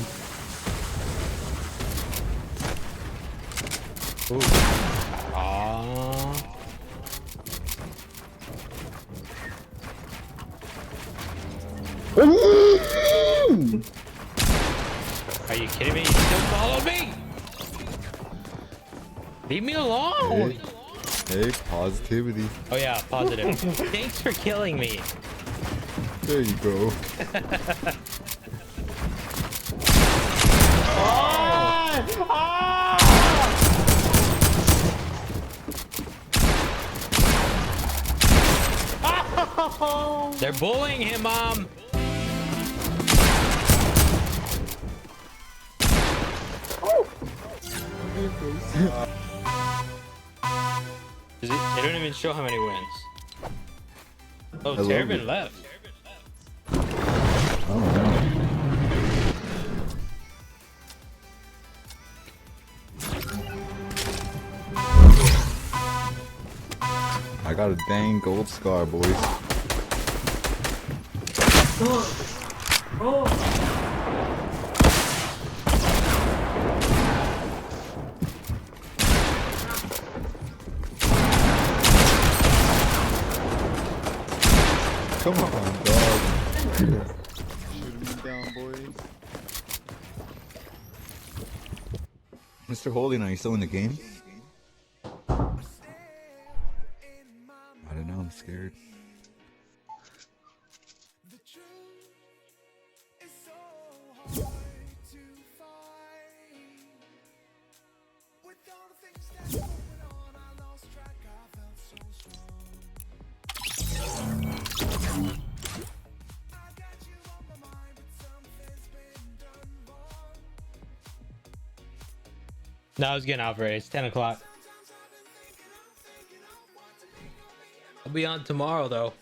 Aww. Are you kidding me? You still follow me? Leave me alone! Hey, positivity. Oh yeah, positive. Thanks for killing me. There you go. They're bullying him, Mom. They don't even show how many wins. Oh, love Terrabin it. left. Oh no. I got a dang gold scar, boys. Come on, dog. Shoot me down, boys. Mr. Holy, are you still in the game? scared. No, I was getting out for it. It's 10 o'clock. I'll be on tomorrow though.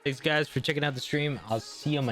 Thanks guys for checking out the stream. I'll see you on